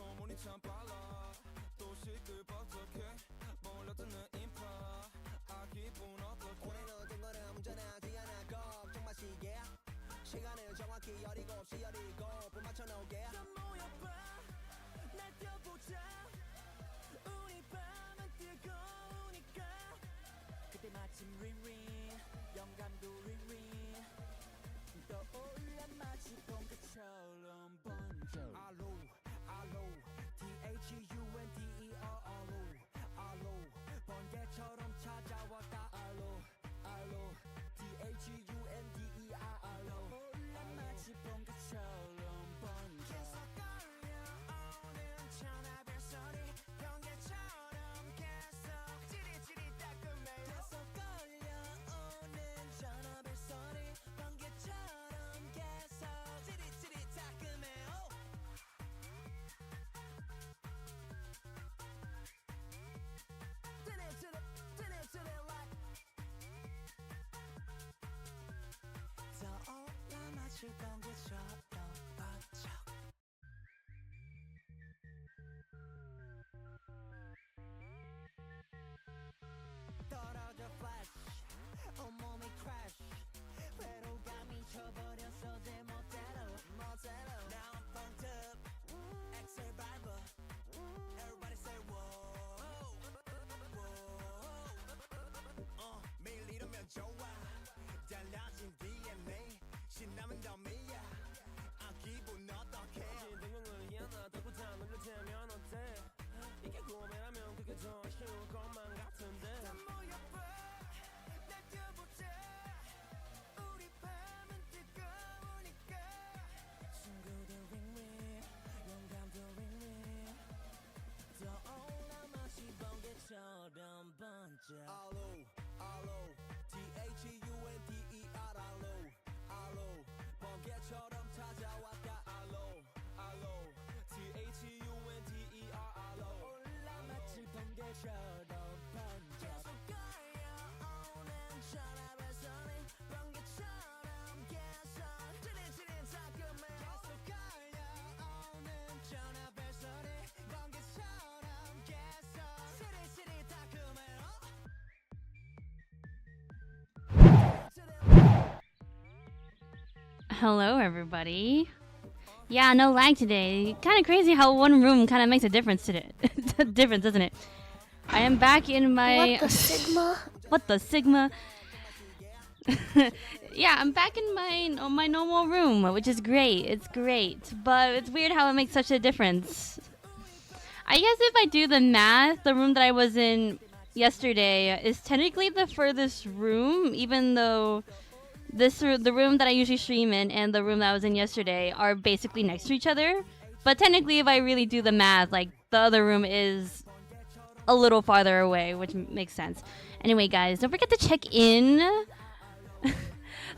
소문이 참 빨라 또 시끌벅적해 몰려드는 인파 아 기분 어떡해 오늘은 뜬 거는 문제나지 않아 걱정 마시게 시간을 정확히 17시 17분 맞춰놓게 다 모여봐 날뛰어보자 우리 밤은 뜨거우니까 그때 마침 링링 영감도 링링 떠올라 마치 번개처럼 번져 알로 알로 THUNDER 알로 번개처럼 찾아왔다 알로 알로 THUNDER 알로 떠올라 마치 번개처럼 번져 계속 걸려오는 전화벨 소리 번개처럼 계속 지릿지릿 따끔해 계속 걸려오는 전화벨 소리 번개처럼 계속 지릿지릿 따끔해 떠올라 마치 번개처럼 번져 떨어져 flash 온몸이 crash 외로감이 쳐버렸어 제 멋대로 Now I'm funked up ex-survivor Everybody say whoa 매일 이러면 좋아 달라진 DNA 신나면 덤이야 아 기분 어떡해 진동을 하나 더고 다 눌러대면 어때 이게 꿈이라면 그게 더 쉬울 것만 같은데 다 모여봐 날뛰어보자 우리 밤은 뜨거우니까 친구들 링링 영감도 링링 떠올라 마치 번개처럼 번져 알로 알로 THUNDER 알로 번개처럼 찾아왔다 알로 알로 THUNDER 알로 올라 마치 번개처럼 번져 계속 걸려오는 전화벨 소리 번개처럼 계속 지릿지릿 따끔해 계속 걸려오는 전화벨 소리 번개처럼 계속 지릿지릿 따끔해 Hello, everybody. Yeah, no lag today. Kind of crazy how one room kind of makes a difference today. Difference, doesn't it? I am back in my. What the Sigma? What the Sigma? Yeah, I'm back in my normal room, which is great. It's great, but it's weird how it makes such a difference. I guess if I do the math, the room that I was in yesterday is technically the furthest room, even though the room that I usually stream in and the room that I was in yesterday are basically next to each other. But technically, if I really do the math, like the other room is a little farther away, which makes sense. Anyway, guys, don't forget to check in.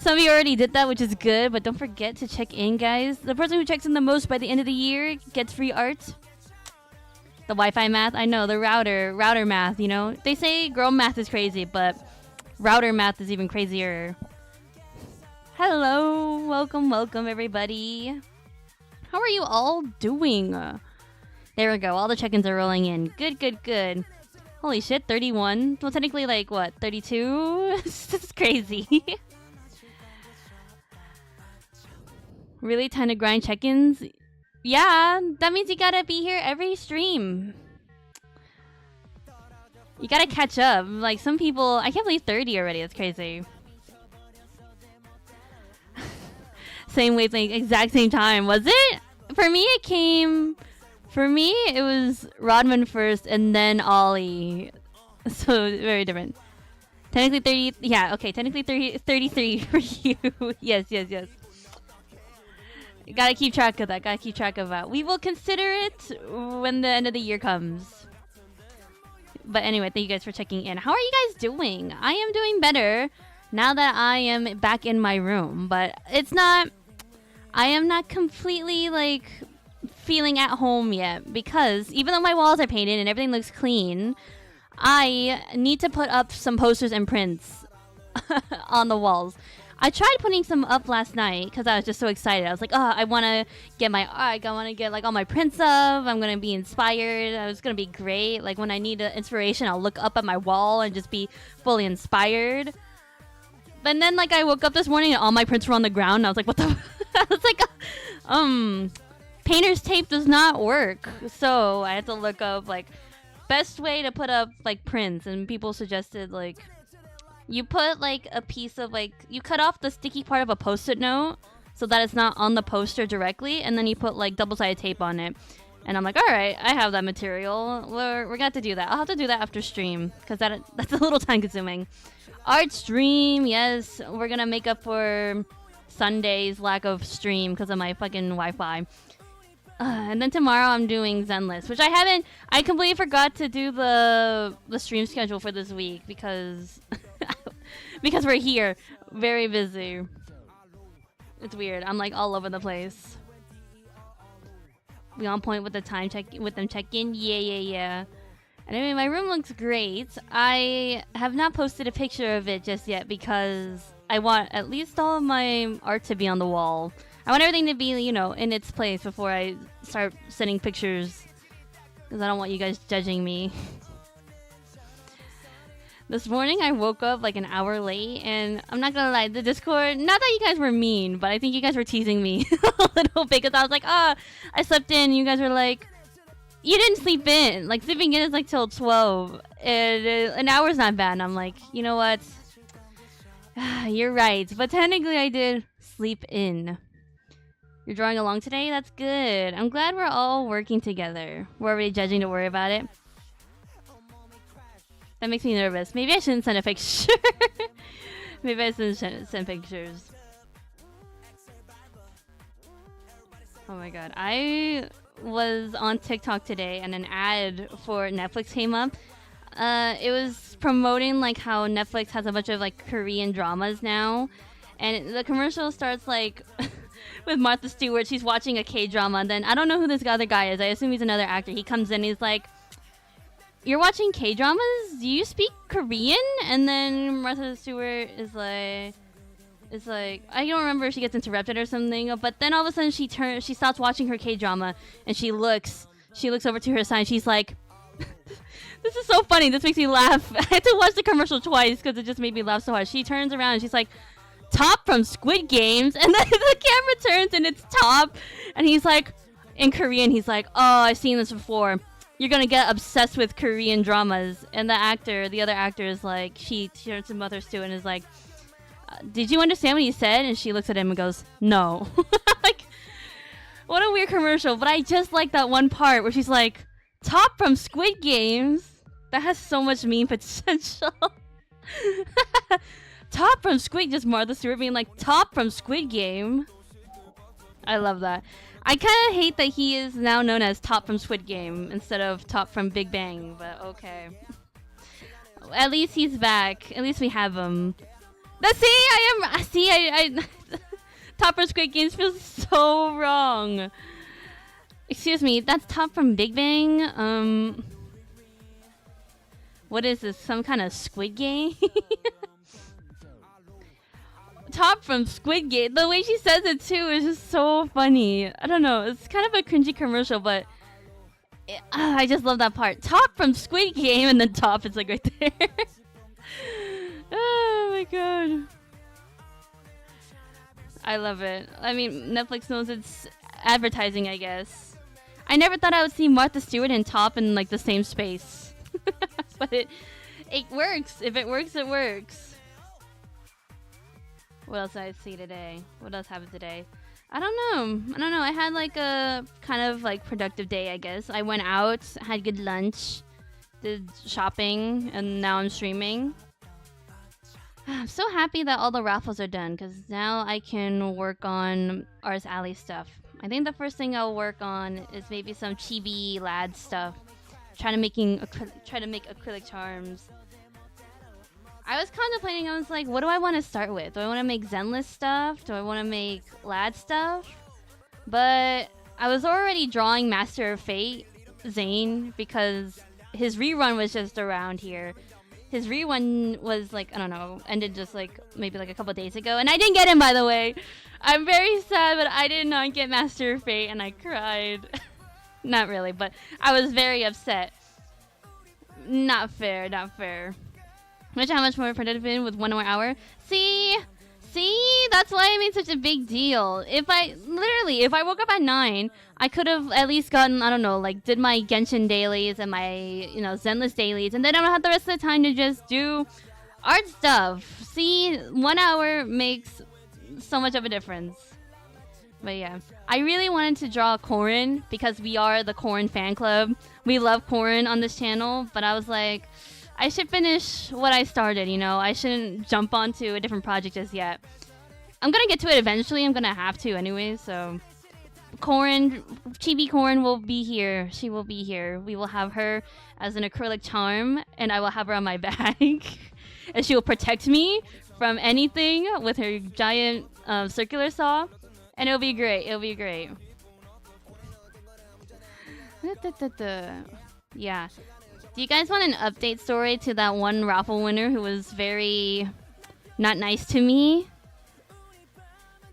Some of you already did that, which is good, but don't forget to check in, guys. The person who checks in the most by the end of the year gets free art. The Wi-Fi math, I know, the router math, you know. They say girl math is crazy, but router math is even crazier. Hello, welcome, everybody. How are you all doing? There we go, all the check-ins are rolling in. Good. Holy shit, 31? Well, technically, like, what, 32? This is crazy. Really? Time to grind check-ins? Yeah, that means you gotta be here every stream. You gotta catch up. Like, some people... I can't believe 30 already. That's crazy. Same wavelength, exact same time. Was it? For me, it came... For me, it was Rodman first and then Ollie. So, very different. Technically 30... Yeah, okay. Technically 33 for you. Yes. Gotta keep track of that. We will consider it when the end of the year comes. But anyway, thank you guys for checking in. How are you guys doing? I am doing better now that I am back in my room. But it's not... I am not completely, like, feeling at home yet. Because even though my walls are painted and everything looks clean, I need to put up some posters and prints on the walls. I tried putting some up last night because I was just so excited. I was like, oh, I want to get my art. I want to get like all my prints up. I'm going to be inspired. It's going to be great. Like when I need inspiration, I'll look up at my wall and just be fully inspired. But then like I woke up this morning and all my prints were on the ground. And I was like, what the? I was like, painter's tape does not work. So I had to look up like best way to put up like prints. And people suggested like, you put like a piece of like, you cut off the sticky part of a post-it note so that it's not on the poster directly, and then you put like double-sided tape on it. And I'm like, all right, I have that material. We're gonna have to do that. I'll have to do that after stream because that's a little time-consuming. Art stream, yes, we're gonna make up for Sunday's lack of stream because of my fucking Wi-Fi. And then tomorrow I'm doing Zenless, which I completely forgot to do the stream schedule for this week because because we're here, very busy. It's weird. I'm like all over the place. We on point with the time check-in. Yeah. Anyway, my room looks great. I have not posted a picture of it just yet because I want at least all of my art to be on the wall. I want everything to be, you know, in its place before I start sending pictures. Because I don't want you guys judging me. This morning I woke up like an hour late, and I'm not gonna lie, the Discord, not that you guys were mean, but I think you guys were teasing me a little bit because I was like, I slept in. You guys were like, you didn't sleep in. Like, sleeping in is like till 12. An hour's not bad. And I'm like, you know what? You're right. But technically I did sleep in. You're drawing along today? That's good. I'm glad we're all working together. We're already judging to worry about it. That makes me nervous. Maybe I shouldn't send a picture. Maybe I shouldn't send pictures. Oh my god. I was on TikTok today and an ad for Netflix came up. It was promoting like how Netflix has a bunch of like Korean dramas now. And the commercial starts like with Martha Stewart. She's watching a K-drama. And then I don't know who this other guy is. I assume he's another actor. He comes in. He's like, you're watching K-dramas? Do you speak Korean? And then Martha Stewart is like, I don't remember if she gets interrupted or something. But then all of a sudden she stops watching her K-drama and she looks over to her side. And she's like, this is so funny. This makes me laugh. I had to watch the commercial twice because it just made me laugh so hard. She turns around and she's like, Top from Squid Games. And then the camera turns and it's Top. And he's like, in Korean, he's like, oh, I've seen this before. You're gonna get obsessed with Korean dramas. And the other actor is like, she turns to Mother Stu and is like, did you understand what he said? And she looks at him and goes, no. Like, what a weird commercial. But I just like that one part where she's like, Top from Squid Games. That has so much meme potential. Top from Squid, just Martha Stewart being like, Top from Squid Game. I love that. I kind of hate that he is now known as Top from Squid Game instead of Top from Big Bang, but okay. At least he's back. At least we have him. I top from Squid Games feels so wrong. Excuse me, that's top from Big Bang. What is this? Some kind of Squid Game? Top from Squid Game. The way she says it too is just so funny. I don't know. It's kind of a cringy commercial, but I just love that part. Top from Squid Game, and then top is like right there. Oh my god. I love it. I mean, Netflix knows it's advertising, I guess. I never thought I would see Martha Stewart and Top in like the same space. But it works. If it works, it works. What else did I see today? What else happened today? I don't know. I had like a kind of like productive day, I guess. I went out, had good lunch, did shopping, and now I'm streaming. I'm so happy that all the raffles are done, because now I can work on Ars Alley stuff. I think the first thing I'll work on is maybe some chibi lad stuff. Try to make acrylic charms. I was contemplating, I was like, what do I want to start with? Do I want to make Zenless stuff? Do I want to make lad stuff? But I was already drawing Master of Fate, Zane, because his rerun was just around here. His rerun was like, I don't know, ended just like maybe like a couple days ago. And I didn't get him, by the way. I'm very sad, but I did not get Master of Fate, and I cried. Not really, but I was very upset. Not fair, not fair. Imagine how much more productive been with 1 more hour. See, that's why I made such a big deal. If I woke up at 9, I could have at least gotten, I don't know, like did my Genshin dailies and my, Zenless dailies, and then I don't have the rest of the time to just do art stuff. See, 1 hour makes so much of a difference. But yeah, I really wanted to draw Corrin because we are the Corrin fan club. We love Corrin on this channel, but I was like, I should finish what I started, I shouldn't jump onto a different project just yet. I'm gonna get to it eventually. I'm gonna have to anyway, so Corrin, Chibi Corrin will be here. She will be here. We will have her as an acrylic charm, and I will have her on my back. And she will protect me from anything with her giant circular saw. And it'll be great. It'll be great. Yeah. Do you guys want an update story to that one raffle winner who was very not nice to me?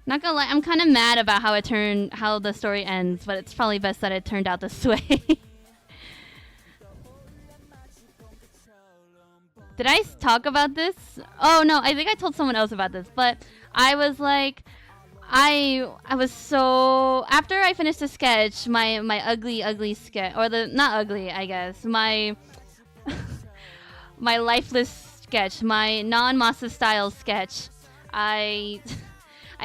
Not gonna lie, I'm kind of mad about how the story ends, but it's probably best that it turned out this way. Did I talk about this? Oh no, I think I told someone else about this, but I was like, I was so, after I finished the sketch, my ugly sketch, or the, not ugly, I guess, my lifeless sketch, my non-Masa style sketch, I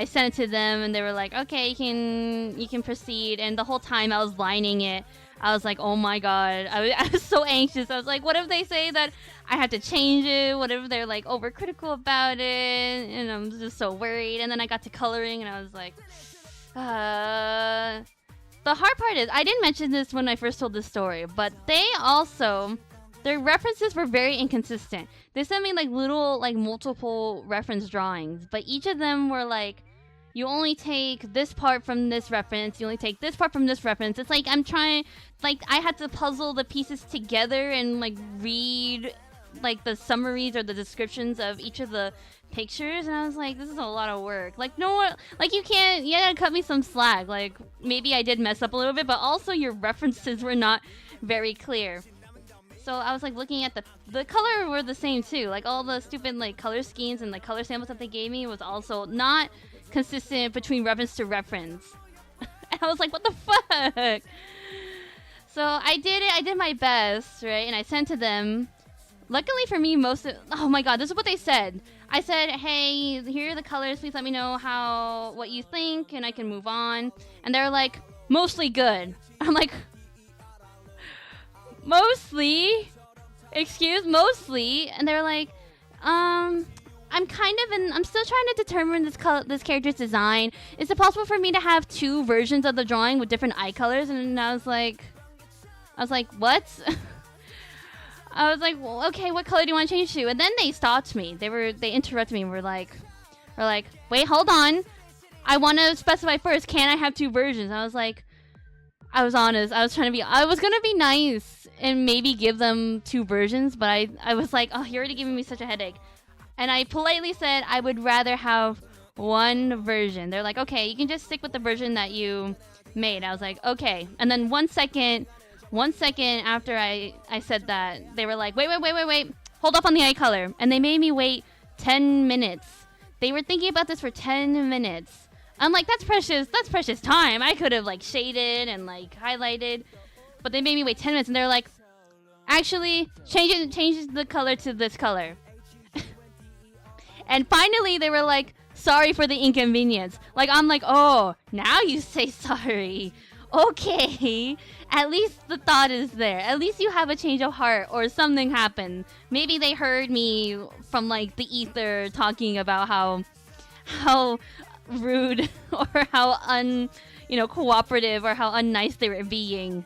sent it to them, and they were like, okay, you can proceed. And the whole time I was lining it, I was like, oh my god, I was so anxious. I was like, what if they say that I have to change it? What if they're like overcritical about it? And I'm just so worried. And then I got to coloring, and I was like, the hard part is, I didn't mention this when I first told this story, but their references were very inconsistent. They sent me like little, like multiple reference drawings, but each of them were like, you only take this part from this reference, you only take this part from this reference. It's like I had to puzzle the pieces together and like read like the summaries or the descriptions of each of the pictures, and I was like, this is a lot of work. Like, no, like you gotta cut me some slack. Like, maybe I did mess up a little bit, but also your references were not very clear. So I was like looking at the color were the same too. Like all the stupid like color schemes and like color samples that they gave me was also not consistent between reference to reference. And I was like, what the fuck? So I did it. I did my best, right? And I sent to them. Luckily for me, oh my god, this is what they said. I said, hey, here are the colors. Please let me know what you think, and I can move on. And they're like, mostly good. I'm like, mostly? Mostly? And they're like, I'm still trying to determine this character's design. Is it possible for me to have 2 versions of the drawing with different eye colors? And I was like, what? I was like, well, okay, what color do you want to change to? And then they stopped me. They interrupted me and were like, wait, hold on. I want to specify first. Can I have 2 versions? I was like, I was honest. I was gonna be nice and maybe give them 2 versions, but I was like, oh, you're already giving me such a headache. And I politely said I would rather have 1 version. They're like, okay, you can just stick with the version that you made. I was like, okay. And then 1 second after I said that, they were like, wait. Hold up on the eye color. And they made me wait 10 minutes. They were thinking about this for 10 minutes. I'm like, that's precious time. I could have like shaded and like highlighted, but they made me wait 10 minutes and they're like, actually, change the color to this color. And finally they were like, sorry for the inconvenience. Like, I'm like, oh, now you say sorry. Okay, at least the thought is there. At least you have a change of heart or something happened. Maybe they heard me from like the ether talking about how rude or how cooperative or how unnice they were being.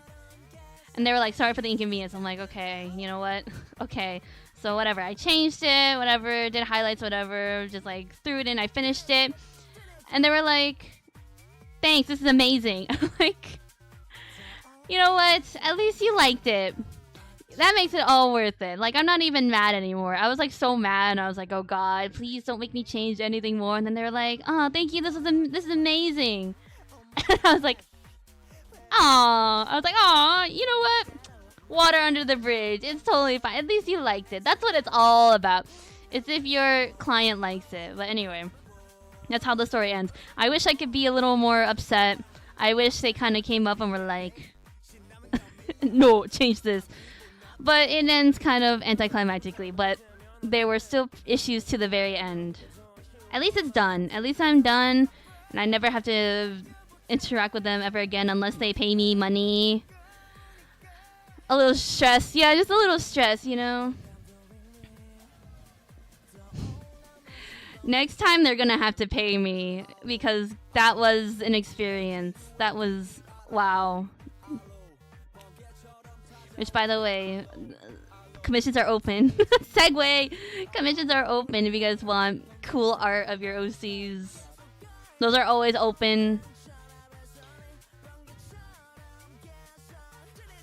And they were like, sorry for the inconvenience. I'm like, okay, you know what? Okay. So whatever, I changed it, whatever, did highlights, whatever, just like threw it in, I finished it. And they were like, thanks, this is amazing. I'm like, you know what? At least you liked it. That makes it all worth it. Like, I'm not even mad anymore. I was like so mad and I was like, oh god, please don't make me change anything more. And then they were like, oh, thank you, this is amazing. And I was like, aw. I was like, aw, you know what? Water under the bridge. It's totally fine. At least you liked it. That's what it's all about. It's if your client likes it. But anyway, that's how the story ends. I wish I could be a little more upset. I wish they kind of came up and were like, no, change this. But it ends kind of anticlimactically. But there were still issues to the very end. At least it's done. At least I'm done. And I never have to interact with them ever again unless they pay me money. A little stress. Yeah, just a little stress, you know. Next time they're gonna have to pay me because that was an experience. That was wow. Which, by the way, commissions are open. Segue. Commissions are open if you guys want cool art of your OCs. Those are always open.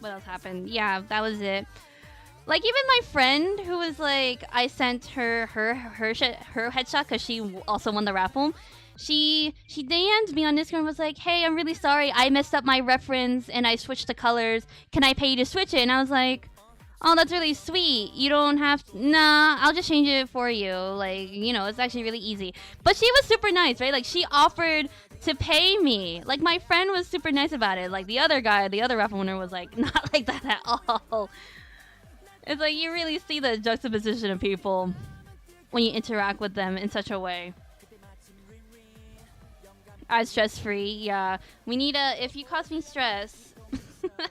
What else happened? Yeah, that was it. Like, even my friend who was like, I sent her headshot because she also won the raffle. She DM'd me on Discord and was like, hey, I'm really sorry. I messed up my reference and I switched the colors. Can I pay you to switch it? And I was like, oh, that's really sweet. You don't have to. Nah, I'll just change it for you. Like, you know, it's actually really easy. But she was super nice, right? Like, she offered to pay me. Like, my friend was super nice about it. Like, the other guy, the other raffle winner was like, not like that at all. It's like, you really see the juxtaposition of people when you interact with them in such a way. Stress-free, yeah. We need if you cause me stress,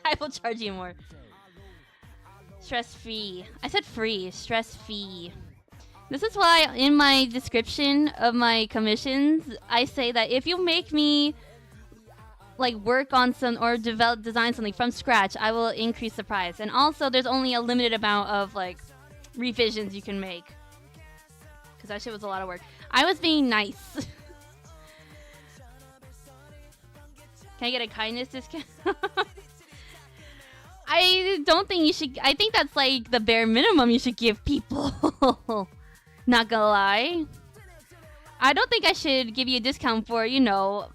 I will charge you more. Stress-free. I said free, stress-free. This is why in my description of my commissions, I say that if you make me like work on some or design something from scratch, I will increase the price. And also, there's only a limited amount of like revisions you can make. Because that shit was a lot of work. I was being nice. Can I get a kindness discount? I don't think you should. I think that's like the bare minimum you should give people. Not gonna lie. I don't think I should give you a discount for, you know,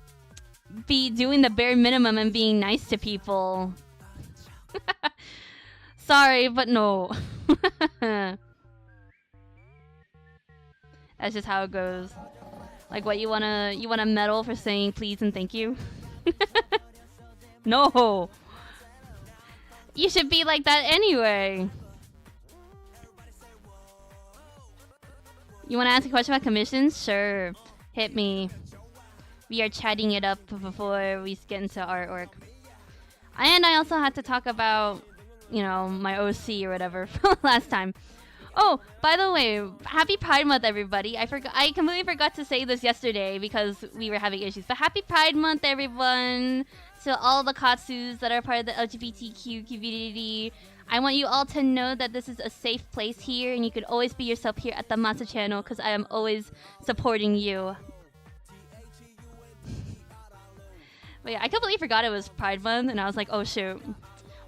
be doing the bare minimum and being nice to people. Sorry, but no. That's just how it goes. Like, what, you wanna medal for saying please and thank you? No. You should be like that anyway. You want to ask a question about commissions? Sure. Hit me. We are chatting it up before we get into artwork. And I also had to talk about, you know, my OC or whatever from last time. Oh, by the way, happy Pride Month, everybody. I completely forgot to say this yesterday because we were having issues. But happy Pride Month, everyone. To all the Katsus that are part of the LGBTQ community. I want you all to know that this is a safe place here, and you could always be yourself here at the Masa channel, because I am always supporting you. But yeah, I completely forgot it was Pride Month, and I was like, oh shoot.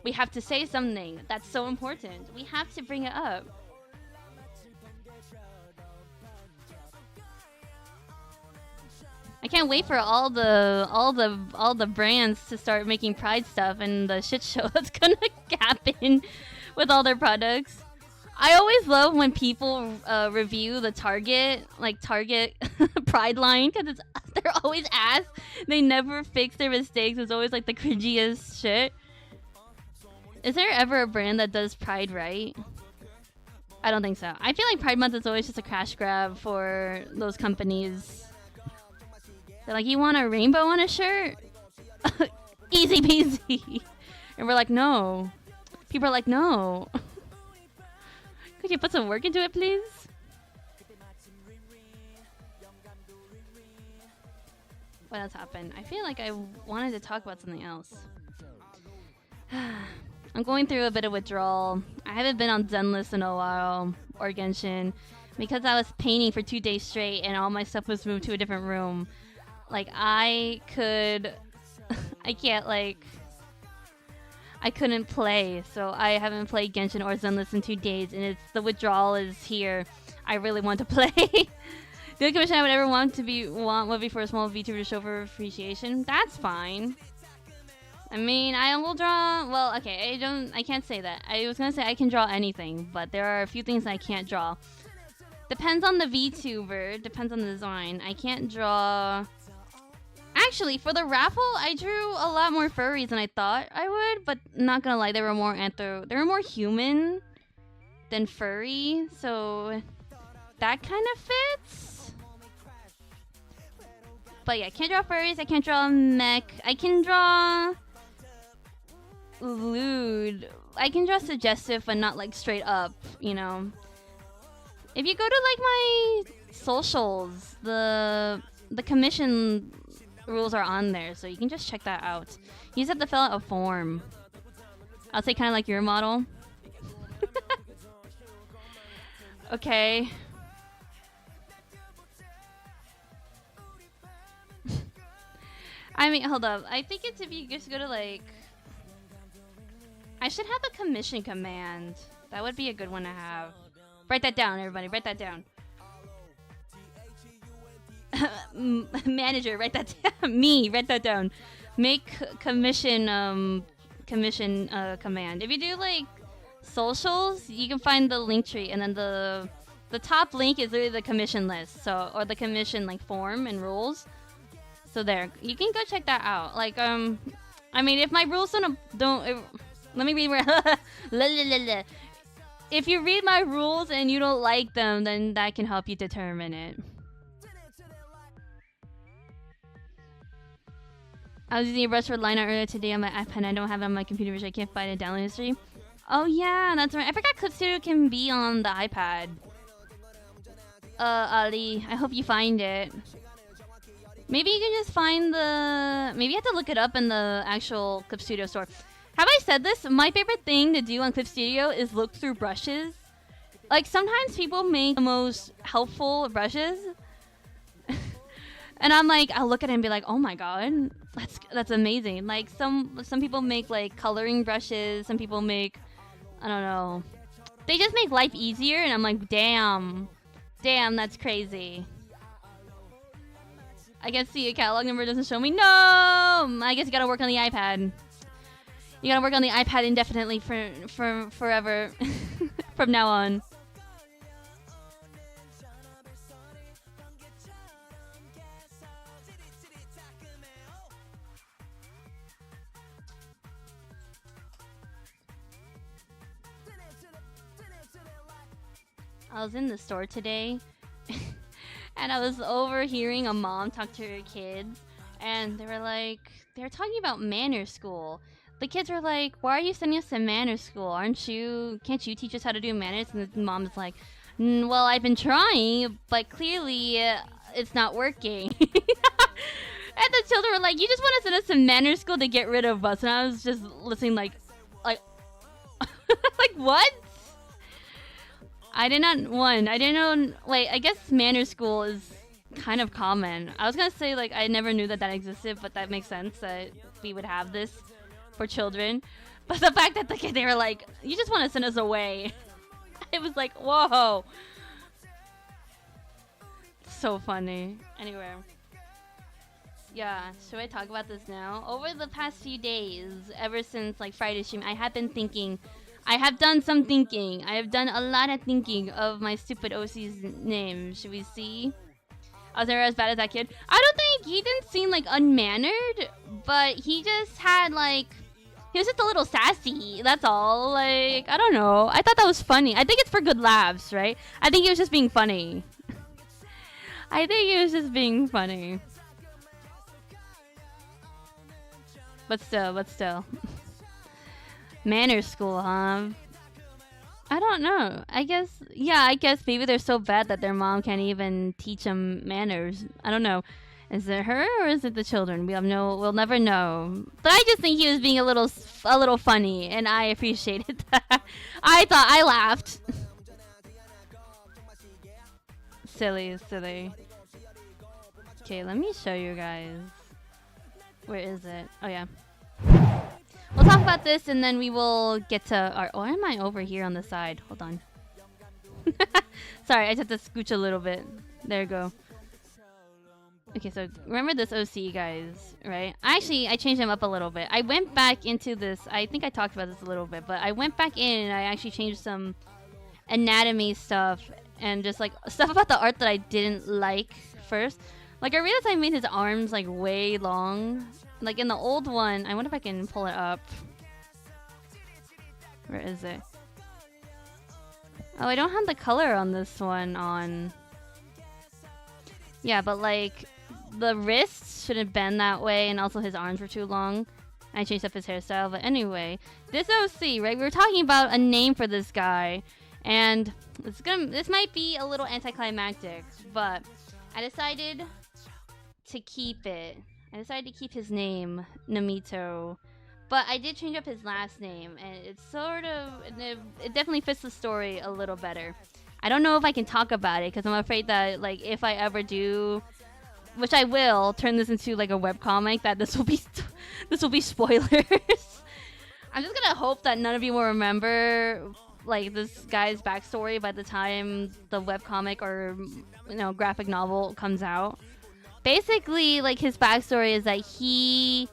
We have to say something. That's so important. We have to bring it up. I can't wait for all the brands to start making Pride stuff and the shit show that's gonna happen with all their products. I always love when people review the Target Pride line, because they're always ass. They never fix their mistakes. It's always like the cringiest shit. Is there ever a brand that does Pride right? I don't think so. I feel like Pride Month is always just a cash grab for those companies. They're like, you want a rainbow on a shirt? Easy peasy. And we're like, no. People are like, no. Could you put some work into it, please? What else happened? I feel like I wanted to talk about something else. I'm going through a bit of withdrawal. I haven't been on Zenlist in a while, or Genshin, because I was painting for 2 days straight and all my stuff was moved to a different room. Like, I couldn't play, so I haven't played Genshin or Zenless in 2 days, and the withdrawal is here. I really want to play. The only commission I would ever want would be for a small VTuber to show for appreciation. That's fine. I mean, I will draw. Well, okay, I can't say that. I was gonna say I can draw anything, but there are a few things I can't draw. Depends on the VTuber. Depends on the design. I can't draw. Actually, for the raffle, I drew a lot more furries than I thought I would, but not gonna lie, they were more human than furry, so that kind of fits. But yeah, I can't draw furries, I can't draw mech, I can draw lewd. I can draw suggestive, but not like straight up, you know. If you go to like my socials, the commission rules are on there, so you can just check that out. You just have to fill out a form. I'll say kind of like your model. Okay. I mean, hold up. I think it's if you just go to like... I should have a commission command. That would be a good one to have. Write that down, everybody. Write that down. Manager, write that down. Me, write that down. Make commission command. If you do like socials, you can find the link tree, and then the top link is literally the commission list, so, or the commission like form and rules. So there, you can go check that out. Like I mean, if my rules don't let me read where if you read my rules and you don't like them, then that can help you determine it. I was using a brush for line art earlier today on my iPad. I don't have it on my computer, which I can't find a download history. Oh yeah, that's right. I forgot Clip Studio can be on the iPad. Ali, I hope you find it. Maybe you can just find the... Maybe you have to look it up in the actual Clip Studio store. Have I said this? My favorite thing to do on Clip Studio is look through brushes. Like, sometimes people make the most helpful brushes. And I'm like, I'll look at it and be like, oh my god, that's amazing. Like, some people make, like, coloring brushes. Some people make, I don't know. They just make life easier, and I'm like, damn. Damn, that's crazy. I guess the catalog number doesn't show me. No! I guess you gotta work on the iPad. You gotta work on the iPad indefinitely for forever. From now on. I was in the store today. And I was overhearing a mom talk to her kids, and they were talking about manner school. The kids were like, why are you sending us to manner school? Can't you teach us how to do manners? And the mom is like, well, I've been trying, but clearly it's not working. And the children were like, you just want to send us to manner school to get rid of us? And I was just listening like Like, what? I did not I didn't know. Wait, I guess Manor School is kind of common. I was gonna say like I never knew that that existed, but that makes sense that we would have this for children. But the fact that they were like, you just want to send us away. It was like, whoa. So funny. Anyway. Yeah, should I talk about this now? Over the past few days, ever since like Friday stream, I have been thinking. I have done some thinking. I have done a lot of thinking of my stupid OC's name. Should we see? I was never as bad as that kid. I don't think he didn't seem like unmannered, but he just had like, he was just a little sassy. That's all. Like, I don't know. I thought that was funny. I think it's for good laughs, right? I think he was just being funny. I think he was just being funny. But still. Manor School, huh? I don't know. I guess maybe they're so bad that their mom can't even teach them manners. I don't know. Is it her or is it the children? We'll never know. But I just think he was being a little funny, and I appreciated that. I laughed. Silly. Okay, let me show you guys. Where is it? Oh yeah. We'll talk about this and then we will get to our... Why am I over here on the side? Hold on. Sorry, I just have to scooch a little bit. There you go. Okay, so remember this OC, guys, right? I changed him up a little bit. I went back into this... I think I talked about this a little bit, but I went back in and I actually changed some anatomy stuff and just like stuff about the art that I didn't like first. Like, I realized I made his arms like way long. Like in the old one, I wonder if I can pull it up. Where is it? Oh, I don't have the color on this one on. Yeah, but like the wrists shouldn't bend that way, and also his arms were too long. I changed up his hairstyle, but anyway, this OC, right? We were talking about a name for this guy, and this might be a little anticlimactic, but I decided to keep it. I decided to keep his name, Namito. But I did change up his last name, and it's it definitely fits the story a little better. I don't know if I can talk about it, because I'm afraid that, like, if I ever do, which I will, turn this into, like, a webcomic, that this will be spoilers. I'm just gonna hope that none of you will remember, like, this guy's backstory by the time the webcomic or, graphic novel comes out. Basically, like, his backstory is that he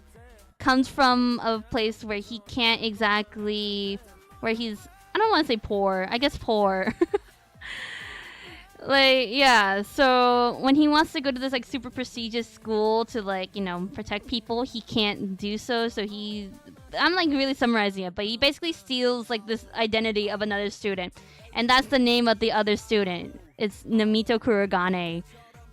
comes from a place where he can't exactly... Where he's... I don't want to say poor. I guess poor. Like, yeah. So, when he wants to go to this, like, super prestigious school to, like, protect people, he can't do so. So, he... I'm, like, really summarizing it. But he basically steals, like, this identity of another student. And that's the name of the other student. It's Namito Kurogane.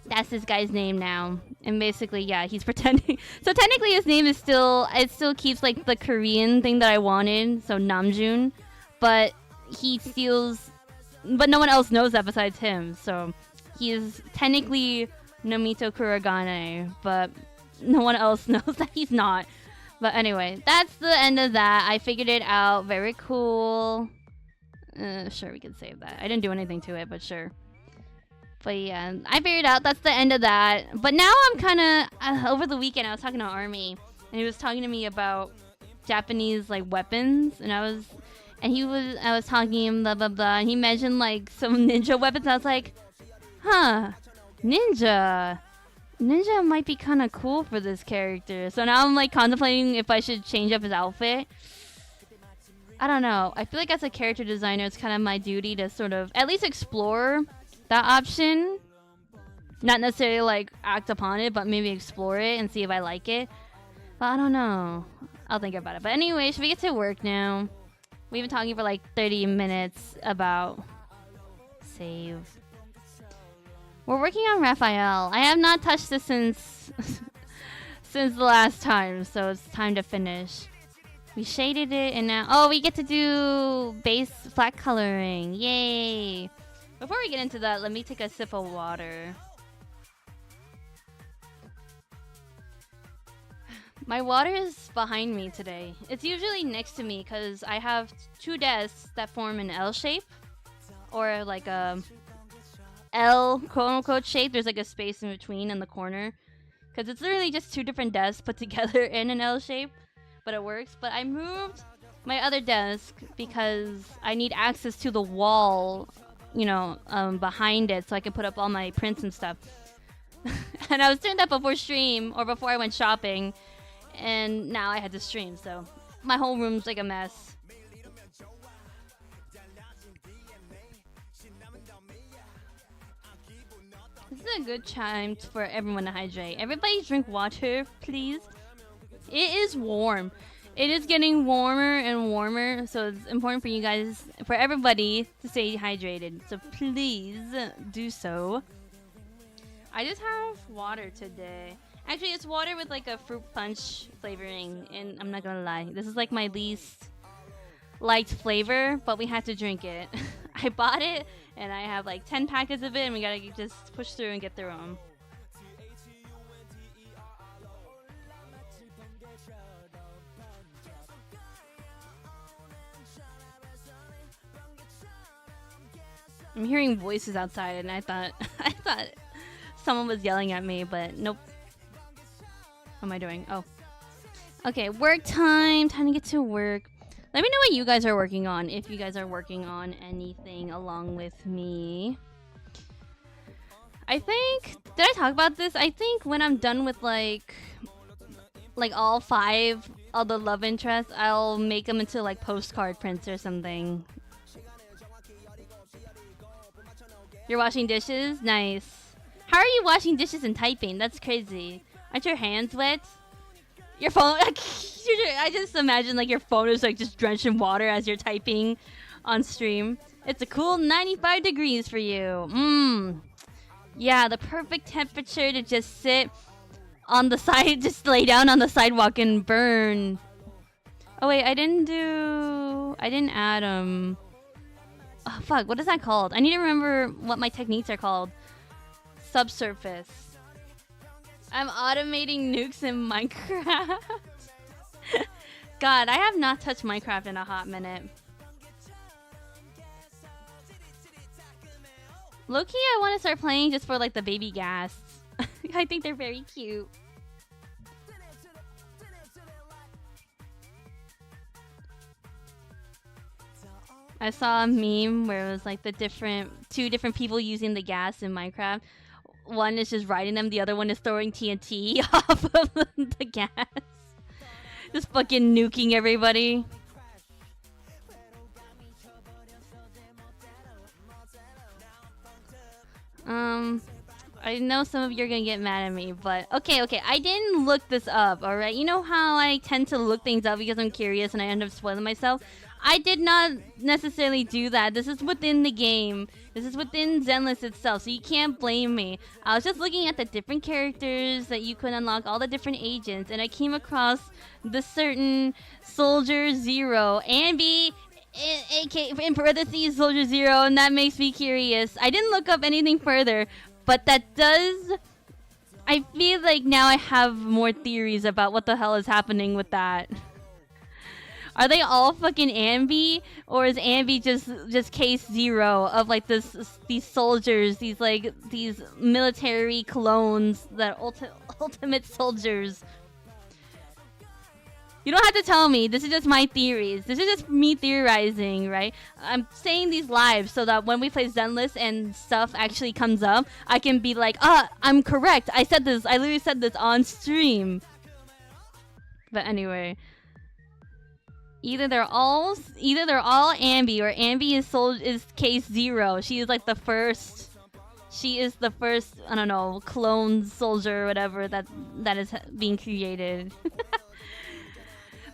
That's this guy's name now. And basically, yeah, he's pretending. So technically his name is it still keeps like the Korean thing that I wanted. So Namjoon. But he steals, but no one else knows that besides him. So he is technically Namito Kurogane, but no one else knows that he's not. But anyway, that's the end of that. I figured it out. Very cool. Sure, we can save that. I didn't do anything to it, but sure. But yeah, I figured out that's the end of that. But now I'm kind of... over the weekend, I was talking to Army. And he was talking to me about Japanese, like, weapons. And I was talking blah, blah, blah. And he mentioned, like, some ninja weapons. I was like, huh, ninja. Ninja might be kind of cool for this character. So now I'm, like, contemplating if I should change up his outfit. I don't know. I feel like as a character designer, it's kind of my duty to sort of at least explore that option. Not necessarily like act upon it, but maybe explore it and see if I like it. But I don't know. I'll think about it. But anyway, should we get to work now? We've been talking for like 30 minutes about save. We're working on Rafayel. I have not touched this since the last time, so it's time to finish. We shaded it and now we get to do base flat coloring. Yay! Before we get into that, let me take a sip of water. My water is behind me today. It's usually next to me because I have two desks that form an L shape. Or like a L quote-unquote shape. There's like a space in between in the corner. Because it's literally just two different desks put together in an L shape. But it works. But I moved my other desk because I need access to the wall, you know, behind it so I can put up all my prints and stuff. And I was doing that before stream or before I went shopping. And now I had to stream, so my whole room's like a mess. This is a good time for everyone to hydrate. Everybody drink water, please. It is warm. It is getting warmer and warmer, so it's important for you guys, for everybody to stay hydrated. So please do so. I just have water today. Actually, it's water with like a fruit punch flavoring, and I'm not gonna lie, this is like my least liked flavor, but we had to drink it. I bought it, and I have like 10 packets of it, and we gotta just push through and get through them. I'm hearing voices outside, and I thought someone was yelling at me, but nope. What am I doing? Oh. Okay, work time. Time to get to work. Let me know what you guys are working on, if you guys are working on anything along with me. I think... Did I talk about this? I think when I'm done with, like all 5 of the love interests, I'll make them into, like, postcard prints or something. You're washing dishes? Nice. How are you washing dishes and typing? That's crazy. Aren't your hands wet? Your phone... I just imagine like your phone is like just drenched in water as you're typing on stream. It's a cool 95 degrees for you. Yeah, the perfect temperature to just sit on the side, just lay down on the sidewalk and burn. Oh wait, I didn't add oh fuck, what is that called? I need to remember what my techniques are called. Subsurface. I'm automating nukes in Minecraft. God, I have not touched Minecraft in a hot minute. Low-key, I want to start playing just for like the baby ghasts. I think they're very cute. I saw a meme where it was like the two different people using the gas in Minecraft. One is just riding them, the other one is throwing TNT off of the gas. Just fucking nuking everybody. I know some of you are gonna get mad at me, but okay, I didn't look this up, alright? You know how I tend to look things up because I'm curious and I end up spoiling myself? I did not necessarily do that. This is within the game. This is within Zenless itself, so you can't blame me. I was just looking at the different characters that you could unlock, all the different agents, and I came across the certain Soldier Zero, Ambi, in parentheses Soldier Zero, and that makes me curious. I didn't look up anything further, but that does... I feel like now I have more theories about what the hell is happening with that. Are they all fucking Ambi, or is Ambi just case 0 of like these soldiers, these military clones, that ultimate soldiers? You don't have to tell me. This is just my theories. This is just me theorizing, right? I'm saying these live so that when we play Zenless and stuff actually comes up, I can be like, I'm correct. I said this. I literally said this on stream. But anyway. Either they're all Ambi, or Ambi is case 0. She is like the first. She is the first, I don't know, clone soldier or whatever that is being created.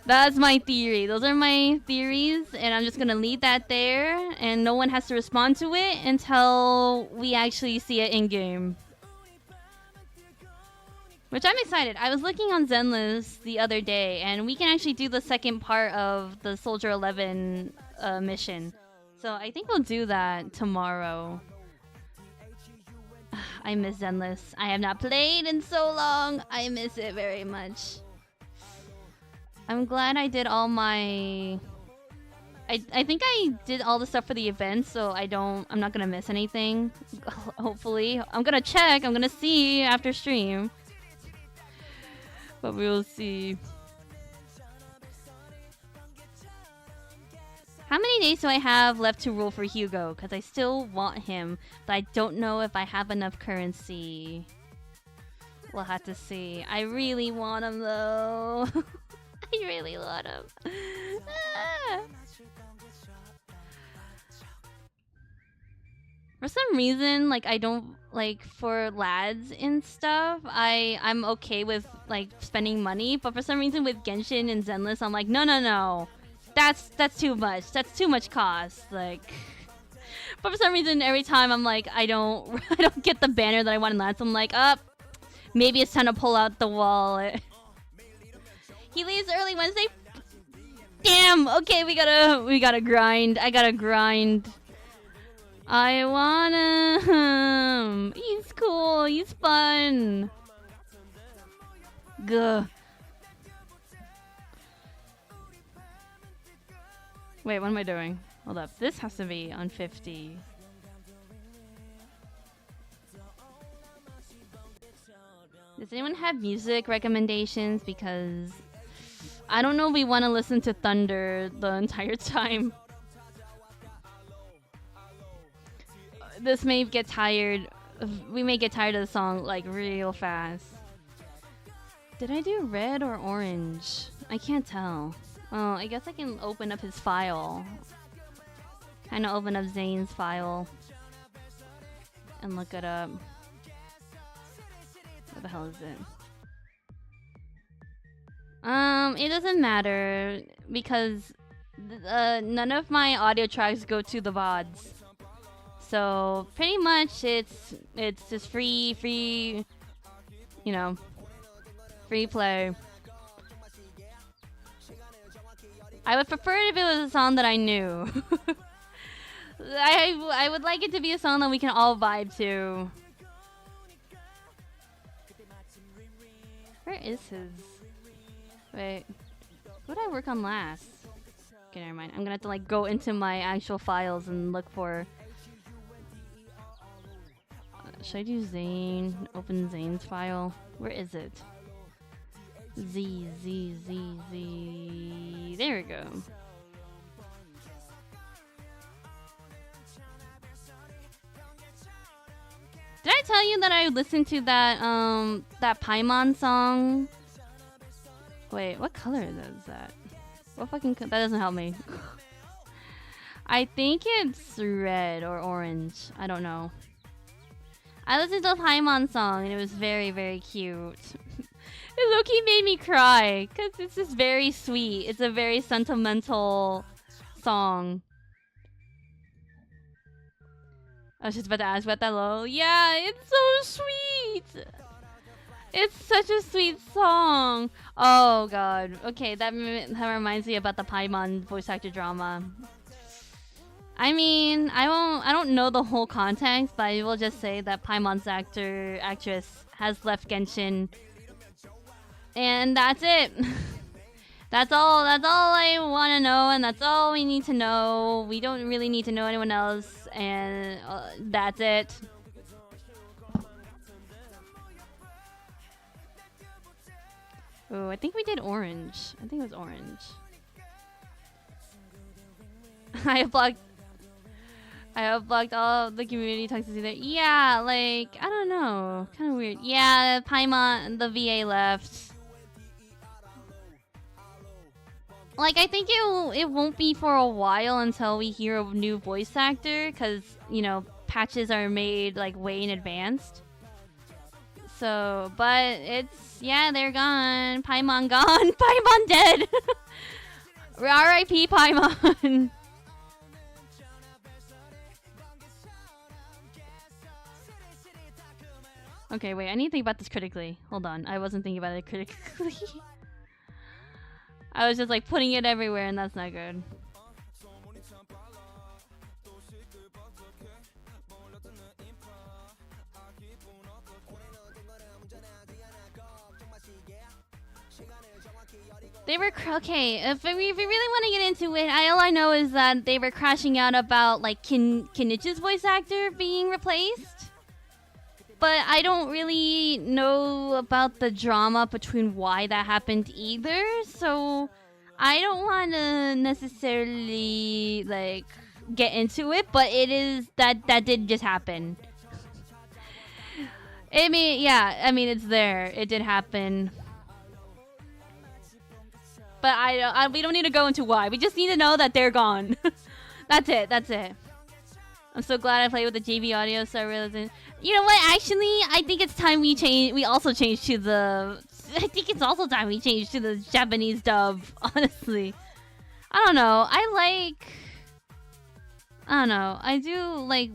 That's my theory. Those are my theories, and I'm just gonna leave that there, and no one has to respond to it until we actually see it in game. Which I'm excited. I was looking on Zenless the other day, and we can actually do the second part of the Soldier 11 mission. So I think we'll do that tomorrow. I miss Zenless. I have not played in so long. I miss it very much. I'm glad I did all my... I think I did all the stuff for the event, so I'm not gonna miss anything. Hopefully. I'm gonna check, I'm gonna see after stream. But we will see. How many days do I have left to rule for Hugo? Because I still want him, but I don't know if I have enough currency. We'll have to see. I really want him though. I really want him. Ah. For some reason, like I don't like for lads and stuff. I'm okay with like spending money, but for some reason with Genshin and Zenless, I'm like no. That's too much. That's too much cost. Like, but for some reason, every time I'm like I don't get the banner that I want in lads. I'm like, maybe it's time to pull out the wallet. He leaves early Wednesday. Damn. Okay, we gotta grind. I gotta grind. I want him. He's cool. He's fun. Gah. Wait, what am I doing? Hold up. This has to be on 50. Does anyone have music recommendations? Because I don't know if we want to listen to Thunder the entire time. This may get tired. We may get tired of the song like real fast. Did I do red or orange? I can't tell. Oh, I guess I can open up his file. Kind of open up Zane's file and look it up. What the hell is it? It doesn't matter because none of my audio tracks go to the VODs. So pretty much it's just free, you know, free play. I would prefer it if it was a song that I knew. I would like it to be a song that we can all vibe to. Where is his? Wait, what did I work on last? Okay, never mind. I'm gonna have to like go into my actual files and look for. Should I do Zane? Open Zane's file. Where is it? Z. There we go. Did I tell you that I listened to that that Paimon song? Wait, what color is that? What fucking that doesn't help me. I think it's red or orange. I don't know. I listened to the Paimon song and it was very, very cute. It low-key made me cry because it's just very sweet. It's a very sentimental song. I was just about to ask about that low. Yeah, it's so sweet. It's such a sweet song. Oh god. Okay, that reminds me about the Paimon voice actor drama. I mean, I don't know the whole context, but I will just say that Paimon's actress has left Genshin. And that's it. That's all I want to know, and that's all we need to know. We don't really need to know anyone else, and that's it. Oh, I think we did orange. I think it was orange. I have blocked all the community toxicity there. Yeah, like, I don't know. Kind of weird. Yeah, Paimon, the VA left. Like, I think it won't be for a while until we hear a new voice actor, because, you know, patches are made, like, way in advance. So, but it's, yeah, they're gone. Paimon gone. Paimon dead. R.I.P. Paimon. Okay, wait, I need to think about this critically. Hold on, I wasn't thinking about it critically. I was just like putting it everywhere and that's not good. They were okay. If we really want to get into it, all I know is that they were crashing out about like Kenichi's voice actor being replaced. But I don't really know about the drama between why that happened either. So I don't want to necessarily like get into it. But it is that did just happen. I mean it's there. It did happen. But we don't need to go into why. We just need to know that they're gone. That's it. I'm so glad I played with the JV audio, so I realized. You know what? Actually, I think it's time we change. We also change to the. I think it's also time we change to the Japanese dub. Honestly, I don't know. I don't know. I do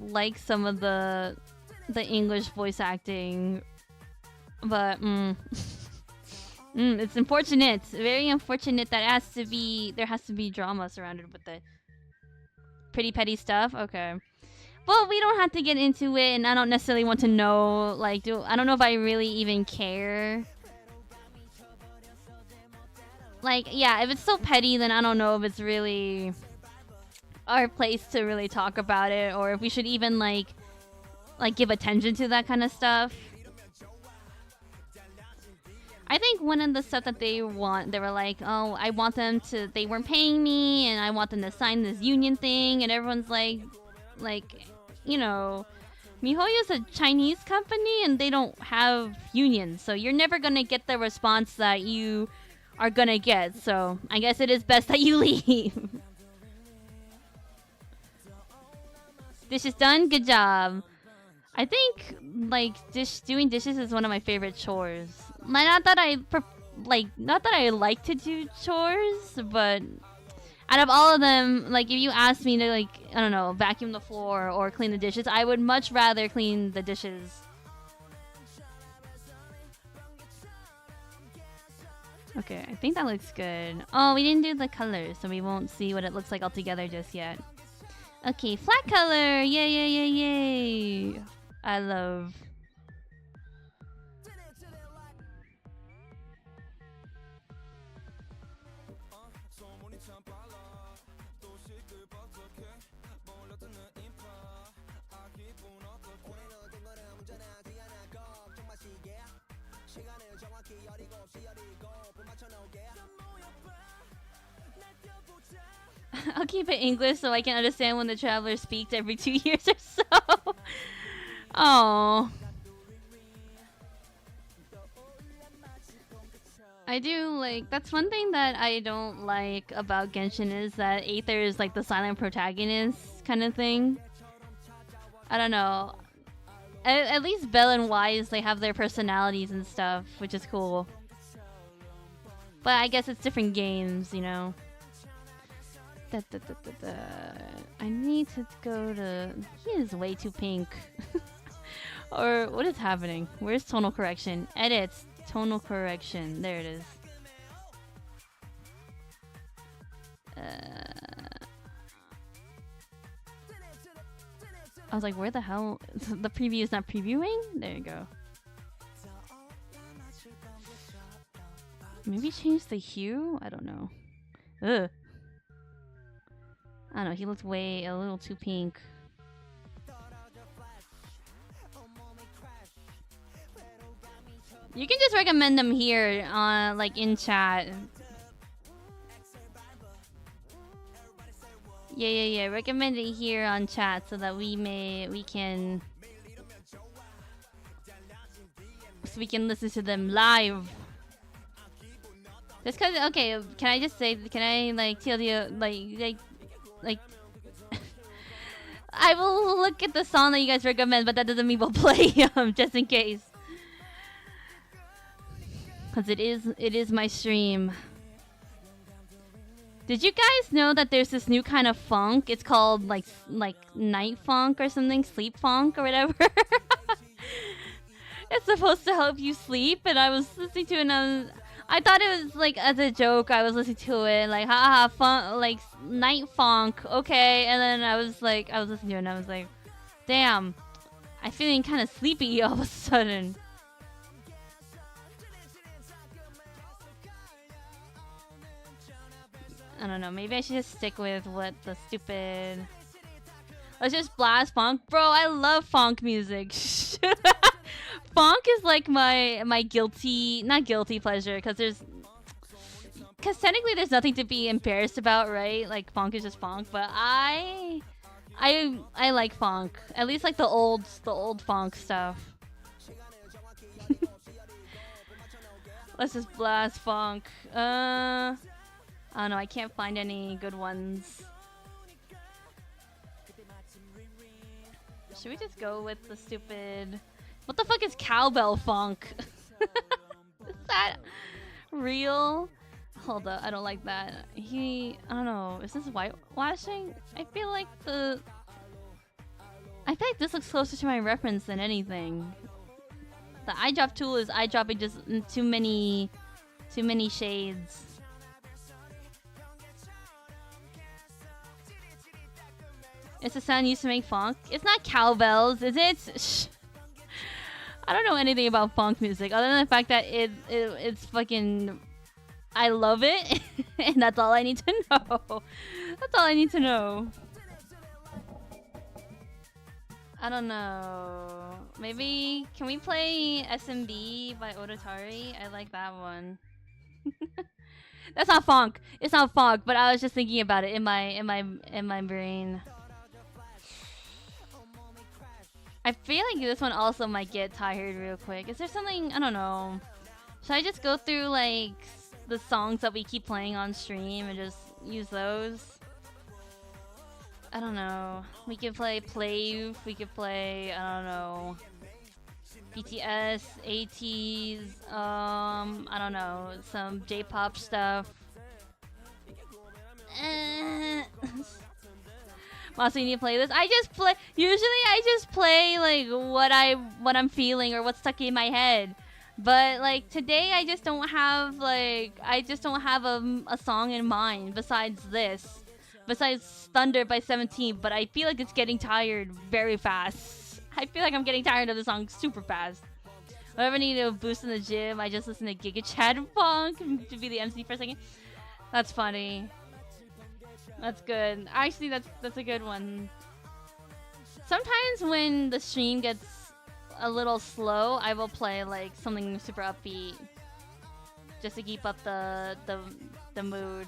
like some of the English voice acting, but it's unfortunate. Very unfortunate that there has to be drama surrounded with the pretty petty stuff. Okay. Well, we don't have to get into it, and I don't necessarily want to know, I don't know if I really even care. If it's so petty, then I don't know if it's really our place to really talk about it, or if we should even, give attention to that kind of stuff. I think one of the stuff that they were like, oh, I want them to, they weren't paying me, and I want them to sign this union thing, and everyone's like, you know, MiHoYo's a Chinese company, and they don't have unions, so you're never gonna get the response that you are gonna get, so I guess it is best that you leave. Dish is done? Good job. I think, doing dishes is one of my favorite chores. Not that I like to do chores, but out of all of them, if you asked me to, I don't know, vacuum the floor or clean the dishes, I would much rather clean the dishes. Okay, I think that looks good. Oh, we didn't do the colors, so we won't see what it looks like altogether just yet. Okay, flat color! Yay, yay, yay, yay! I love... I'll keep it English so I can understand when the traveler speaks every 2 years or so. Oh. I do that's one thing that I don't like about Genshin is that Aether is the silent protagonist kind of thing. I don't know. At least Belle and Wise, they have their personalities and stuff, which is cool. But I guess it's different games, you know. I need to go to... He is way too pink. Or what is happening? Where's tonal correction? Edits. Tonal correction. There it is. I was like, where the hell? The preview is not previewing? There you go. Maybe change the hue? I don't know. Ugh. I don't know, he looks a little too pink. You can just recommend them here on in chat. Yeah. Recommend it here on chat so that we can listen to them live. Just cause okay, can I just say, can I tell you I will look at the song that you guys recommend, but that doesn't mean we'll play just in case. Cause it is my stream. Did you guys know that there's this new kind of funk? It's called night funk or something, sleep funk or whatever. It's supposed to help you sleep, and I was listening to it and I thought it was as a joke. I was listening to it haha, fun, night funk, okay. And then I was listening to it and I was like, damn, I'm feeling kind of sleepy all of a sudden. I don't know. Maybe I should just stick with what the stupid. Let's just blast funk, bro. I love funk music. Funk is like my guilty, not guilty pleasure, because technically there's nothing to be embarrassed about, right? Like funk is just funk, but I like funk. At least like the old funk stuff. Let's just blast funk. I don't know. I can't find any good ones. Should we just go with the stupid? What the fuck is cowbell funk? Is that real? Hold up, I don't like that. I don't know. Is this whitewashing? I feel like this looks closer to my reference than anything. The eyedrop tool is eyedropping just in too many shades. It's a sound used to make funk. It's not cowbells, is it? Shh. I don't know anything about funk music other than the fact that it's fucking. I love it, and that's all I need to know. That's all I need to know. I don't know. Maybe can we play SMB by Odatari? I like that one. That's not funk. It's not funk, but I was just thinking about it in my brain. I feel like this one also might get tired real quick. Is there something, I don't know. Should I just go through like the songs that we keep playing on stream and just use those? I don't know. We could play Plave. We could play, I don't know, BTS, ATEEZ, I don't know, some J-pop stuff. Also, you need to play this. Usually I just play like what I'm feeling or what's stuck in my head. But like today I just don't have a song in mind besides this. Besides Thunder by 17, but I feel like it's getting tired very fast. I feel like I'm getting tired of the song super fast. Whenever I need a boost in the gym, I just listen to Giga Chad Funk to be the MC for a second. That's funny. That's good. Actually, that's a good one. Sometimes when the stream gets a little slow, I will play like something super upbeat just to keep up the mood.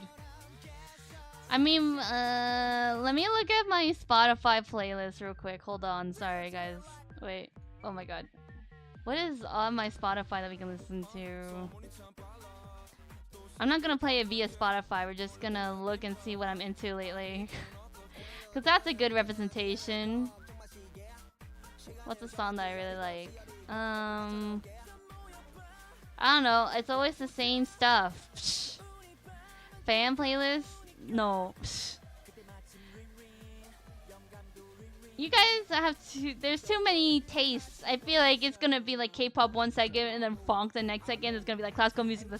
I mean, let me look at my Spotify playlist real quick. Hold on. Sorry, guys. Wait. Oh my god. What is on my Spotify that we can listen to? I'm not gonna play it via Spotify. We're just gonna look and see what I'm into lately. Because that's a good representation. What's a song that I really like? I don't know. It's always the same stuff. Fan playlist? No. You guys have there's too many tastes. I feel like it's gonna be like K-pop 1 second and then funk the next second. It's gonna be like classical music the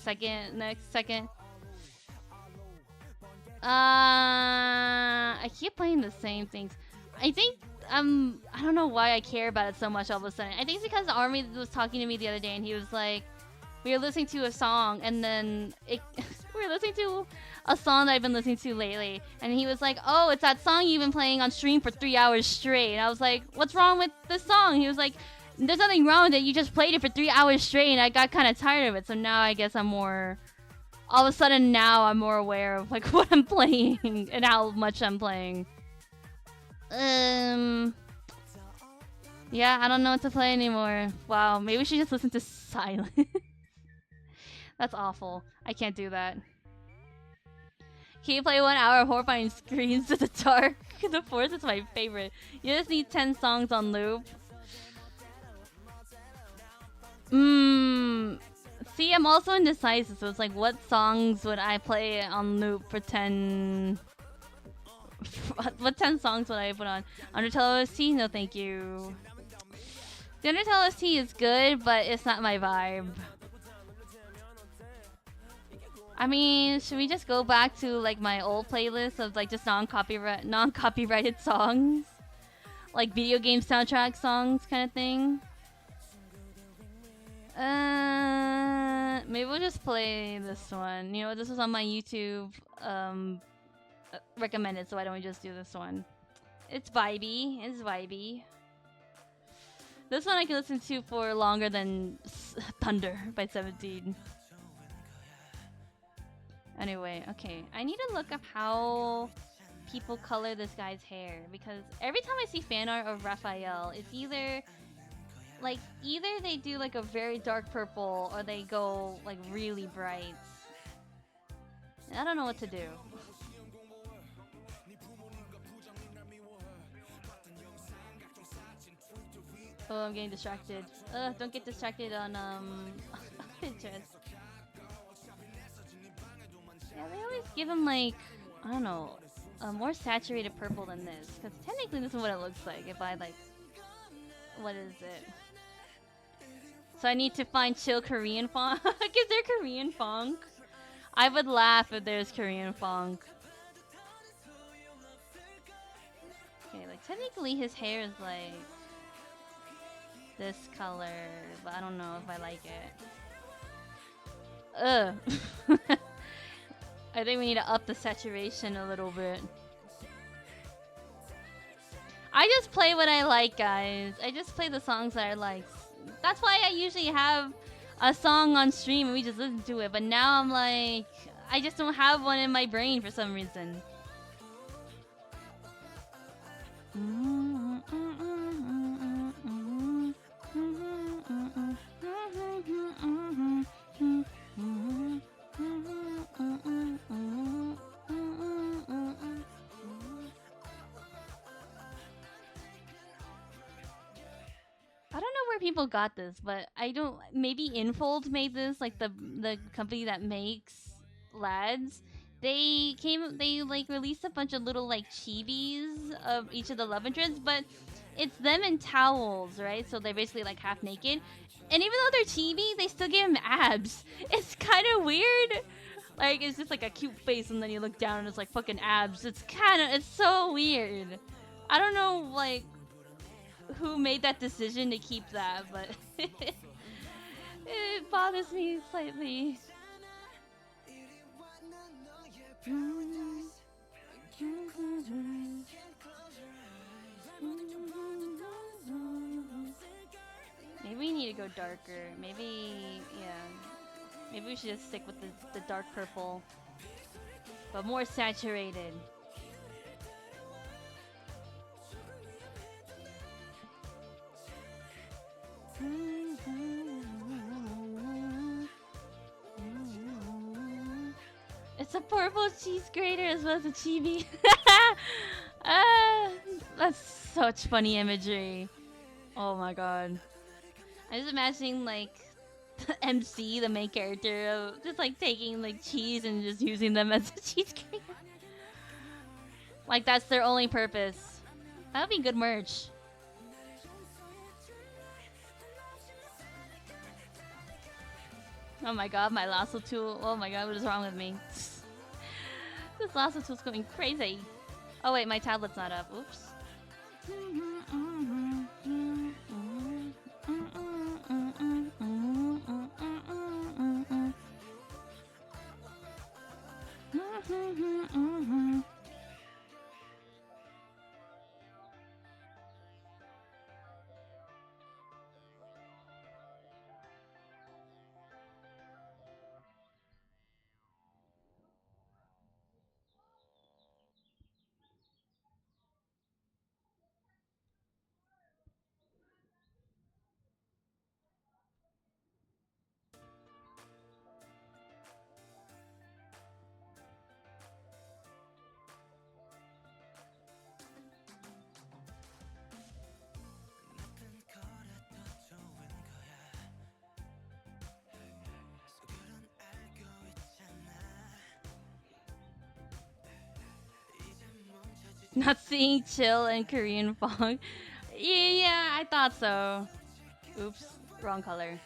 next second. I keep playing the same things. I think I don't know why I care about it so much all of a sudden. I think it's because Army was talking to me the other day and he was like, we were listening to a song and then we were listening to a song that I've been listening to lately, and he was like, oh, it's that song you've been playing on stream for 3 hours straight. And I was like, what's wrong with this song? He was like, there's nothing wrong with it, you just played it for 3 hours straight, and I got kind of tired of it. So now I guess I'm more aware of like what I'm playing and how much I'm playing. Yeah, I don't know what to play anymore. Wow, maybe we should just listen to silence. That's awful. I can't do that. Can you play 1 hour of horrifying screams in the dark? The Force is my favorite. You just need 10 songs on loop. See, I'm also indecisive, so it's like, what songs would I play on loop for 10... What 10 songs would I put on? Undertale OST? No, thank you. The Undertale OST is good, but it's not my vibe. I mean, should we just go back to like my old playlist of like just non-copyrighted songs? Like video game soundtrack songs kind of thing? Maybe we'll just play this one. You know, this was on my YouTube recommended, so why don't we just do this one? It's vibey. It's vibey. This one I can listen to for longer than Thunder by 17. Anyway, okay. I need to look up how people color this guy's hair, because every time I see fan art of Rafayel, it's either they do like a very dark purple or they go like really bright. I don't know what to do. Oh, I'm getting distracted. Don't get distracted on Pinterest. Yeah, they always give him like, I don't know, a more saturated purple than this, because technically this is what it looks like if I like, what is it? So I need to find chill Korean funk. Is there Korean funk? I would laugh if there's Korean funk. Okay, like technically his hair is like this color, but I don't know if I like it. Ugh. I think we need to up the saturation a little bit. I just play what I like, guys. I just play the songs that I like. That's why I usually have a song on stream and we just listen to it. But now I'm like, I just don't have one in my brain for some reason. I don't know where people got this, but I don't. Maybe Infold made this, like the company that makes lads. They like released a bunch of little like chibis of each of the love interests, but it's them in towels, right? So they're basically like half naked. And even though they're chibi, they still give them abs. It's kind of weird. Like, it's just like a cute face, and then you look down and it's like fucking abs. It's so weird. I don't know, like, who made that decision to keep that, but it bothers me slightly. Maybe we need to go darker. Maybe, yeah. Maybe we should just stick with the dark purple, but more saturated. It's a purple cheese grater as well as a chibi. That's such funny imagery. Oh my god. I'm just imagining like the MC, the main character, of just like taking like cheese and just using them as a cheese grater. Like that's their only purpose. That would be good merch. Oh my god, my lasso tool. Oh my god, what is wrong with me? This lasso tool's going crazy. Oh wait, my tablet's not up. Oops. Not seeing chill and Korean funk. Yeah, I thought so. Oops, wrong color.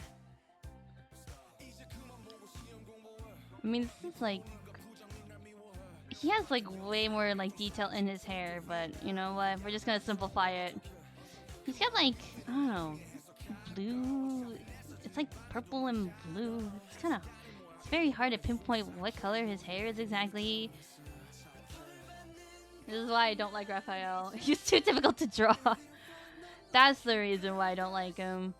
I mean, this is like... He has like way more like detail in his hair, but you know what? We're just gonna simplify it. He's got like, I don't know, blue... It's like purple and blue. It's very hard to pinpoint what color his hair is exactly. This is why I don't like Raphael. He's too difficult to draw. That's the reason why I don't like him.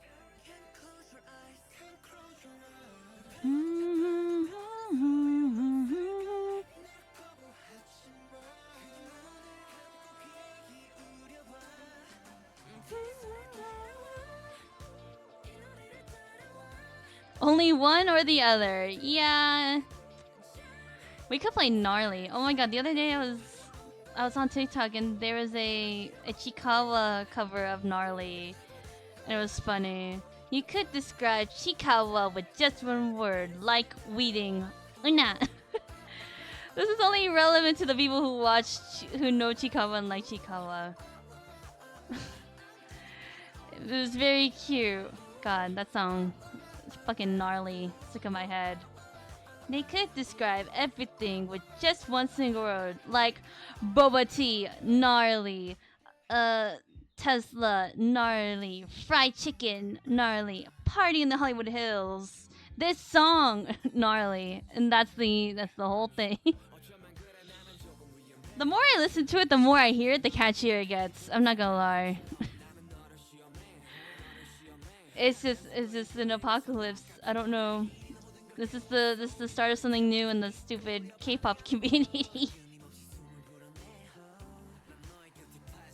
Only one or the other. Yeah. We could play Gnarly. Oh my god, the other day I was on TikTok and there was a Chikawa cover of Gnarly. And it was funny. You could describe Chikawa with just one word, like weeding. Una. This is only relevant to the people who know Chikawa and like Chikawa. It was very cute. God, that song is fucking gnarly. Stuck in my head. They could describe everything with just one single word, like boba tea, gnarly, Tesla, gnarly, fried chicken, gnarly, party in the Hollywood Hills. This song, gnarly, and that's the whole thing. The more I listen to it, the more I hear it, the catchier it gets. I'm not gonna lie. It's just an apocalypse. I don't know. This is the start of something new in the stupid K-pop community.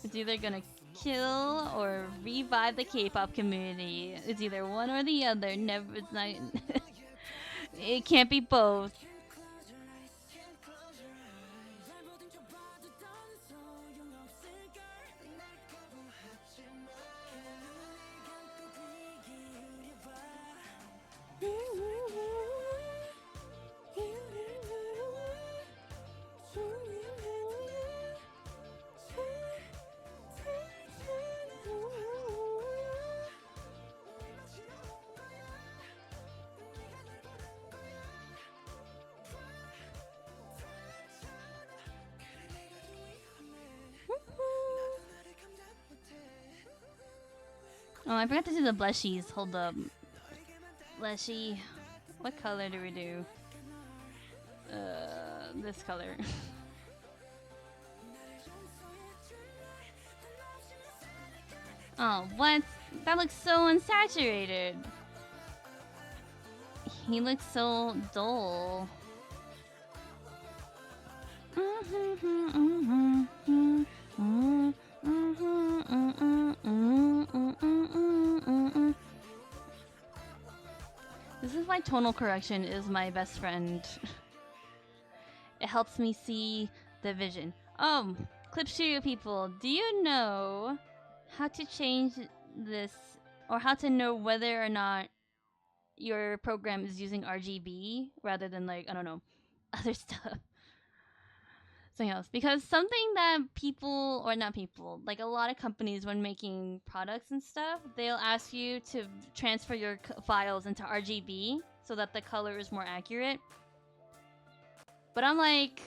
It's either gonna kill or revive the K-pop community. It's either one or the other. Never. It's not. It can't be both. Oh, I forgot to do the blushies. Hold up. Blushy. What color do we do? This color. Oh, what? That looks so unsaturated. He looks so dull. This is why tonal correction is my best friend. It helps me see the vision. Clip Studio people, do you know how to change this, or how to know whether or not your program is using RGB rather than, like, I don't know, other stuff? Something else. Because something that people, or not people, like a lot of companies when making products and stuff, they'll ask you to transfer your files into RGB so that the color is more accurate. But I'm like,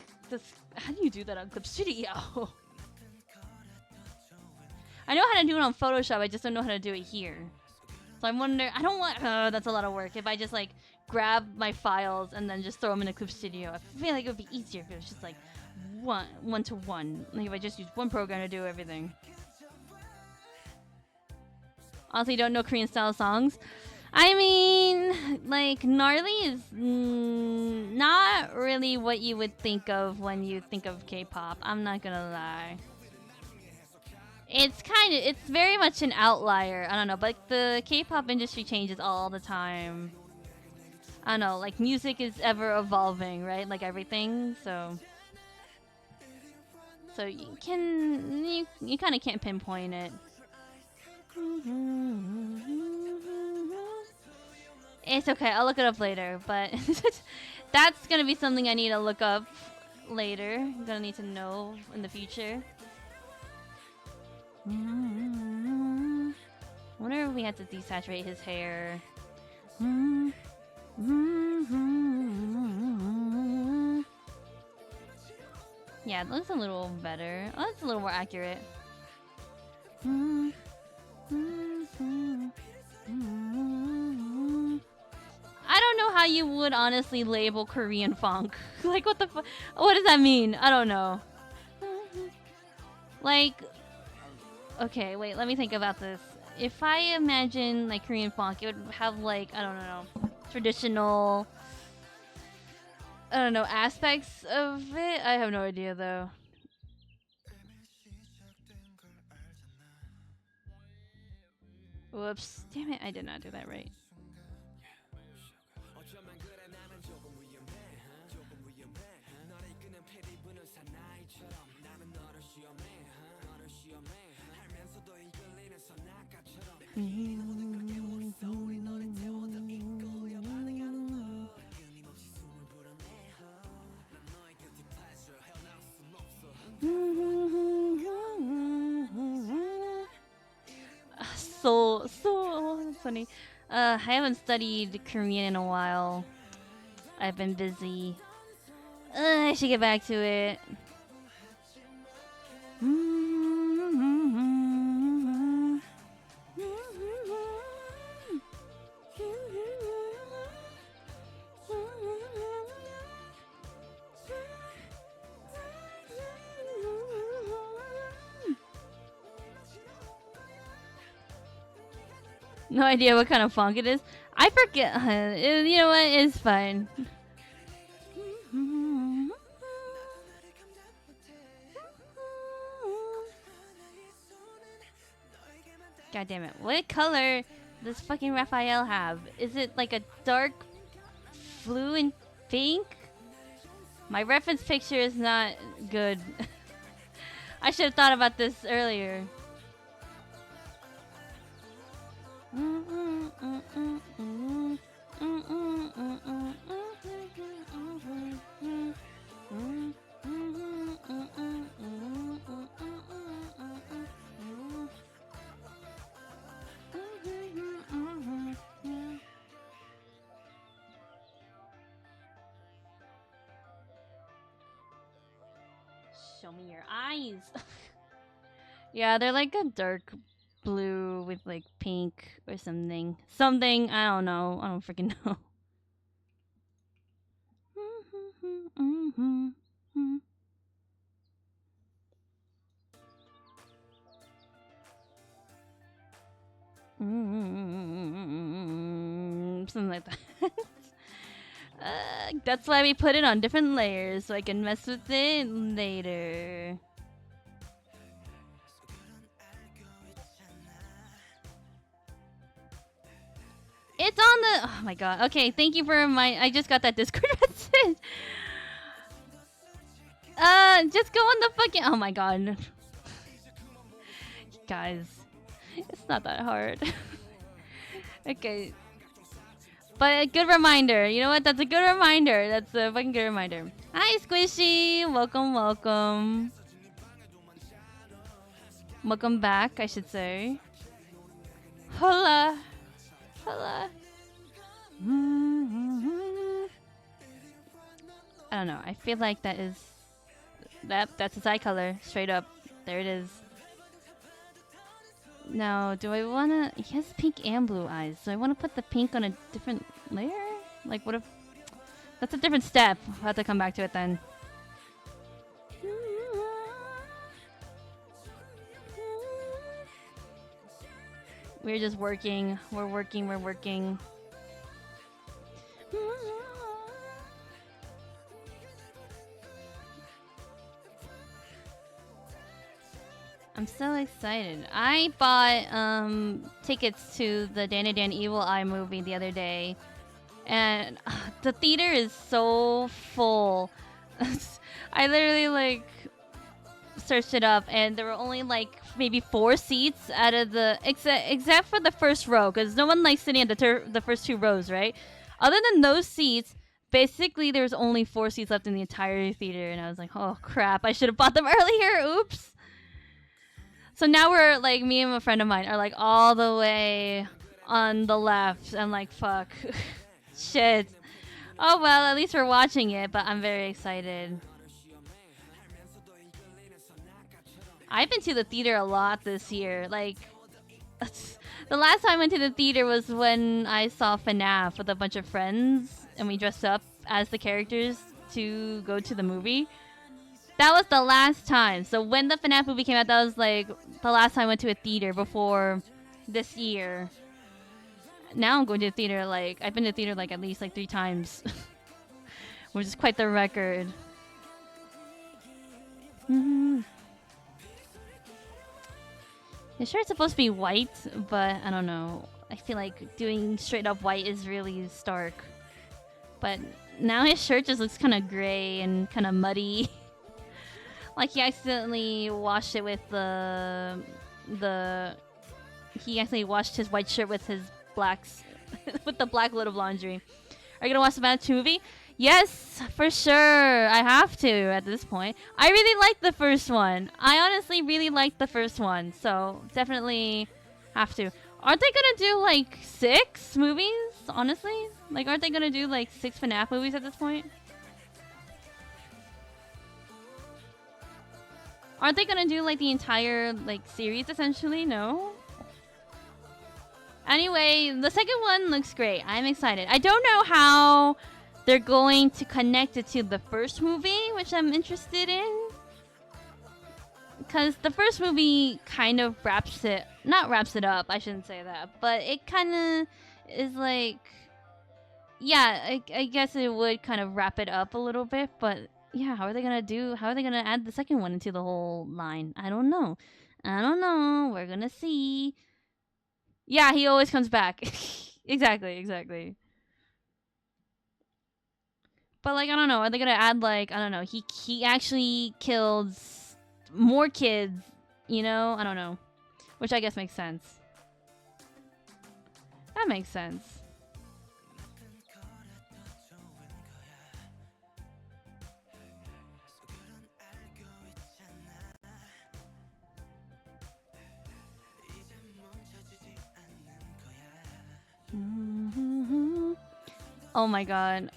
how do you do that on Clip Studio? I know how to do it on Photoshop, I just don't know how to do it here. So I wonder, I don't want, that's a lot of work. If I just like grab my files and then just throw them in a Clip Studio, I feel like it would be easier if it was just like one to one. Like if I just use one program to do everything. Honestly, don't know Korean style songs. I mean, like, gnarly is not really what you would think of when you think of K-pop. I'm not gonna lie. It's very much an outlier. I don't know, but the K-pop industry changes all the time. I don't know, like music is ever evolving, right? Like everything, so you kind of can't pinpoint it. It's okay, I'll look it up later, but that's gonna be something I need to look up later. I'm gonna need to know in the future. I wonder if we had to desaturate his hair. Yeah, it looks a little better. Oh, it's a little more accurate. how you would honestly label Korean funk. Like, what the fuck? What does that mean? I don't know. Like, okay, wait, let me think about this. If I imagine like Korean funk, it would have like, I don't know, traditional, I don't know, aspects of it. I have no idea though. Whoops. Damn it, I did not do that right. So funny. I haven't studied Korean in a while. I've been busy. I should get back to it. No idea what kind of funk it is. I forget. You know what? It's fine. God damn it. What color does fucking Rafayel have? Is it like a dark blue and pink? My reference picture is not good. I should have thought about this earlier. Show me your eyes. Yeah, they're like a dark blue with like pink or something. Something, I don't know. I don't freaking know. Something like that. That's why we put it on different layers so I can mess with it later. It's on the. Oh my god. Okay, thank you for my. I just got that Discord message. Just go on the fucking. Oh my god. Guys, it's not that hard. Okay. But a good reminder. You know what? That's a good reminder. That's a fucking good reminder. Hi, Squishy. Welcome, welcome. Welcome back, I should say. Hola. Hola. I don't know. I feel like that is... That's its eye color. Straight up. There it is. Now, do I want to... He has pink and blue eyes. So I want to put the pink on a different layer? Like, what if... That's a different step. I'll have to come back to it then. We're just working. We're working. We're working. I'm so excited. I bought tickets to the Danny Dan Evil Eye movie the other day. And the theater is so full. I literally like searched it up and there were only like maybe 4 seats out of the except for the first row because no one likes sitting at the first 2 rows, right? Other than those seats, basically there's only 4 seats left in the entire theater and I was like, oh crap, I should have bought them earlier. Oops. So now we're like, me and a friend of mine are like all the way on the left. I'm like, fuck. Shit. Oh well, at least we're watching it, but I'm very excited. I've been to the theater a lot this year. Like, the last time I went to the theater was when I saw FNAF with a bunch of friends. and we dressed up as the characters to go to the movie. That was the last time. So when the FNAF movie came out, that was like the last time I went to a theater before this year. Now I'm going to the theater, like, I've been to the theater like at least like 3 times. Which is quite the record. The shirt's supposed to be white, but I don't know. I feel like doing straight up white is really stark. But now his shirt just looks kind of gray and kind of muddy. Like he accidentally washed it with he accidentally washed his white shirt with his blacks with the black load of laundry. Are you gonna watch the FNAF 2 movie? Yes, for sure. I have to at this point. I really like the first one. I honestly really like the first one, so definitely have to. Aren't they gonna do like 6 movies? Honestly, like, aren't they gonna do like 6 FNAF movies at this point? Aren't they gonna do like the entire like series essentially? No. Anyway, the second one looks great. I'm excited. I don't know how they're going to connect it to the first movie, which I'm interested in. Because the first movie kind of not wraps it up, I shouldn't say that, but it kind of is like, yeah, I guess it would kind of wrap it up a little bit, but yeah, how are they going to add the second one into the whole line? I don't know. We're going to see. Yeah, he always comes back. Exactly. But like, I don't know, are they gonna add like, I don't know, he actually killed more kids, you know? I don't know. Which I guess makes sense. That makes sense. Oh my god.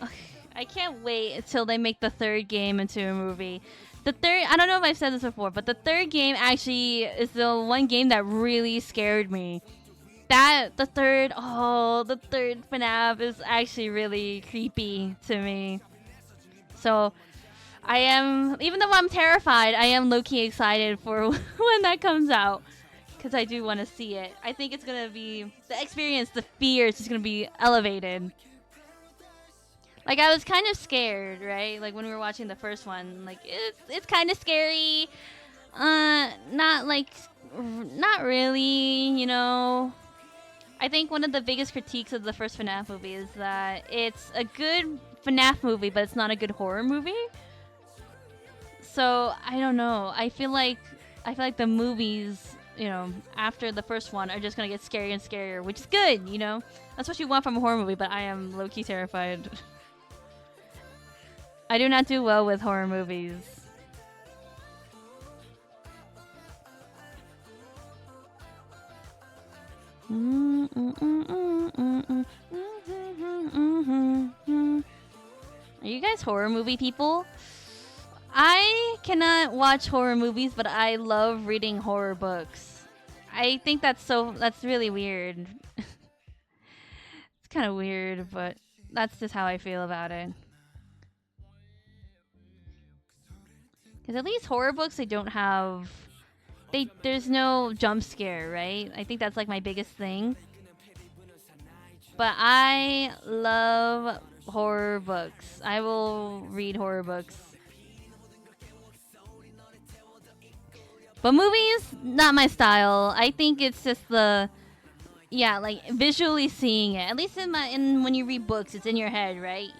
I can't wait until they make the third game into a movie. I don't know if I've said this before, but the third game actually is the one game that really scared me. The third FNAF is actually really creepy to me. So, even though I'm terrified, I am low-key excited for when that comes out. Because I do want to see it. I think it's going to be, the experience, the fear is just going to be elevated. Like, I was kind of scared, right? Like, when we were watching the first one, like, it's kind of scary. Not really, you know. I think one of the biggest critiques of the first FNAF movie is that it's a good FNAF movie, but it's not a good horror movie. So, I don't know. I feel like the movies, you know, after the first one are just going to get scarier and scarier, which is good, you know. That's what you want from a horror movie, but I am low-key terrified. I do not do well with horror movies. Are you guys horror movie people? I cannot watch horror movies, but I love reading horror books. I think that's really weird. It's kind of weird, but that's just how I feel about it. Because at least horror books, they don't have... There's no jump scare, right? I think that's like my biggest thing. But I love horror books. I will read horror books. But movies, not my style. I think it's just like visually seeing it. At least when you read books, it's in your head, right?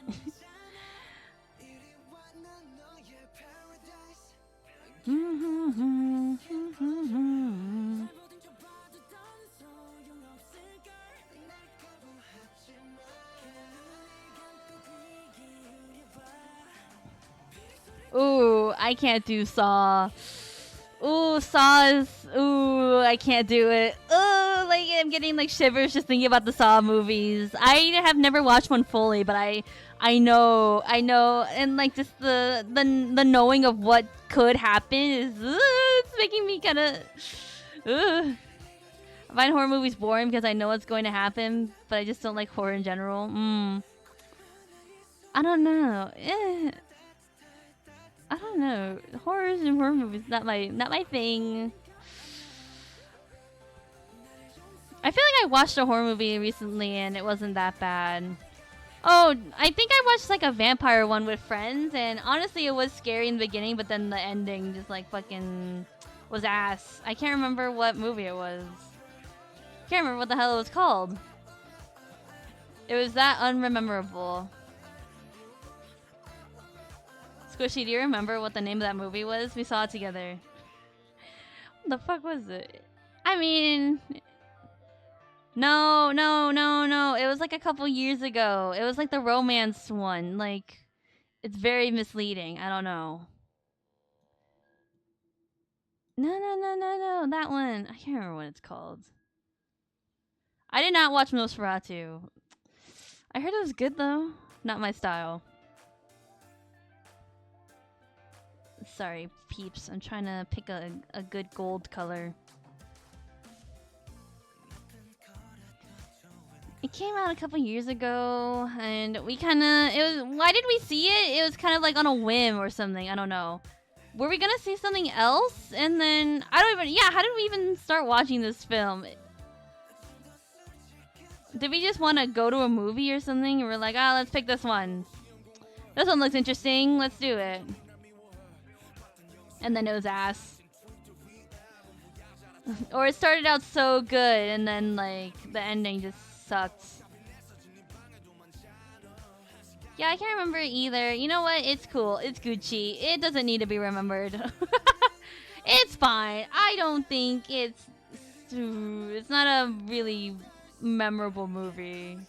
Ooh, I can't do Saw. Ooh, Saw is... Ooh, I can't do it. Ooh, like, I'm getting, like, shivers just thinking about the Saw movies. I have never watched one fully, but I know. And, like, just the knowing of what could happen is... it's making me kind of... I find horror movies boring because I know what's going to happen, but I just don't like horror in general. I don't know. I don't know. Horrors and horror movies not my thing. I feel like I watched a horror movie recently and it wasn't that bad. Oh, I think I watched like a vampire one with friends, and honestly, it was scary in the beginning, but then the ending just like fucking was ass. I can't remember what movie it was. Can't remember what the hell it was called. It was that unrememberable. Squishy, do you remember what the name of that movie was? We saw it together. What the fuck was it? I mean, no. It was like a couple years ago. It was like the romance one. Like, it's very misleading. I don't know. No. That one. I can't remember what it's called. I did not watch Nosferatu. I heard it was good though. Not my style. Sorry, peeps. I'm trying to pick a good gold color. It came out a couple years ago, and we kind of... Why did we see it? It was kind of like on a whim or something. I don't know. Were we gonna see something else? And then... I don't even... Yeah, how did we even start watching this film? Did we just want to go to a movie or something? And we're like, ah, let's pick this one. This one looks interesting. Let's do it. And then it was ass. Or it started out so good, and then, like, the ending just sucked. Yeah, I can't remember it either. You know what? It's cool. It's Gucci. It doesn't need to be remembered. It's fine. I don't think it's not a really memorable movie.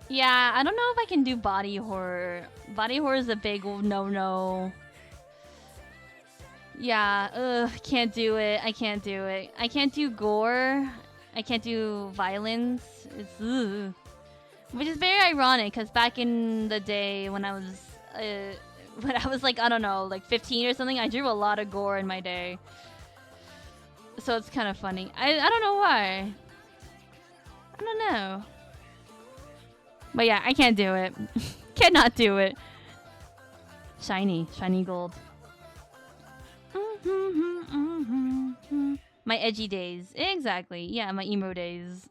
Yeah, I don't know if I can do body horror. Body horror is a big no-no. Yeah, can't do it. I can't do it. I can't do gore. I can't do violence. It's ugh. Which is very ironic, because back in the day when I was like, I don't know, like 15 or something, I drew a lot of gore in my day. So it's kind of funny. I don't know why. I don't know. But yeah, I can't do it. Cannot do it. Shiny gold. My edgy days. Exactly. Yeah, my emo days.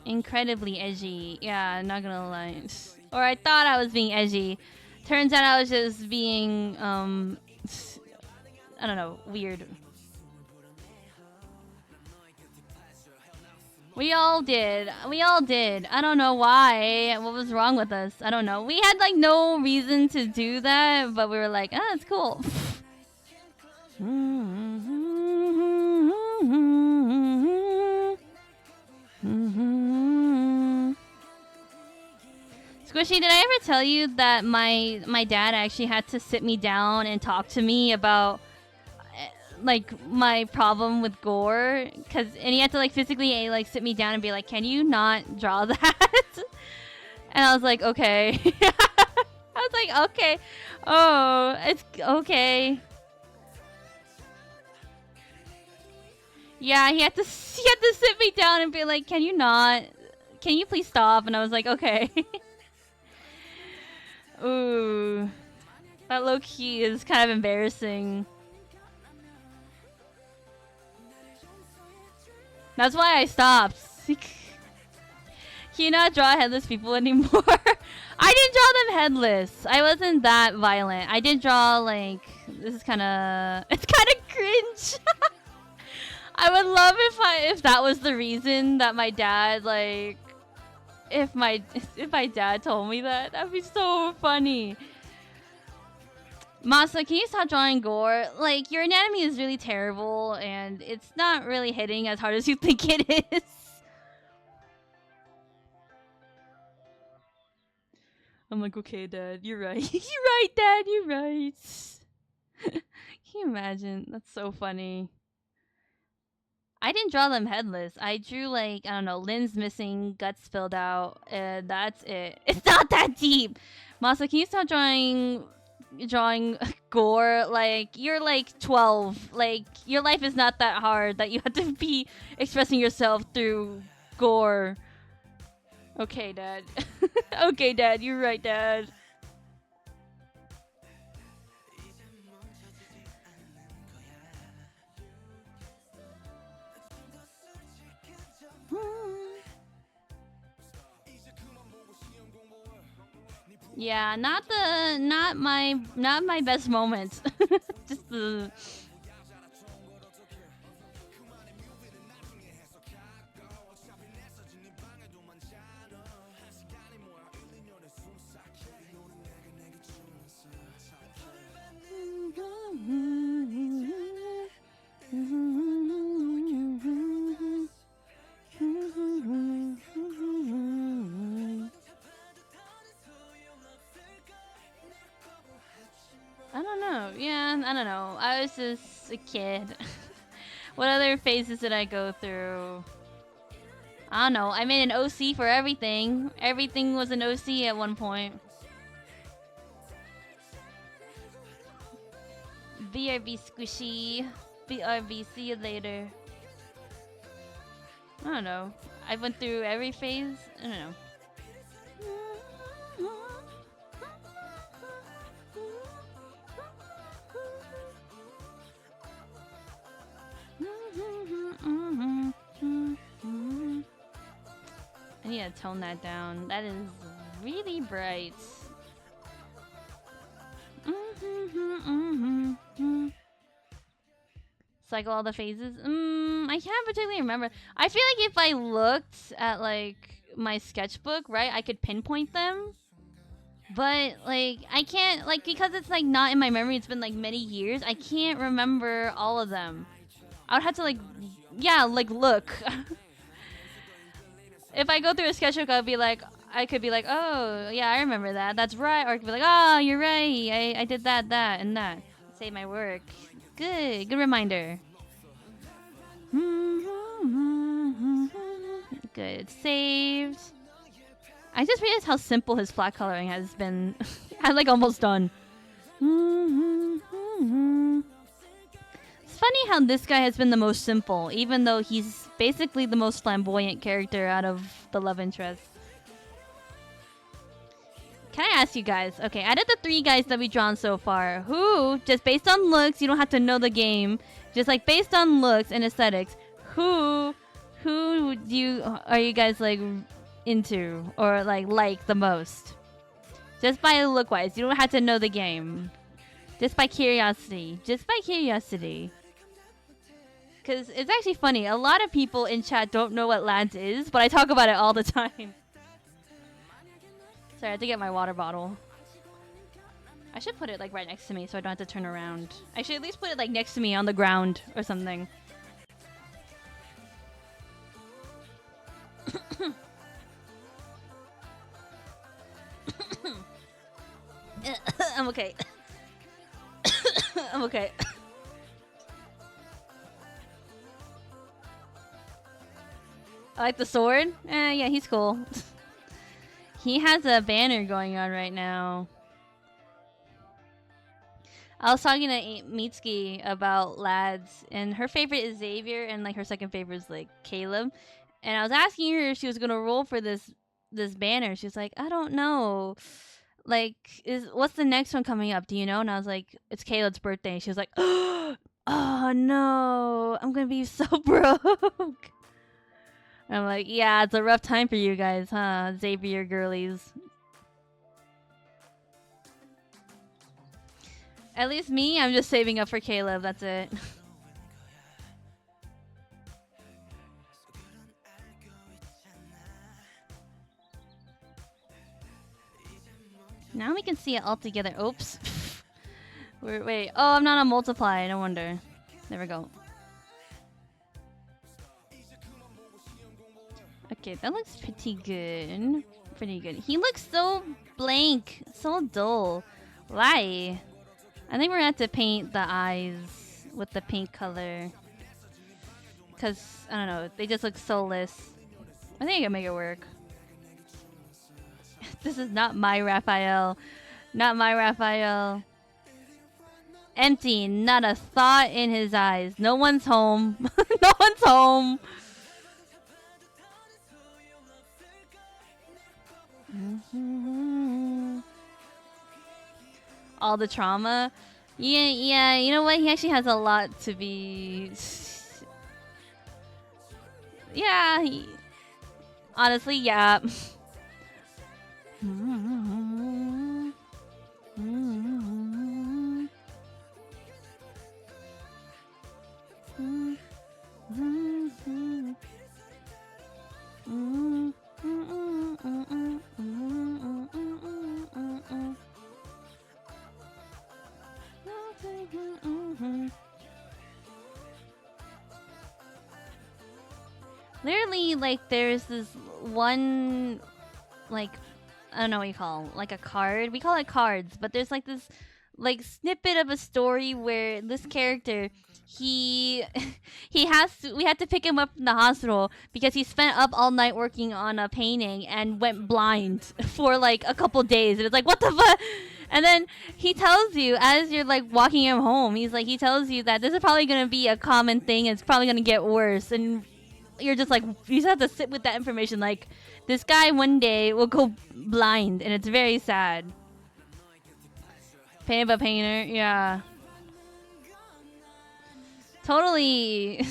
Incredibly edgy. Yeah, not gonna lie. Or I thought I was being edgy. Turns out I was just being, I don't know, weird. We all did. I don't know why. What was wrong with us? I don't know. We had like no reason to do that, but we were like, ah, it's cool. Squishy, did I ever tell you that my dad actually had to sit me down and talk to me about like my problem with gore? And he had to like physically like sit me down and be like, "Can you not draw that?" And I was like, "Okay." I was like, "Okay, oh, it's okay." Yeah, he had to sit me down and be like, "Can you not? Can you please stop?" And I was like, "Okay." Ooh, that low key is kind of embarrassing. That's why I stopped. Can you not draw headless people anymore? I didn't draw them headless. I wasn't that violent. I did draw like this is kind of cringe. I would love if that was the reason that my dad like. If my dad told me that, that'd be so funny. Masa, can you stop drawing gore? Like, your anatomy is really terrible, and it's not really hitting as hard as you think it is. I'm like, okay, Dad, you're right. You're right, Dad, you're right. Can you imagine? That's so funny. I didn't draw them headless. I drew like, I don't know, limbs missing, guts spilled out, and that's it. It's not that deep. Masa, can you stop drawing gore? Like, you're like 12. Like, your life is not that hard that you have to be expressing yourself through gore. Okay, Dad. Okay, Dad, you're right, Dad. Yeah, not my best moments. Just the I don't know. Yeah, I don't know. I was just a kid. What other phases did I go through? I don't know. I made an OC for everything. Everything was an OC at one point. BRB squishy. BRB, see you later. I don't know. I went through every phase. I don't know. I need to tone that down. That is really bright. Cycle all the phases. I can't particularly remember. I feel like if I looked at like my sketchbook, right, I could pinpoint them. But like I can't, like, because it's like not in my memory. It's been like many years. I can't remember all of them. I would have to like, yeah, like look. If I go through a sketchbook, I could be like, oh yeah, I remember that. That's right. Or I could be like, oh, you're right. I did that, and that. Save my work. Good reminder. Good, saved. I just realized how simple his flat coloring has been. I'm like almost done. It's funny how this guy has been the most simple, even though he's basically the most flamboyant character out of the love interest. Can I ask you guys? Okay, out of the 3 guys that we've drawn so far, who, just based on looks, you don't have to know the game, just like based on looks and aesthetics, who are you guys like into or like the most? Just by look wise, you don't have to know the game. Just by curiosity. Just by curiosity. Because it's actually funny. A lot of people in chat don't know what Lads is, but I talk about it all the time. Sorry, I have to get my water bottle. I should put it like right next to me so I don't have to turn around. I should at least put it like next to me on the ground or something. I'm okay. I'm okay. I like the sword? Yeah, he's cool. He has a banner going on right now. I was talking to Mitsuki about Lads, and her favorite is Xavier, and like her second favorite is like Caleb. And I was asking her if she was gonna roll for this banner. She was like, I don't know. Like, what's the next one coming up? Do you know? And I was like, it's Caleb's birthday. She was like, oh no, I'm gonna be so broke. And I'm like, yeah, it's a rough time for you guys, huh? Xavier girlies. At least me, I'm just saving up for Caleb. That's it. Now we can see it all together. Oops. Wait. Oh, I'm not on multiply. No wonder. There we go. Okay, that looks pretty good pretty good. He looks so blank, so dull. Why? I think we're gonna have to paint the eyes with the pink color. Cause I don't know, they just look soulless. I think I can make it work. This is not my Raphael. Not my Raphael. Empty, not a thought in his eyes. No one's home. No one's home. All the trauma. Yeah, you know what? He actually has a lot to be... Yeah, honestly, yeah. Literally, like, there's this one, like, I don't know what you call it, like a card. We call it cards, but there's like this, like, snippet of a story where this character, he we had to pick him up from the hospital because he spent up all night working on a painting and went blind for like a couple days. And it's like, what the fuck? And then he tells you, as you're like walking him home, he tells you that this is probably gonna be a common thing. And it's probably gonna get worse, and you're just like, you just have to sit with that information. Like, this guy one day will go blind, and it's very sad. Painted by painter, yeah. Totally.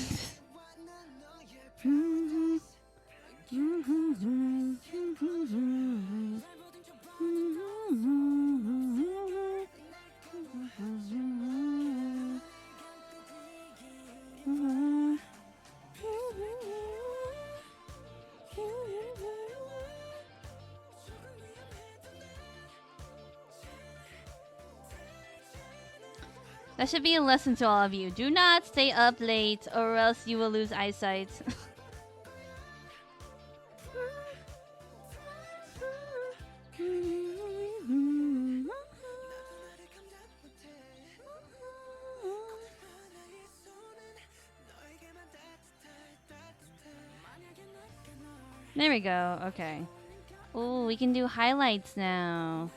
That should be a lesson to all of you. Do not stay up late or else you will lose eyesight. There we go. Okay. Oh, we can do highlights now.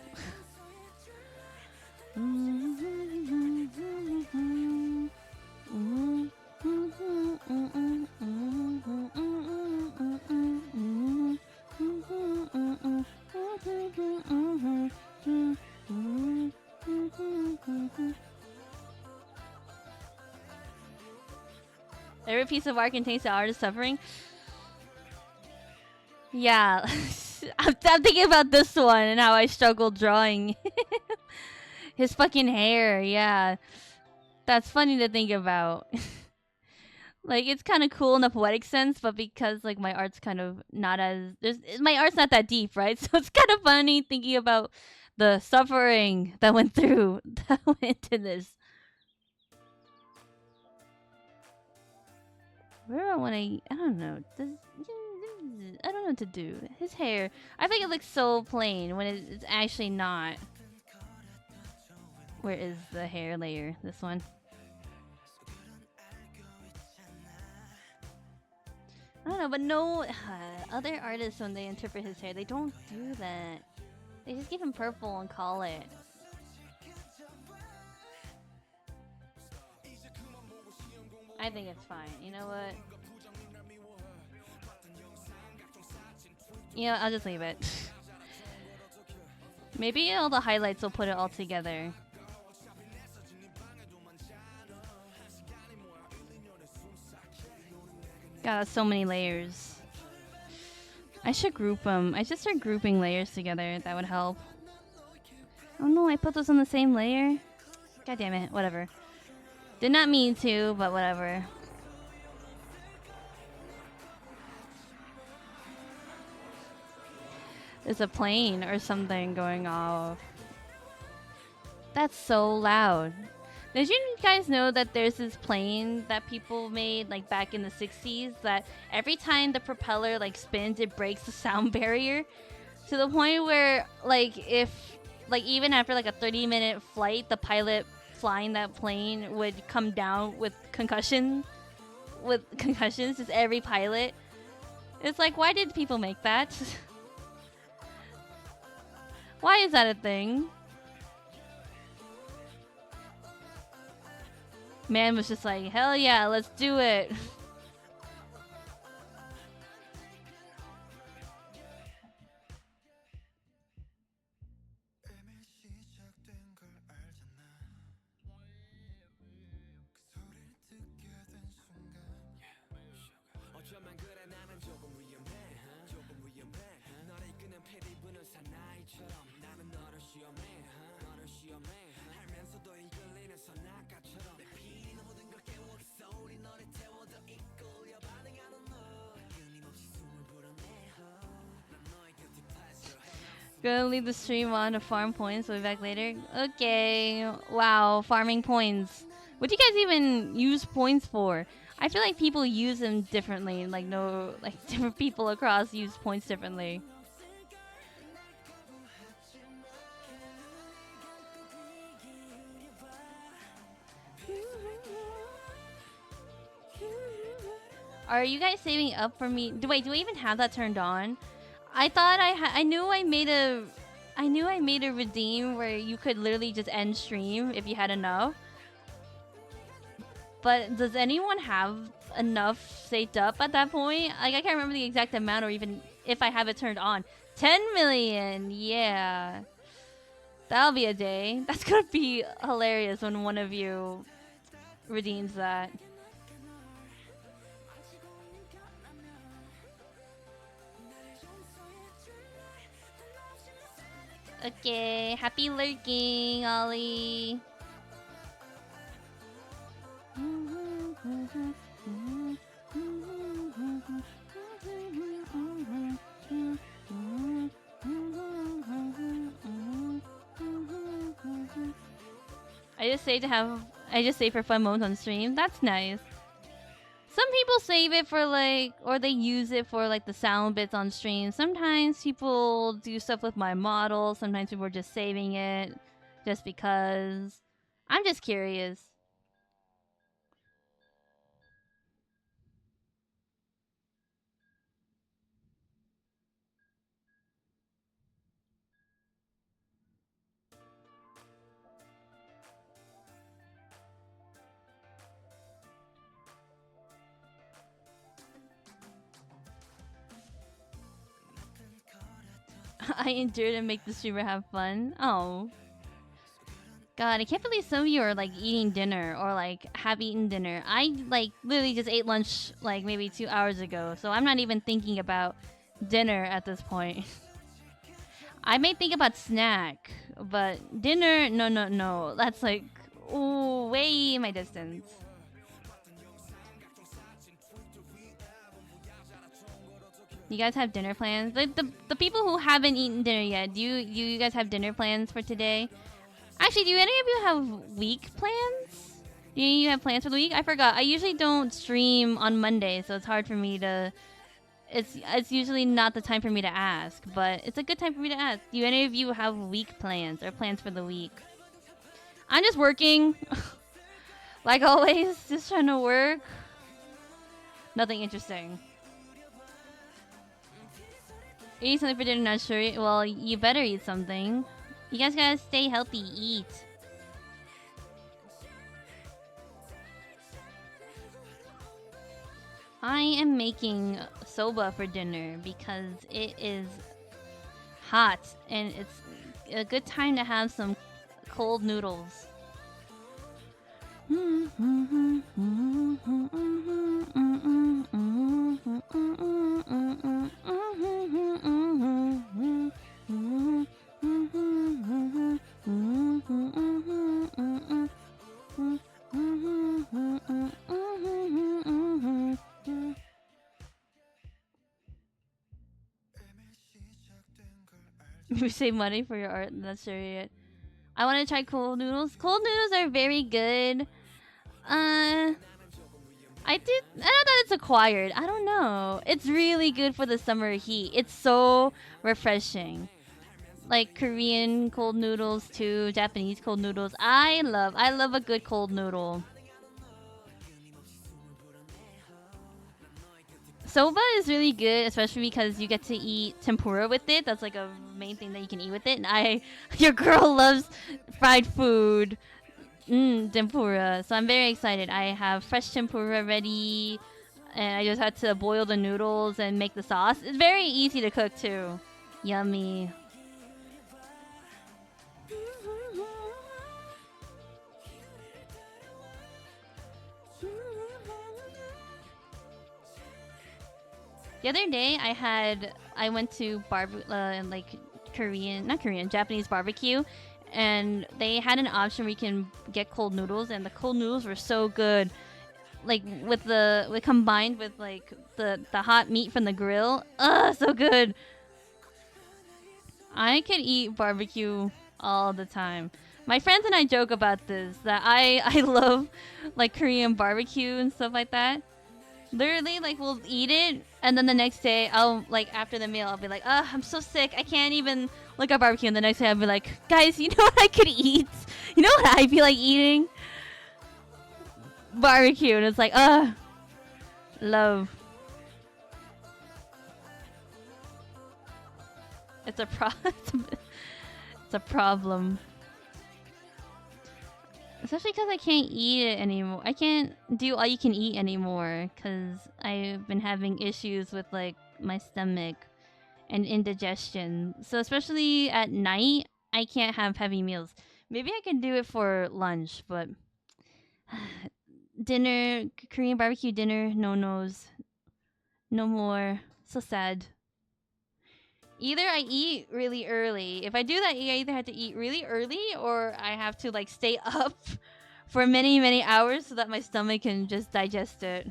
Every piece of art contains the artist suffering. Yeah, I'm thinking about this one and how I struggled drawing his fucking hair. Yeah, that's funny to think about. Like, it's kind of cool in a poetic sense, but because like my art's kind of not as my art's not that deep, right? So it's kind of funny thinking about the suffering that went into this. Where I want to, I don't know. I don't know what to do. His hair, I think it looks so plain when it's actually not. Where is the hair layer? This one. I don't know, but no, other artists, when they interpret his hair, they don't do that. They just give him purple and call it. I think it's fine. You know what? Yeah, I'll just leave it. Maybe all the highlights will put it all together. God, that's so many layers. I should group them. I should start grouping layers together. That would help. Oh no, I put those on the same layer? God damn it. Whatever. Did not mean to, but whatever. There's a plane or something going off. That's so loud. Did you guys know that there's this plane that people made like back in the 60s that every time the propeller like spins, it breaks the sound barrier? To the point where, like, if, like, even after like a 30-minute flight, the pilot flying that plane would come down with concussions, just every pilot. It's like, why did people make that? Why is that a thing? Man was just like, hell yeah, let's do it. Gonna leave the stream on to farm points. We'll be back later. Okay. Wow, farming points. What do you guys even use points for? I feel like people use them differently. Like different people across use points differently. Are you guys saving up for me? Do I even have that turned on? I thought I knew I made a redeem where you could literally just end stream if you had enough. But does anyone have enough saved up at that point? Like, I can't remember the exact amount or even if I have it turned on. 10 million, yeah. That'll be a day. That's gonna be hilarious when one of you redeems that. Okay, happy lurking, Ollie. I just save for fun moments on stream. That's nice. Some people save it for or they use it for the sound bits on stream. Sometimes people do stuff with my model. Sometimes people are just saving it just because. I'm just curious. I endure to make the streamer have fun. Oh. God, I can't believe some of you are eating dinner or have eaten dinner. I literally just ate lunch maybe 2 hours ago, so I'm not even thinking about dinner at this point. I may think about snack, but dinner, no. That's ooh, way in my distance. You guys have dinner plans? The people who haven't eaten dinner yet, do you guys have dinner plans for today? Actually, do any of you have week plans? Do you have plans for the week? I forgot. I usually don't stream on Monday, so it's hard for me to... It's usually not the time for me to ask, but it's a good time for me to ask. Do any of you have week plans or plans for the week? I'm just working. Like always, just trying to work. Nothing interesting. Eating something for dinner, not sure. Well, you better eat something. You guys gotta stay healthy, eat. I am making soba for dinner because it is hot and it's a good time to have some cold noodles. You save money for your art. That's right. I want to try cold noodles. Cold noodles are very good. I I know that it's acquired. I don't know. It's really good for the summer heat. It's so refreshing. Like Korean cold noodles too, Japanese cold noodles. I love a good cold noodle. Soba is really good, especially because you get to eat tempura with it. That's like a main thing that you can eat with it. And your girl loves fried food. Tempura. So I'm very excited. I have fresh tempura ready, and I just had to boil the noodles and make the sauce. It's very easy to cook too. Yummy. The other day I went to like Japanese barbecue, and they had an option where you can get cold noodles, and the cold noodles were so good. Like combined with like the hot meat from the grill. So good. I could eat barbecue all the time. My friends and I joke about this, that I love like Korean barbecue and stuff like that. Literally, like, we'll eat it, and then the next day, after the meal, I'll be like, I'm so sick, I can't even look at barbecue. And the next day, I'll be like, guys, you know what I could eat? You know what I feel like eating? Barbecue. And it's like, love. It's a problem. Especially because I can't eat it anymore. I can't do all you can eat anymore because I've been having issues with like my stomach and indigestion. So especially at night, I can't have heavy meals. Maybe I can do it for lunch, but dinner, Korean barbecue dinner, no more. So sad. Either I eat really early. If I do that, I either have to eat really early or I have to like stay up for many, many hours so that my stomach can just digest it.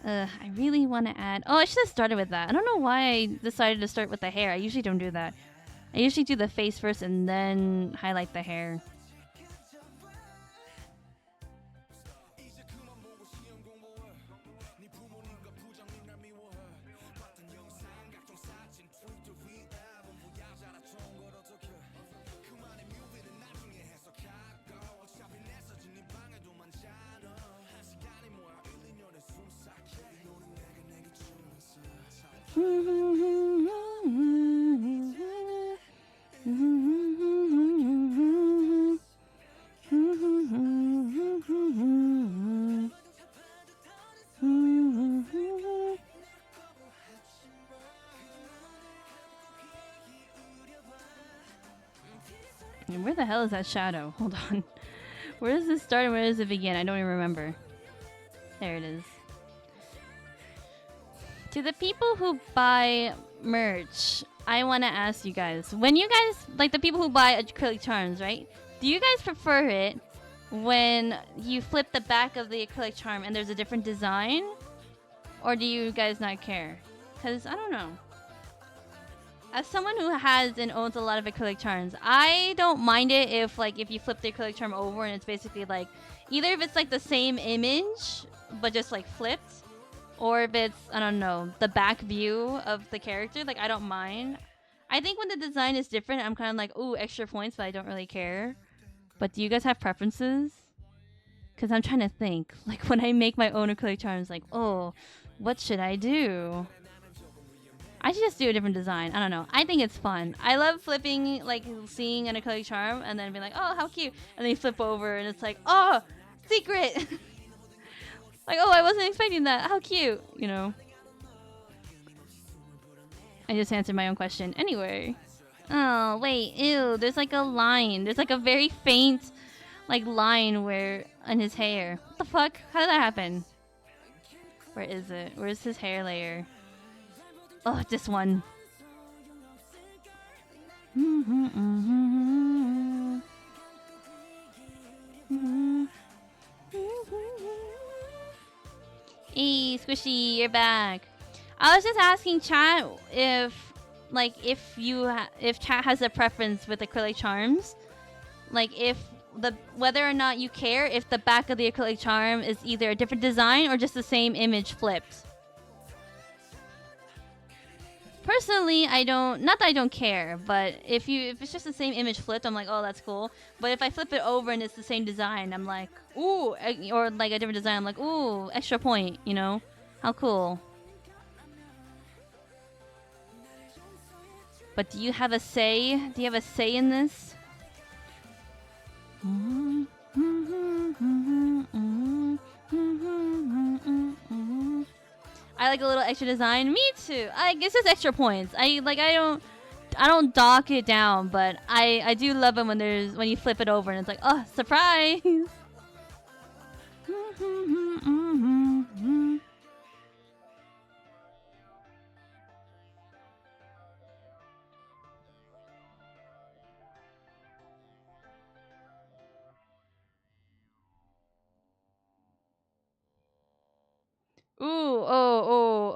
I really want to add... Oh, I should have started with that. I don't know why I decided to start with the hair. I usually don't do that. I usually do the face first and then highlight the hair. And where the hell is that shadow? Hold on. Where does this start and where does it begin? I don't even remember. There it is. To the people who buy merch, I want to ask you guys. When you guys, like the people who buy acrylic charms, right? Do you guys prefer it when you flip the back of the acrylic charm and there's a different design? Or do you guys not care? Because I don't know. As someone who has and owns a lot of acrylic charms, I don't mind it if you flip the acrylic charm over and it's basically like, either if it's like the same image but just like flipped, or if it's, I don't know, the back view of the character, like I don't mind. I think when the design is different, I'm kind of like, ooh, extra points, but I don't really care. But do you guys have preferences? Because I'm trying to think. Like when I make my own acrylic charms, like, oh, what should I do? I should just do a different design. I don't know. I think it's fun. I love flipping, like seeing an acrylic charm and then being like, oh, how cute. And then you flip over and it's like, oh, secret. Like, oh, I wasn't expecting that. How cute, you know. I just answered my own question. Anyway. Oh, wait. Ew. There's like a line. There's like a very faint like line where on his hair. What the fuck? How did that happen? Where is it? Where's his hair layer? Oh, this one. Hey, Squishy, you're back. I was just asking chat if like if if chat has a preference with acrylic charms, like if whether or not you care if the back of the acrylic charm is either a different design or just the same image flipped. Personally, I don't. Not that I don't care, but if it's just the same image flipped, I'm like, oh, that's cool. But if I flip it over and it's the same design, I'm like, ooh, or like a different design, I'm like, ooh, extra point. You know, how cool. But do you have a say? Do you have a say in this? I like a little extra design. Me too. I guess it's extra points. I don't dock it down, but I do love it when you flip it over and it's like, oh, surprise.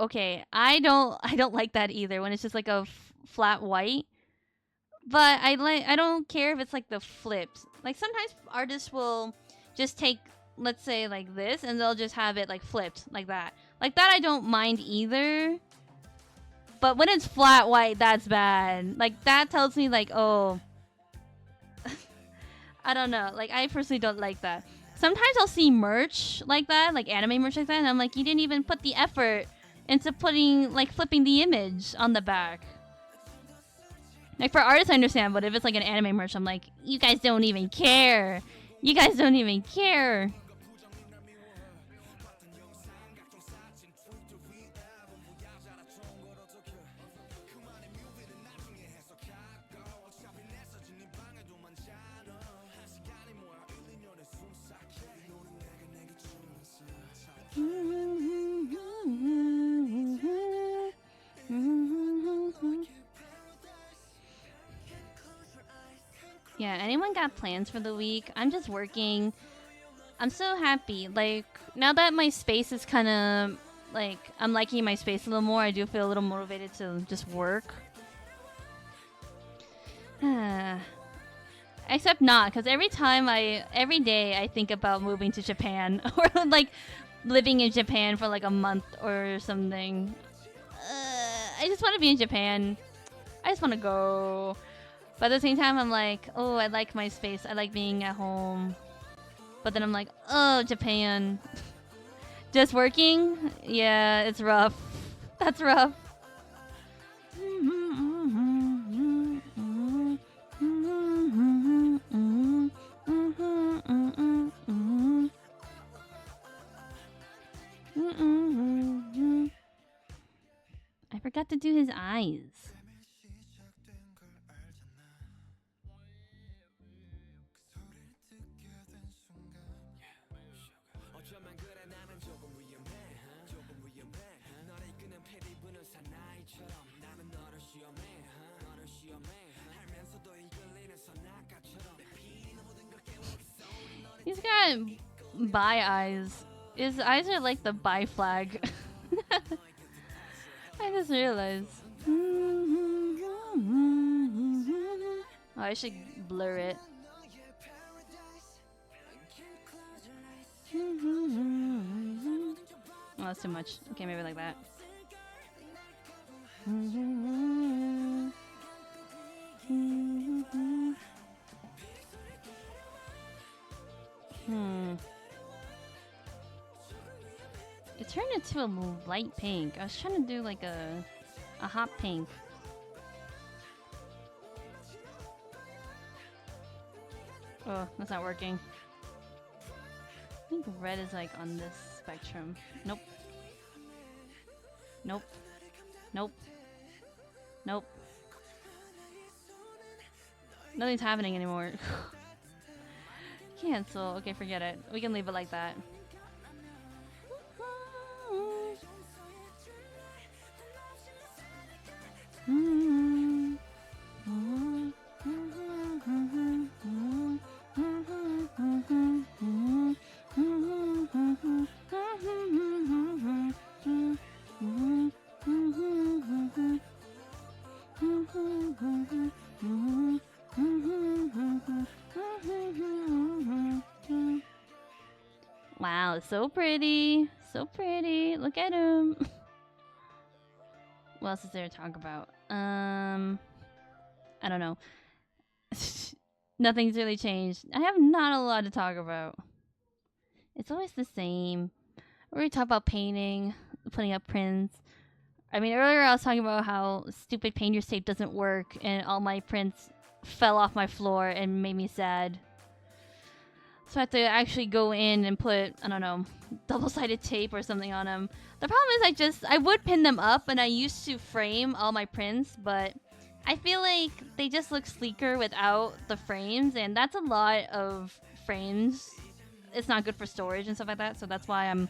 Okay. I don't like that either when it's just like a flat white. But I don't care if it's like the flips. Like sometimes artists will just take, let's say like this, and they'll just have it like flipped like that. Like that I don't mind either. But when it's flat white, that's bad. Like that tells me like, oh, I don't know. Like I personally don't like that. Sometimes I'll see merch like that, like anime merch like that, and I'm like, you didn't even put the effort into flipping the image on the back. Like for artists, I understand, but if it's like an anime merch, I'm like, you guys don't even care. You guys don't even care. Yeah, anyone got plans for the week? I'm just working. I'm so happy. Like, now that my space is kind of, like, I'm liking my space a little more, I do feel a little motivated to just work. Except not, because every day I think about moving to Japan or, like, living in Japan for, like, a month or something. I just want to be in Japan. I just want to go. But at the same time, I'm like, oh, I like my space. I like being at home. But then I'm like, oh, Japan. Just working? Yeah, it's rough. That's rough. I forgot to do his eyes. He's got bi eyes. His eyes are like the bi flag. I just realized. Oh, I should blur it. Oh, that's too much. Okay, maybe like that. It turned into a light pink. I was trying to do like a hot pink. Oh, that's not working. I think red is like on this spectrum. Nope. Nope. Nope. Nope. Nothing's happening anymore. Cancel. Okay, forget it. We can leave it like that. now. So pretty. So pretty. Look at him. What else is there to talk about? I don't know. Nothing's really changed. I have not a lot to talk about. It's always the same. We talk about painting, putting up prints. I mean, earlier I was talking about how stupid painter's tape doesn't work and all my prints fell off my floor and made me sad. So I have to actually go in and put, I don't know, double-sided tape or something on them. The problem is I would pin them up, and I used to frame all my prints, but I feel like they just look sleeker without the frames, and that's a lot of frames. It's not good for storage and stuff like that, so that's why I'm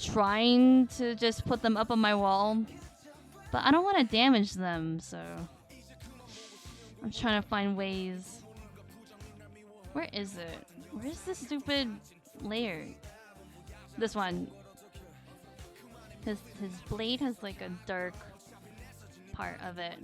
trying to just put them up on my wall. But I don't want to damage them, so I'm trying to find ways. Where is it? Where's this stupid layer? This one. His blade has like a dark part of it.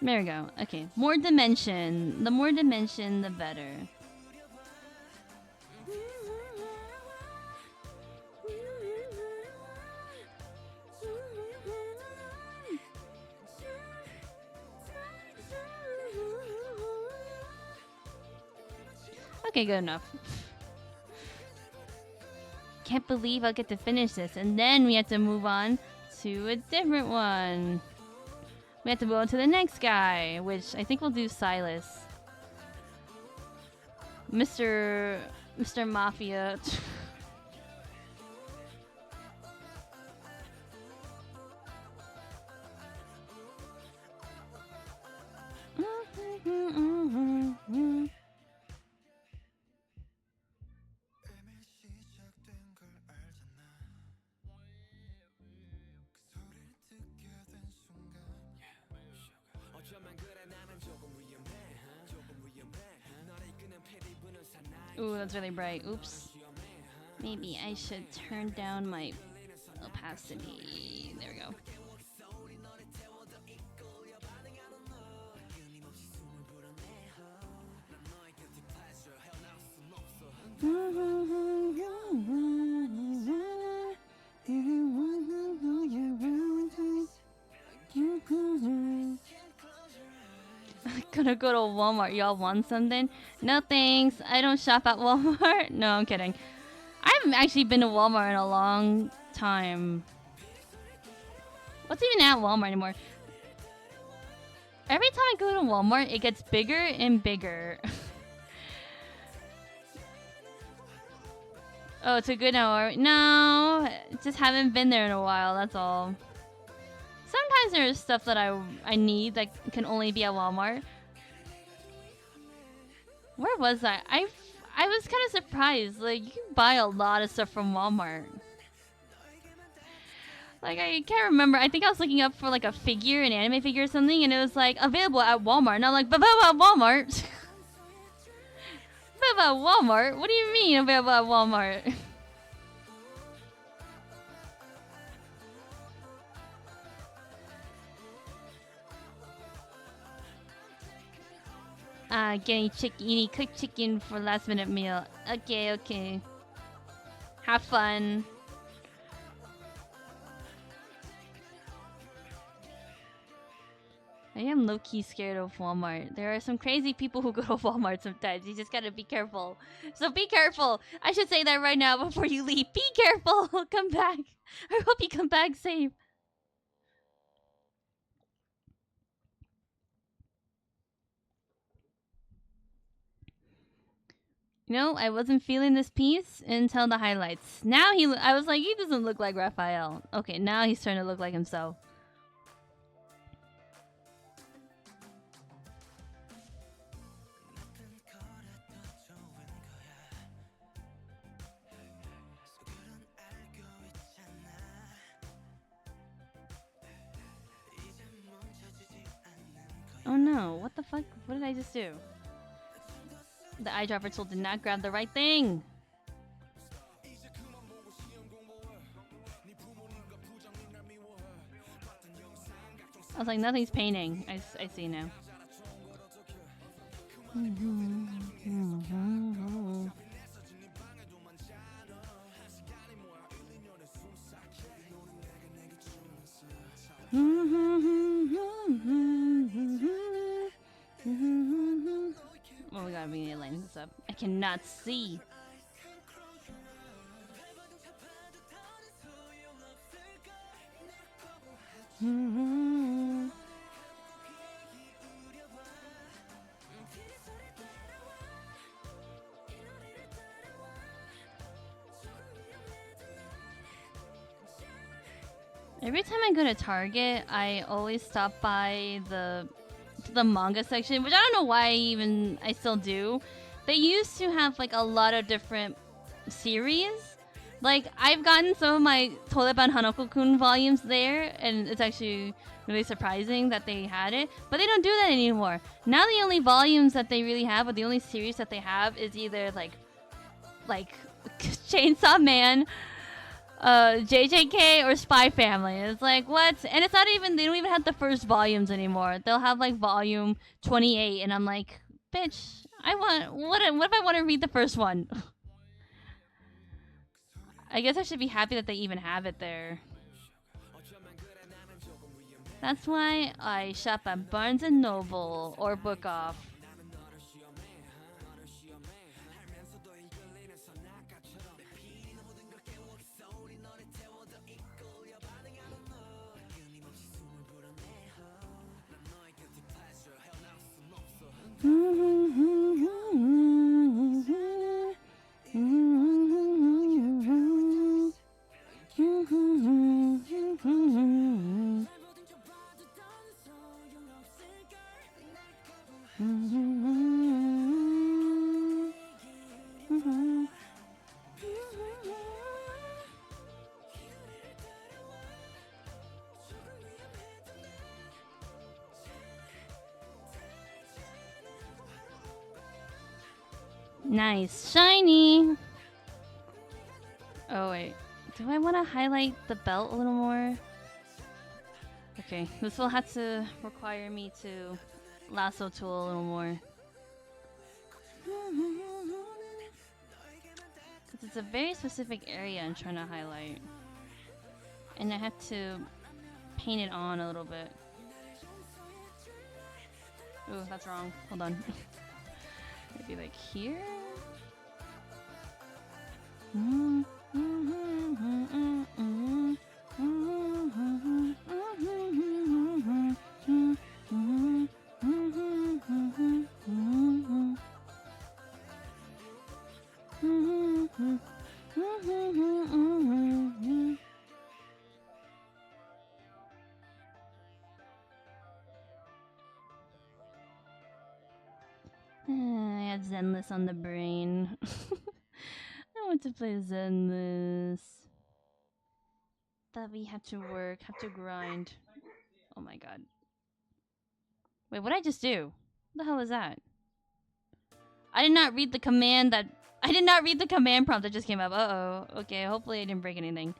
There we go. Okay, more dimension. The more dimension, the better. Okay, good enough. Can't believe I'll get to finish this, and then we have to move on to a different one. We have to go on to the next guy, which I think we'll do Silas. Mr. Mafia. Ooh, that's really bright. Oops. Maybe I should turn down my opacity. There we go. Gonna go to Walmart. Y'all want something? No thanks. I don't shop at Walmart. No, I'm kidding. I haven't actually been to Walmart in a long time. What's even at Walmart anymore? Every time I go to Walmart, it gets bigger and bigger. Oh, it's a good hour. No, just haven't been there in a while. That's all. Sometimes there's stuff that I need that can only be at Walmart. Where was I? I was kind of surprised. Like, you can buy a lot of stuff from Walmart. Like, I can't remember. I think I was looking up for like a figure, an anime figure or something, and it was like available at Walmart. And I'm like, but at Walmart? Available at Walmart? What do you mean available at Walmart? Getting cooked chicken for last minute meal. Okay, okay. Have fun. I am low-key scared of Walmart. There are some crazy people who go to Walmart sometimes. You just gotta be careful. So be careful. I should say that right now before you leave. Be careful. Come back. I hope you come back safe. You know, I wasn't feeling this piece until the highlights. Now I was like, he doesn't look like Rafayel. Okay, now he's starting to look like himself. Oh no, what the fuck? What did I just do? The eyedropper tool did not grab the right thing. I was like, nothing's painting. I see now. Oh, we gotta be lining this up. I cannot see. Every time I go to Target, I always stop by the manga section, which I don't know why I still do. They used to have like a lot of different series. Like I've gotten some of my Toreban Hanako-kun volumes there, and it's actually really surprising that they had it. But they don't do that anymore. Now the only volumes that they really have, or the only series that they have, is either like Chainsaw Man, JJK, or Spy Family. It's like, what? And it's not even, they don't even have the first volumes anymore. They'll have like volume 28, and I'm like, bitch, what if I want to read the first one? I guess I should be happy that they even have it there. That's why I shop at Barnes & Noble or Book Off. Nice. Shiny! Oh, wait. Do I want to highlight the belt a little more? Okay, this will have to require me to lasso tool a little more. Because it's a very specific area I'm trying to highlight. And I have to paint it on a little bit. Ooh, that's wrong. Hold on. Maybe like here? I had Zenless on the brain. I want to play Zenless. That we have to work, have to grind. Oh my god. Wait, what did I just do? What the hell is that? I did not read the command prompt that just came up. Uh-oh. Okay, hopefully I didn't break anything.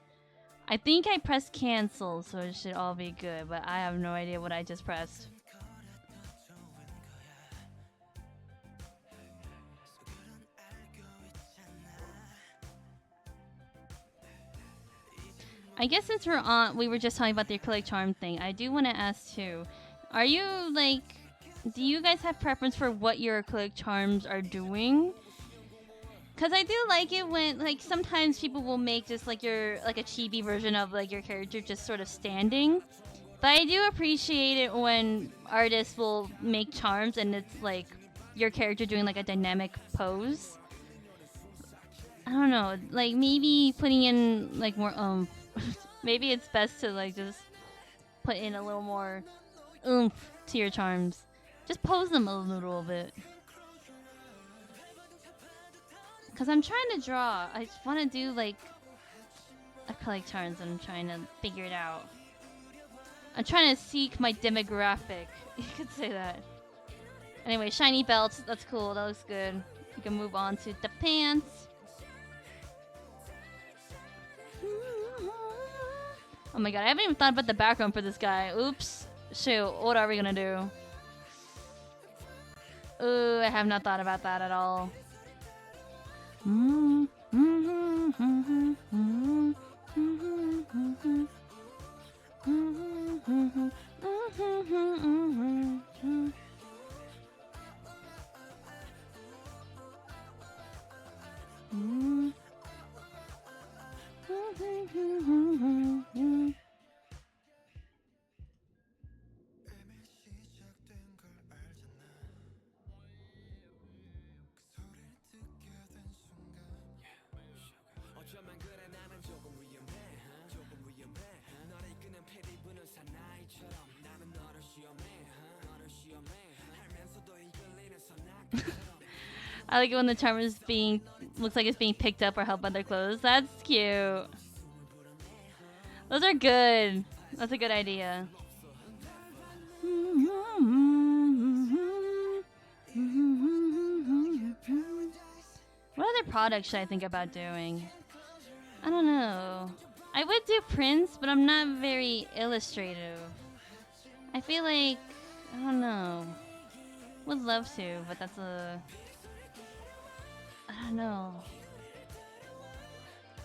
I think I pressed cancel, so it should all be good, but I have no idea what I just pressed. I guess since we were just talking about the acrylic charm thing, I do want to ask too, are you like, do you guys have preference for what your acrylic charms are doing? Cause I do like it when, like, sometimes people will make just like a chibi version of like your character just sort of standing. But I do appreciate it when artists will make charms and it's like your character doing like a dynamic pose. I don't know, like maybe putting in like more maybe it's best to like just put in a little more oomph to your charms. Just pose them a little bit. Cause I'm trying to draw. I just want to do like acrylic charms. I'm trying to figure it out. I'm trying to seek my demographic. You could say that. Anyway, shiny belt. That's cool. That looks good. We can move on to the pants. Oh my god, I haven't even thought about the background for this guy. Oops. Shoot, what are we gonna do? Ooh, I have not thought about that at all. I like it when the charmer's being looks like it's being picked up or held by their clothes. That's cute. Those are good. That's a good idea. What other products should I think about doing? I don't know. I would do prints, but I'm not very illustrative. I feel like, I don't know. Would love to, but that's a... I don't know.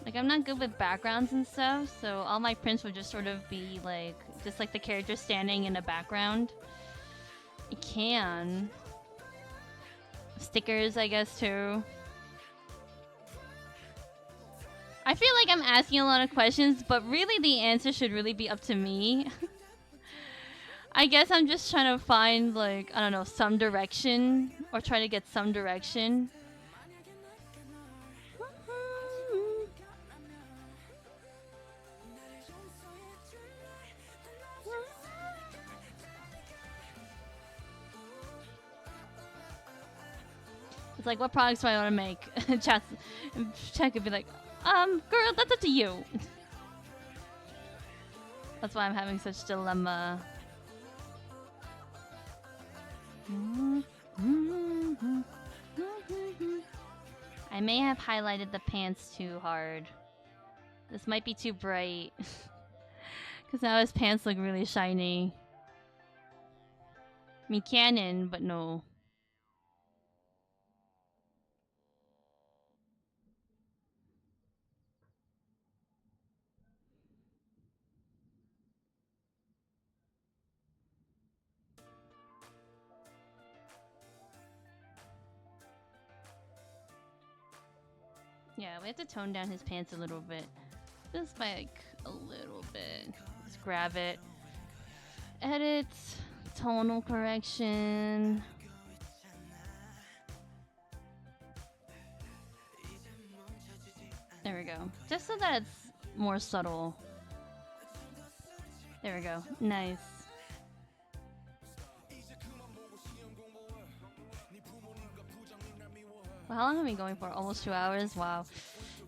Like, I'm not good with backgrounds and stuff, so all my prints would just sort of be like, just like the character standing in the background. You can. Stickers, I guess, too. I feel like I'm asking a lot of questions, but really the answer should really be up to me. I guess I'm just trying to find, like, I don't know, some direction, or try to get some direction. It's like, what products do I want to make? Chat could be like, girl, that's up to you. That's why I'm having such dilemma. I may have highlighted the pants too hard. This might be too bright. Because now his pants look really shiny. I mean, canon, but no. Yeah, we have to tone down his pants a little bit. Just by like a little bit. Let's grab it. Edit. Tonal correction. There we go. Just so that it's more subtle. There we go. Nice. Well, how long have we been going for? Almost 2 hours? Wow.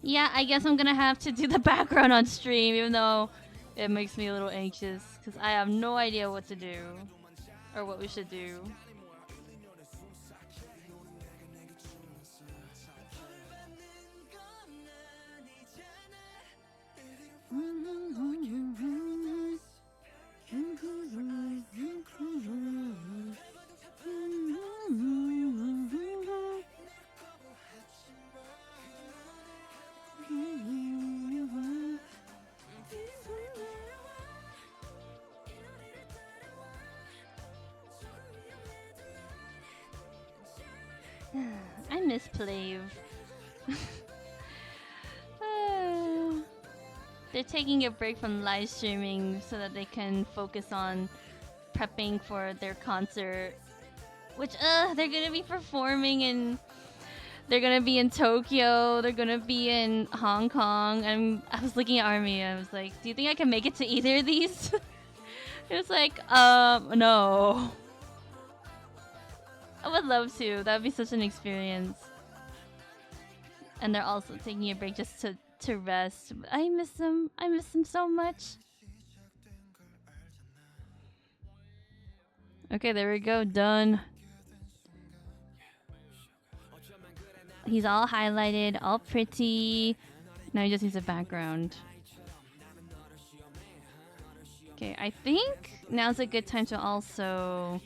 Yeah, I guess I'm gonna have to do the background on stream, even though it makes me a little anxious. Because I have no idea what to do. Or what we should do. I miss Plave. They're taking a break from live streaming so that they can focus on prepping for their concert. Which, they're gonna be performing in... They're gonna be in Tokyo, they're gonna be in Hong Kong, and I was looking at Army, I was like, do you think I can make it to either of these? It was like, no. I would love to. That would be such an experience. And they're also taking a break just to rest. I miss them. I miss them so much. Okay, there we go. Done. He's all highlighted, all pretty. Now he just needs a background. Okay, I think now's a good time to also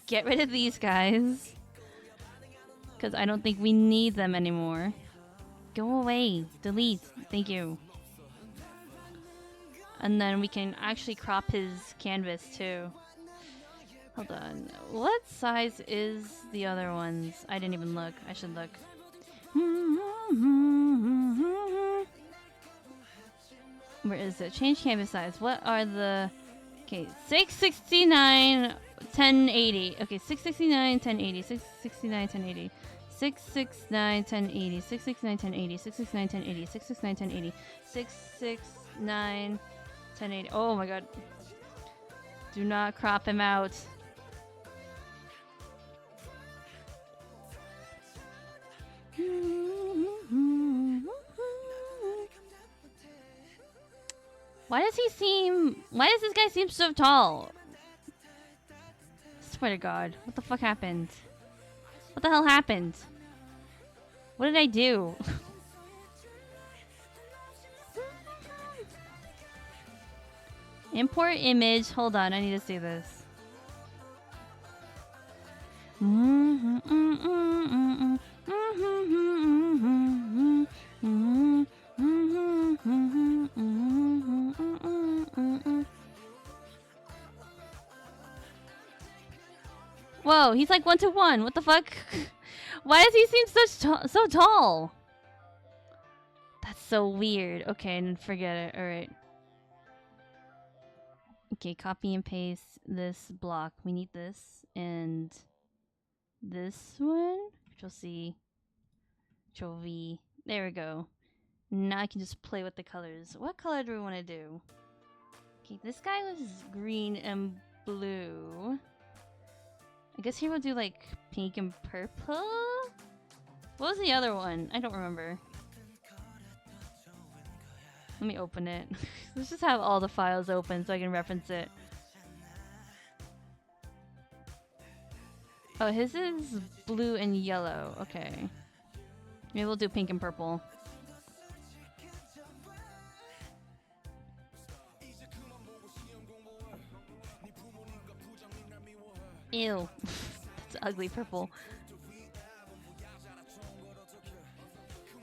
get rid of these guys. Because I don't think we need them anymore. Go away. Delete. Thank you. And then we can actually crop his canvas too. Hold on. What size is the other ones? I didn't even look. I should look. Where is it? Change canvas size. What are the... Okay, 669, 1080. Okay, 669, 1080. 669, 1080. 669, 1080. 669, 1080. 669, 1080. 669, 1080. 669, 1080. Oh my god. Do not crop him out. Why does this guy seem so tall? Swear to God. What the fuck happened? What the hell happened? What did I do? Import image. Hold on, I need to see this. Whoa, he's like 1-to-1. What the fuck? Why does he seem so tall? That's so weird. Okay, and forget it. All right. Okay, copy and paste this block. We need this and this one. Control C. Control V. There we go. Now I can just play with the colors. What color do we want to do? Okay, this guy was green and blue. I guess here we'll do like pink and purple. What was the other one? I don't remember. Let me open it. Let's just have all the files open so I can reference it. Oh, his is blue and yellow. Okay. Maybe we'll do pink and purple. Ew. That's ugly purple.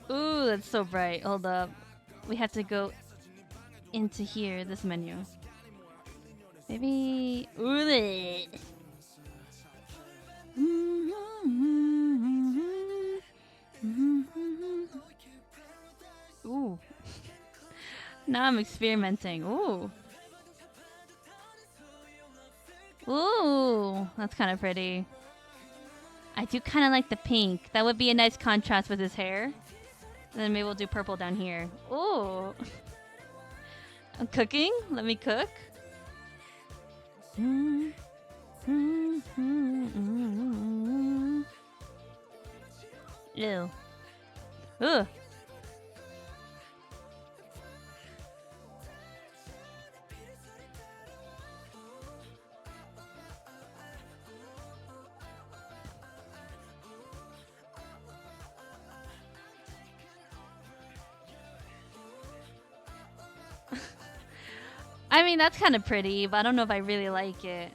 Ooh, that's so bright. Hold up. We have to go into here, this menu. Maybe... Ooh. Ooh. Now I'm experimenting. Ooh. Ooh, that's kind of pretty. I do kind of like the pink. That would be a nice contrast with his hair. And then maybe we'll do purple down here. Ooh. I'm cooking. Let me cook. Ew. Ugh. I mean, that's kind of pretty, but I don't know if I really like it.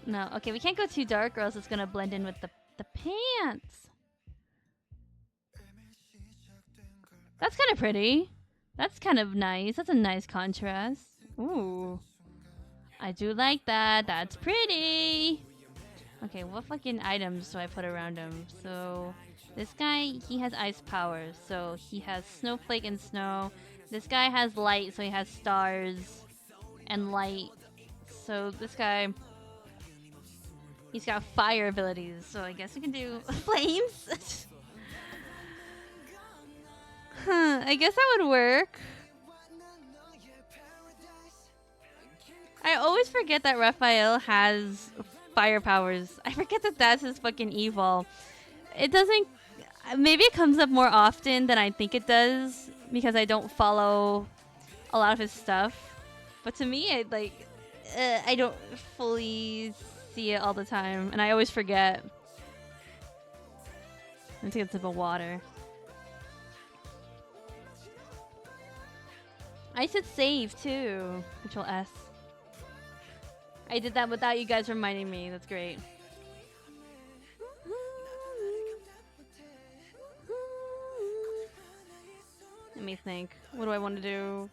No, okay, we can't go too dark or else it's gonna blend in with the pants. That's kind of pretty. That's kind of nice. That's a nice contrast. Ooh. I do like that. That's pretty. Okay, what fucking items do I put around him? So, this guy, he has ice powers. So, he has snowflake and snow. This guy has light, so he has stars and light. So, this guy, he's got fire abilities. So, I guess we can do flames. Huh, I guess that would work. I always forget that Rafayel has fire powers. I forget that that's his fucking evil. It doesn't... Maybe it comes up more often than I think it does because I don't follow a lot of his stuff. But to me, I don't fully see it all the time, and I always forget. me take a sip of water. I said save too. Control S. I did that without you guys reminding me. That's great. Let me think. What do I want to do?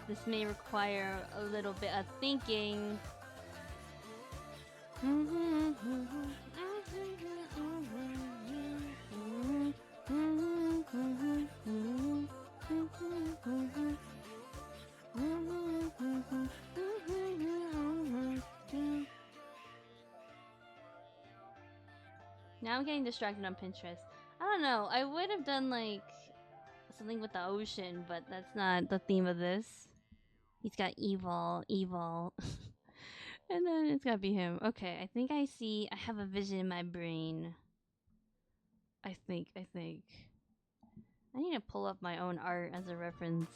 This may require a little bit of thinking. Now I'm getting distracted on Pinterest. I don't know. I would have done like something with the ocean, but that's not the theme of this. He's got evil. And then it's gotta be him. Okay, I think I see. I have a vision in my brain. I think. I need to pull up my own art as a reference.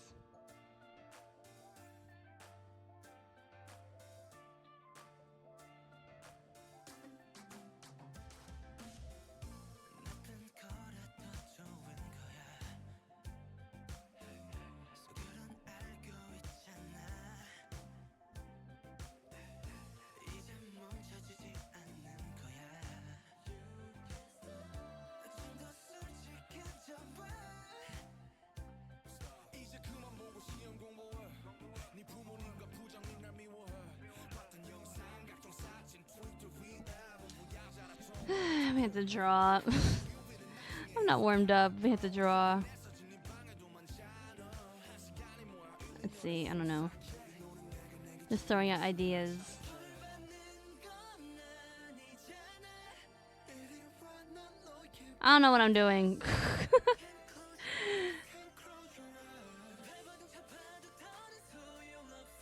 We have to draw. I'm not warmed up. We have to draw. Let's see. I don't know. Just throwing out ideas. I don't know what I'm doing.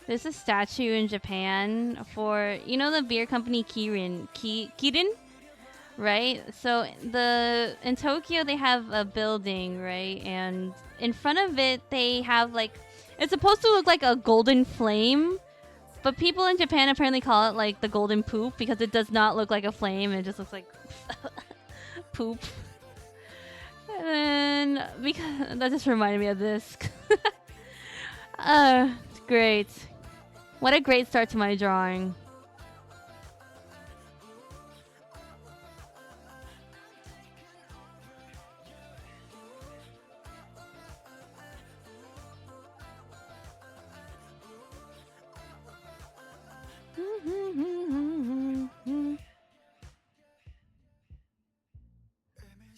There's a statue in Japan for, you know, the beer company Kirin? Right? So in Tokyo they have a building, right? And in front of it they have like, it's supposed to look like a golden flame, but people in Japan apparently call it like the golden poop because it does not look like a flame. It just looks like poop. And then because that just reminded me of this. It's great. What a great start to my drawing.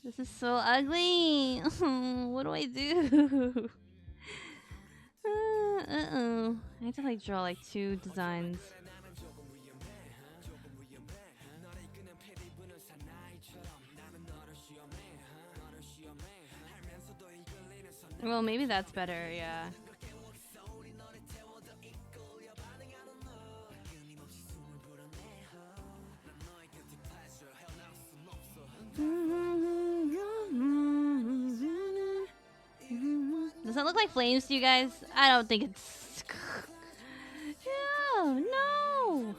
This is so ugly. What do I do? Uh-oh. I have to like draw like 2 designs. Well, maybe that's better, yeah. Does that look like flames to you guys? I don't think it's... No!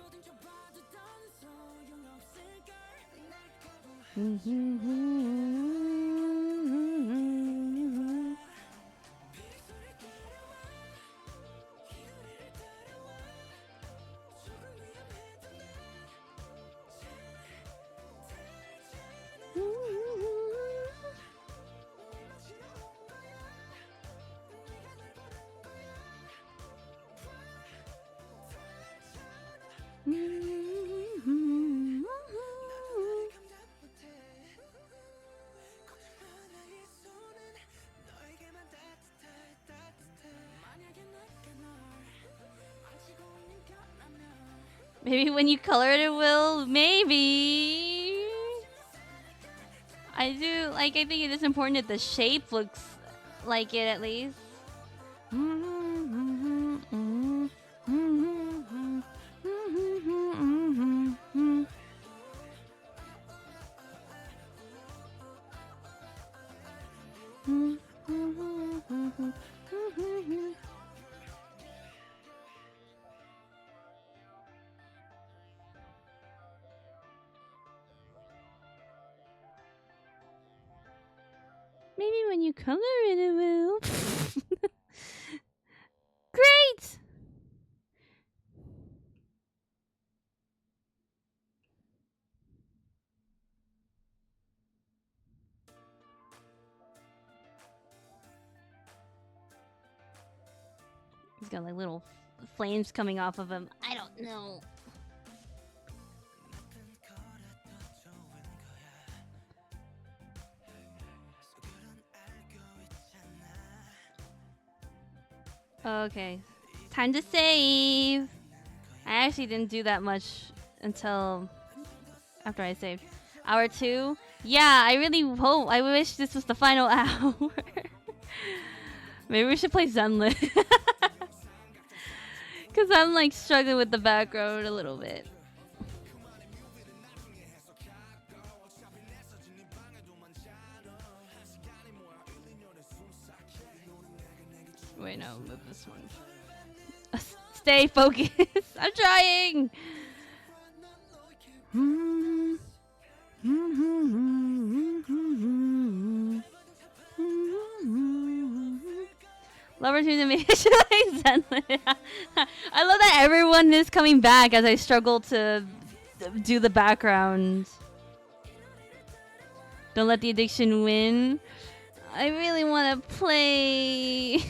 Maybe when you color it, it will. Maybe. I do. Like, I think it is important that the shape looks like it at least. Maybe when you color it, it will. Great! He's got like little flames coming off of him. I don't know. Okay, time to save. I actually didn't do that much until after I saved. Hour 2? Yeah, I really hope. I wish this was the final hour. Maybe we should play Zenlit. Because I'm like struggling with the background a little bit. Wait, no, move this one. Stay focused. I'm trying. Lover to the maybe Zenlit. I love that everyone is coming back as I struggle to do the background. Don't let the addiction win. I really want to play.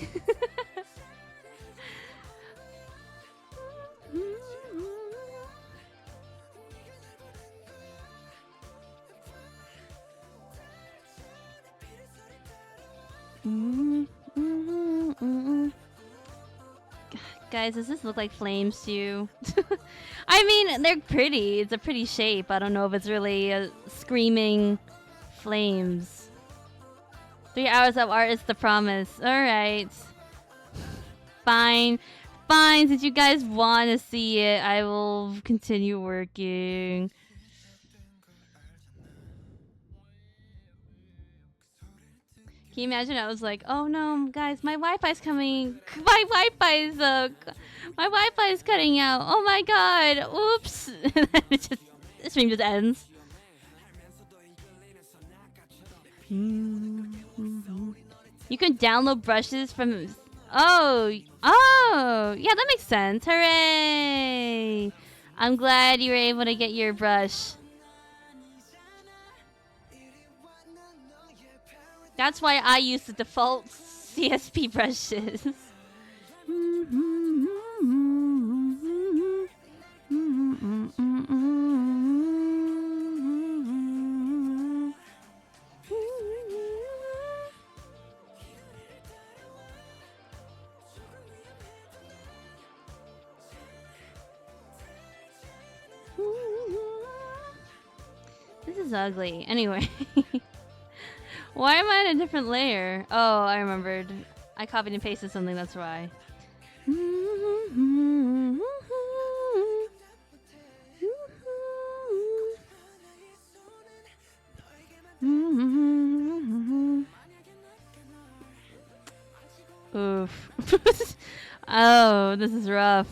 Guys, does this look like flames to you? I mean, they're pretty. It's a pretty shape. I don't know if it's really screaming flames. 3 hours of art is the promise. Alright. Fine. Fine. Since you guys want to see it, I will continue working. Can you imagine? I was like, "Oh no, guys, my Wi-Fi's coming. My Wi-Fi is cutting out. Oh my god! Oops!" And then the stream just ends. You can download brushes from. Oh, yeah, that makes sense. Hooray! I'm glad you were able to get your brush. That's why I use the default CSP brushes. This is ugly. Anyway. Why am I in a different layer? Oh, I remembered. I copied and pasted something, that's why. Oof. Oh, this is rough.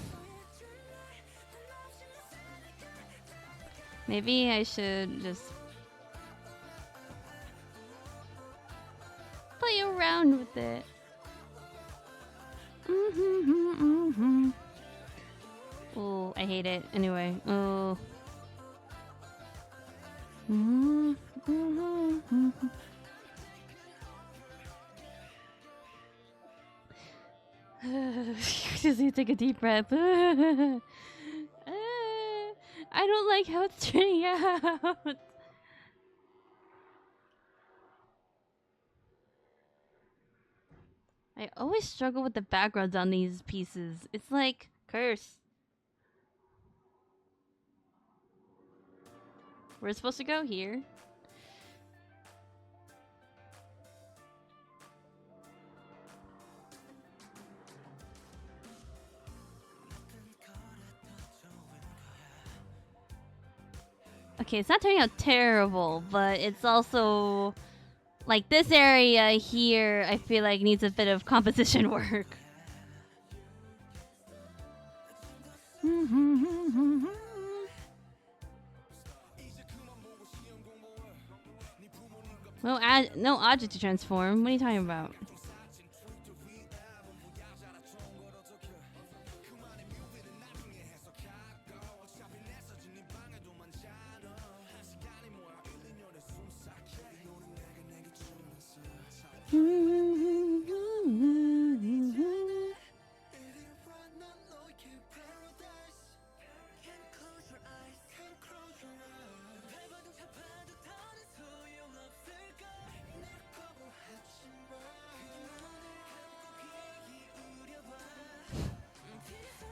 Maybe I should just play around with it. Oh, I hate it. Anyway, oh. Just need to take a deep breath. I don't like how it's turning out. I always struggle with the backgrounds on these pieces. It's like curse. We're supposed to go here. Okay, it's not turning out terrible, but it's also like this area here, I feel like needs a bit of composition work. No object to transform. What are you talking about?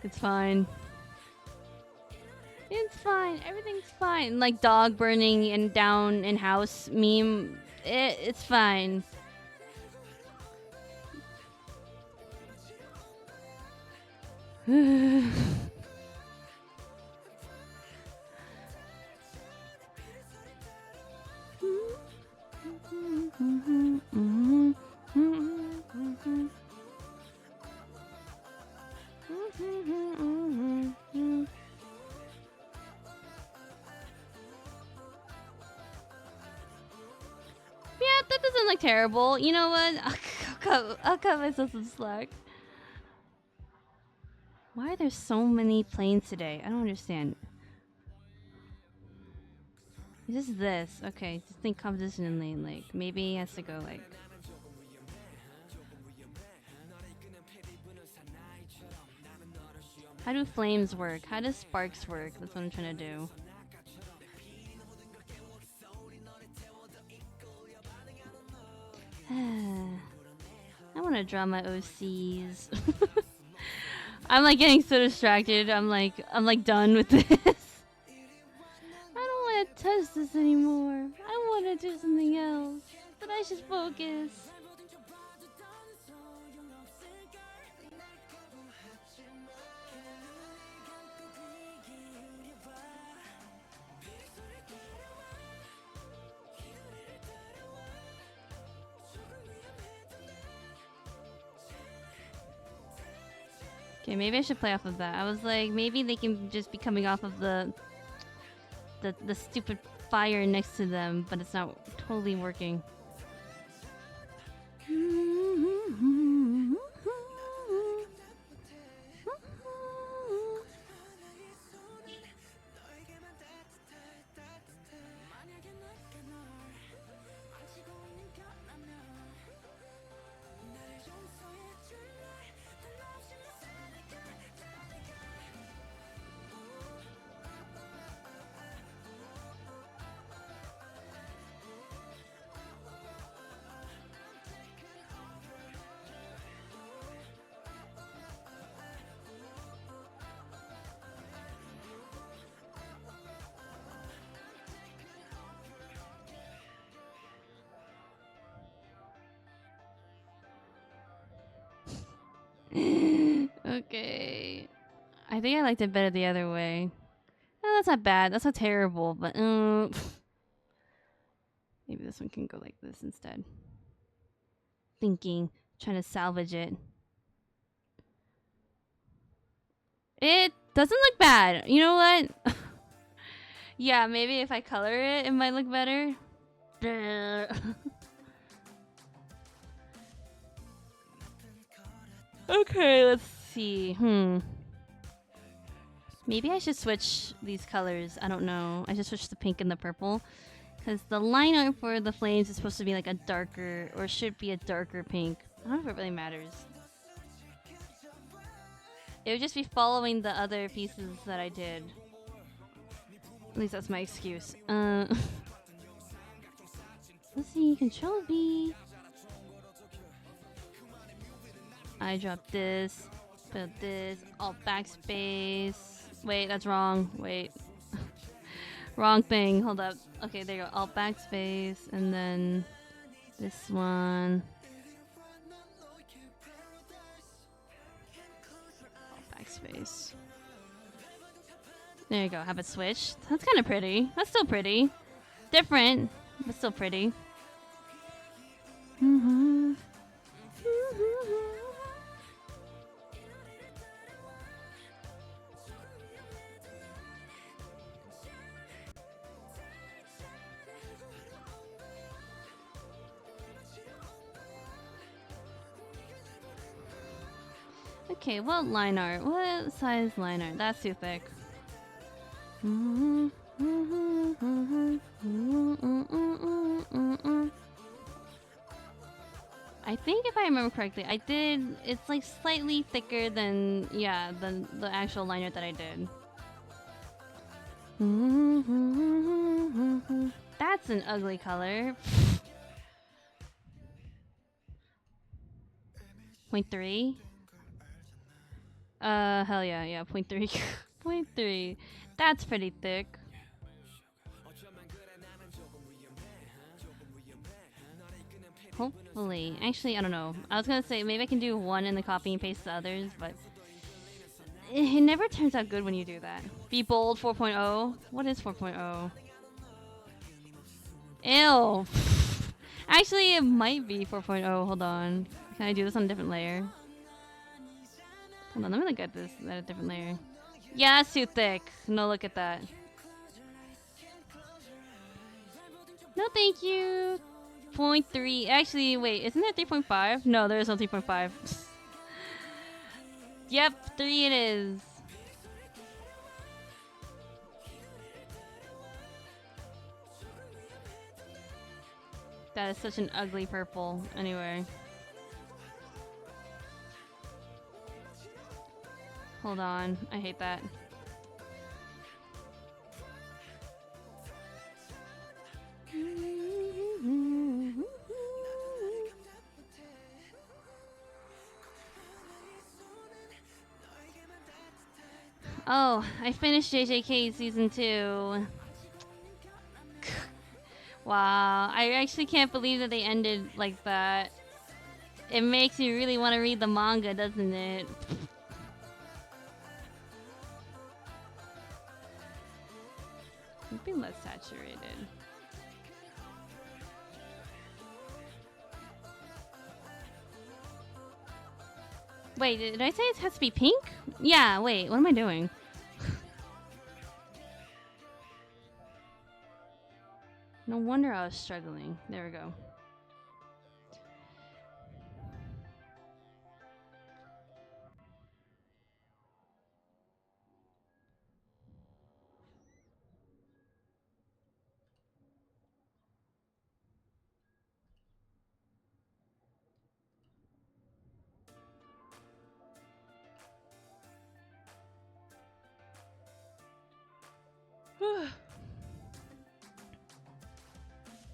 It's fine. It's fine. Everything's fine. Like dog burning and down in house meme. It's fine. Yeah, that doesn't look terrible. You know what? I'll cut myself some slack. Why are there so many planes today? I don't understand. It's just this. Okay, just think composition and lane. Like, maybe he has to go like... How do flames work? How does sparks work? That's what I'm trying to do. I want to draw my OCs. I'm like getting so distracted. I'm like done with this. I don't want to touch this anymore. I want to do something else. But I should focus. Okay, maybe I should play off of that. I was like, maybe they can just be coming off of the stupid fire next to them, but it's not totally working. Okay. I think I liked it better the other way. No, that's not bad. That's not terrible, but maybe this one can go like this instead. Thinking, trying to salvage it. It doesn't look bad. You know what? Yeah, maybe if I color it, it might look better. Okay, let's see. Maybe I should switch these colors. I don't know. I should switch the pink and the purple. Because the line art for the flames is supposed to be like a darker, or should be a darker pink. I don't know if it really matters. It would just be following the other pieces that I did. At least that's my excuse. Let's see, Control V. I dropped this, put this, alt backspace. Wait, that's wrong. Wait. Wrong thing. Hold up. Okay, there you go. Alt backspace, and then this one. Alt backspace. There you go. Have it switched. That's kind of pretty. That's still pretty. Different, but still pretty. Okay, what line art? What size line art? That's too thick. I think if I remember correctly, I did. It's like slightly thicker than than the actual line art that I did. That's an ugly color. 0.3. Hell yeah, 0.3. 0.3. That's pretty thick. Hopefully. Actually, I don't know. I was gonna say maybe I can do one and then copy and paste the others, but it never turns out good when you do that. Be bold 4.0. What is 4.0? Ew. Actually, it might be 4.0. Hold on. Can I do this on a different layer? Hold on, let me look at this at a different layer. Yeah, that's too thick. No, look at that. No, thank you. 0.3. Actually, wait, isn't there 3.5? No, there is no 3.5. Yep, 3 it is. That is such an ugly purple. Anyway. Hold on. I hate that. Oh, I finished JJK season 2. Wow, I actually can't believe that they ended like that. It makes you really want to read the manga, doesn't it? Be less saturated. Wait, did I say it has to be pink? Yeah, wait, what am I doing? No wonder I was struggling. There we go.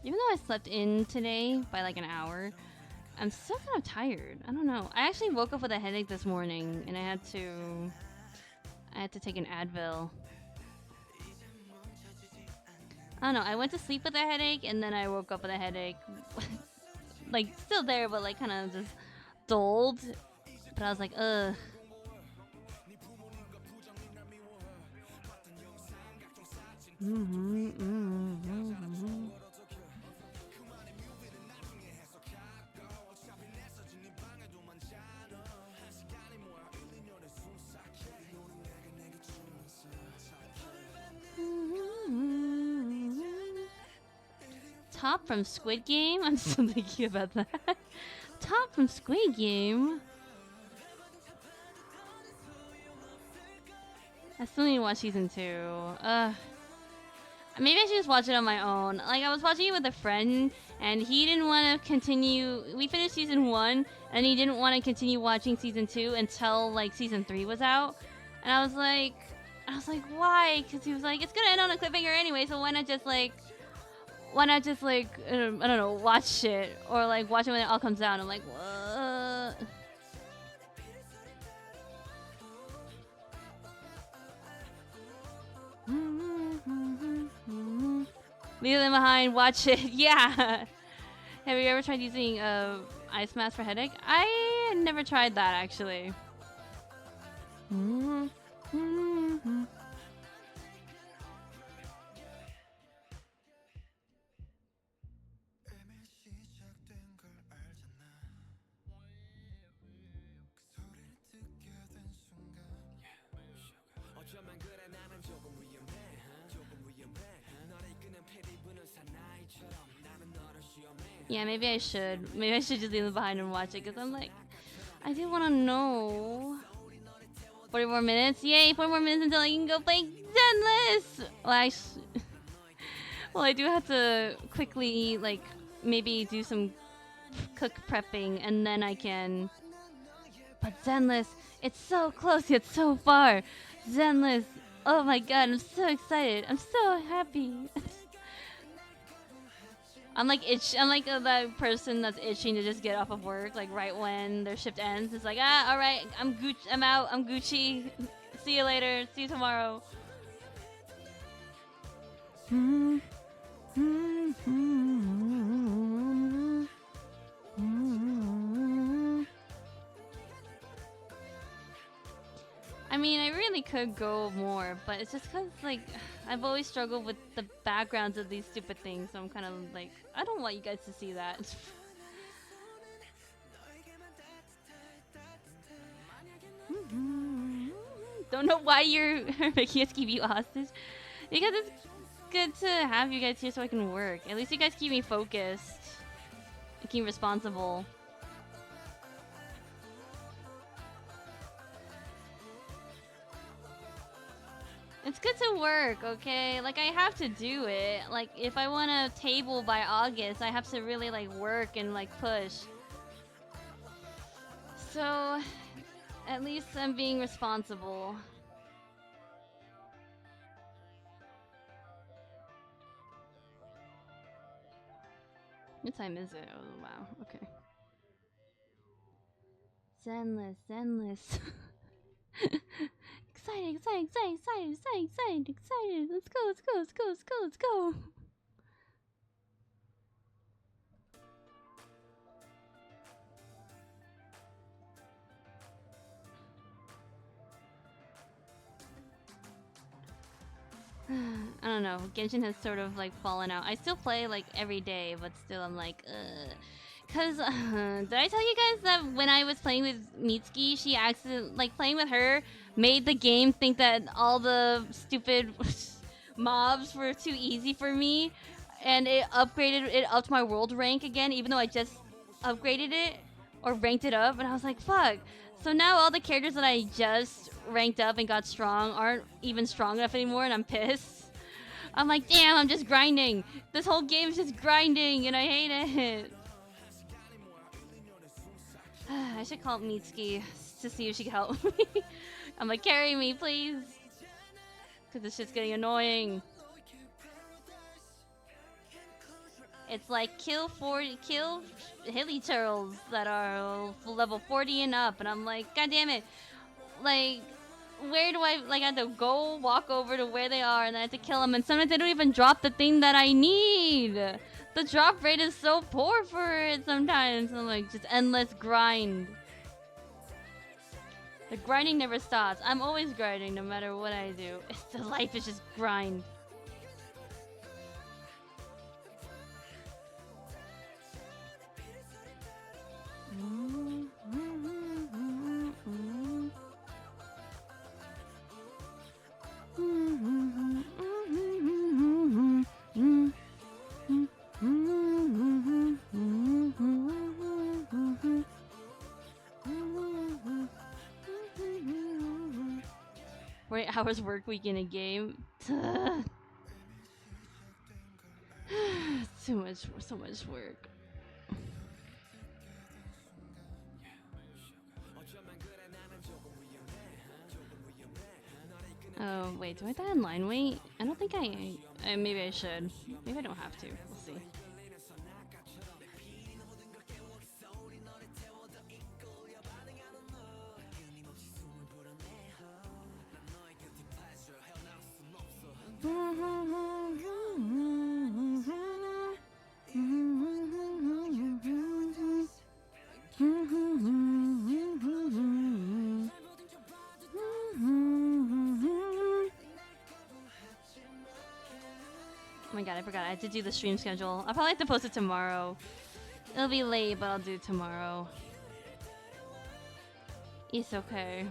Even though I slept in today by like an hour, I'm still kind of tired. I don't know. I actually woke up with a headache this morning, and I had to take an Advil. I don't know. I went to sleep with a headache, and then I woke up with a headache, like still there, but like kind of just dulled. But I was like, ugh. Top from Squid Game? I'm still thinking about that. Top from Squid Game? I still need to watch season 2. Maybe I should just watch it on my own. Like, I was watching it with a friend, and he didn't want to continue. We finished season 1, and he didn't want to continue watching season 2 until, like, season 3 was out. And I was like, why? Because he was like, it's gonna end on a cliffhanger anyway, so why not just, like, I don't know, watch it. Or, like, watch it when it all comes out. I'm like, what? Leave them behind, watch it. Yeah. Have you ever tried using ice mask for headache? I never tried that actually. Yeah, maybe I should. Maybe I should just leave them behind and watch it, because I'm like, I do want to know 40 more minutes. Yay, 40 more minutes until I can go play Zenless! Well, I do have to quickly, like, maybe do some cook prepping, and then I can... But Zenless, it's so close yet so far! Zenless, oh my god, I'm so excited. I'm so happy. I'm like that person that's itching to just get off of work, like right when their shift ends. It's like, all right, I'm out, I'm Gucci. See you later. See you tomorrow. I mean, I really could go more, but it's just because, like, I've always struggled with the backgrounds of these stupid things, so I'm kind of like, I don't want you guys to see that. Don't know why you're making us keep you hostage. Because it's good to have you guys here so I can work. At least you guys keep me focused. And keep me responsible. It's good to work, okay? Like, I have to do it. Like, if I want a table by August, I have to really, like, work and, like, push. So, at least I'm being responsible. What time is it? Oh, wow. Okay. Zenless, Zenless. Excited, excited, excited, excited, excited, excited, excited. Let's go, let's go, let's go, let's go, let's go. I don't know. Genshin has sort of like fallen out. I still play like every day, but still I'm like, Cause did I tell you guys that when I was playing with Mitsuki, she accidentally, like playing with her, made the game think that all the stupid mobs were too easy for me, and it upgraded it up to my world rank again, even though I just upgraded it or ranked it up, and I was like, fuck. So now all the characters that I just ranked up and got strong aren't even strong enough anymore, and I'm pissed. I'm like, damn, I'm just grinding. This whole game's just grinding, and I hate it. I should call Mitsuki to see if she can help me. I'm like, carry me, please. Because this shit's getting annoying. It's like kill hilly turtles that are level 40 and up. And I'm like, god damn it. Like, where do I, like, I have to go walk over to where they are and I have to kill them. And sometimes they don't even drop the thing that I need. The drop rate is so poor for it sometimes. I'm like, just endless grind. The grinding never stops. I'm always grinding no matter what I do. The life is just grind. Wait, hours work week in a game? So much work. Oh, wait, do I die in line wait? I don't think maybe I should. Maybe I don't have to. We'll see. Oh my god, I forgot. I had to do the stream schedule. I'll probably have to post it tomorrow. It'll be late, but I'll do it tomorrow. It's okay.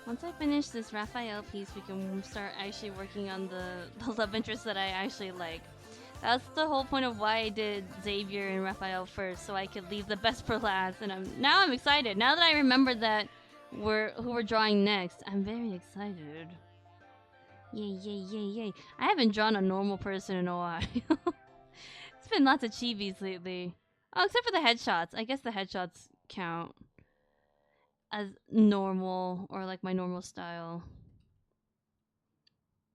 Once I finish this Raphael piece, we can start actually working on the love interest that I actually like. That's the whole point of why I did Xavier and Raphael first, so I could leave the best for last. And now I'm excited. Now that I remember that who we're drawing next, I'm very excited. Yay, yay, yay, yay. I haven't drawn a normal person in a while. It's been lots of chibis lately. Oh, except for the headshots. I guess the headshots count as normal, or like my normal style.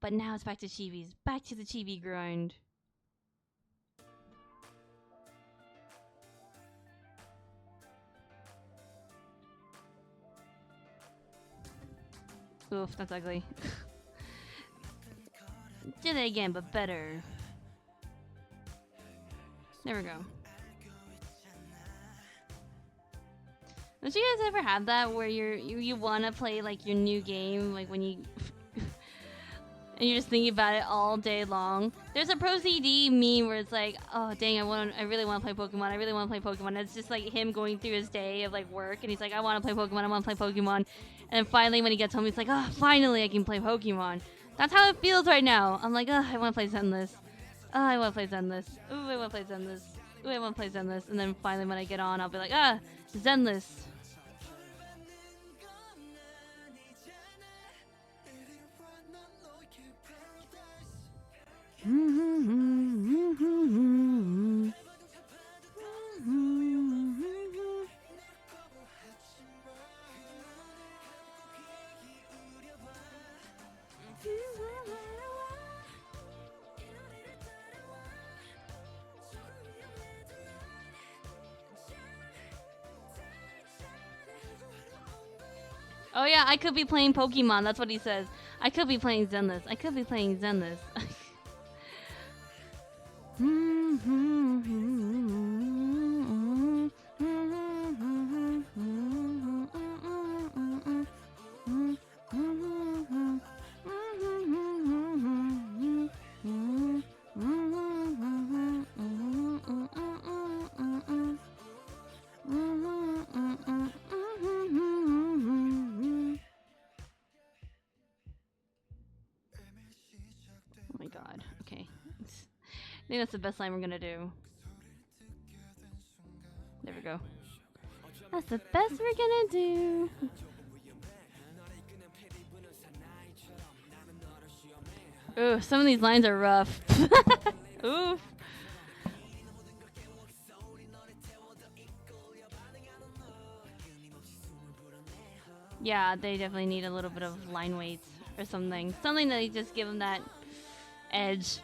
But now it's back to chibis. Back to the chibi grind. Oof, that's ugly. Did it again, but better. There we go. Don't you guys ever have that where you want to play like your new game, like when you and you're just thinking about it all day long? There's a Pro CD meme where it's like, oh dang, I really want to play Pokemon. I really want to play Pokemon. And it's just like him going through his day of like work, and he's like, I want to play Pokemon. I want to play Pokemon. And then finally, when he gets home, he's like, oh, finally I can play Pokemon. That's how it feels right now. I'm like, oh, I want to play Zenless. Oh, I want to play Zenless. Ooh, I want to play Zenless. Ooh, I want to play Zenless. And then finally, when I get on, I'll be like, ah, Zenless. Oh yeah, I could be playing Pokemon. That's what he says. I could be playing Zenless. I could be playing Zenless. Oh my god. Okay. I think that's the best line we're gonna do. There we go. That's the best we're gonna do. Ooh, some of these lines are rough. Oof. Yeah, they definitely need a little bit of line weights or something. Something that just give them that edge.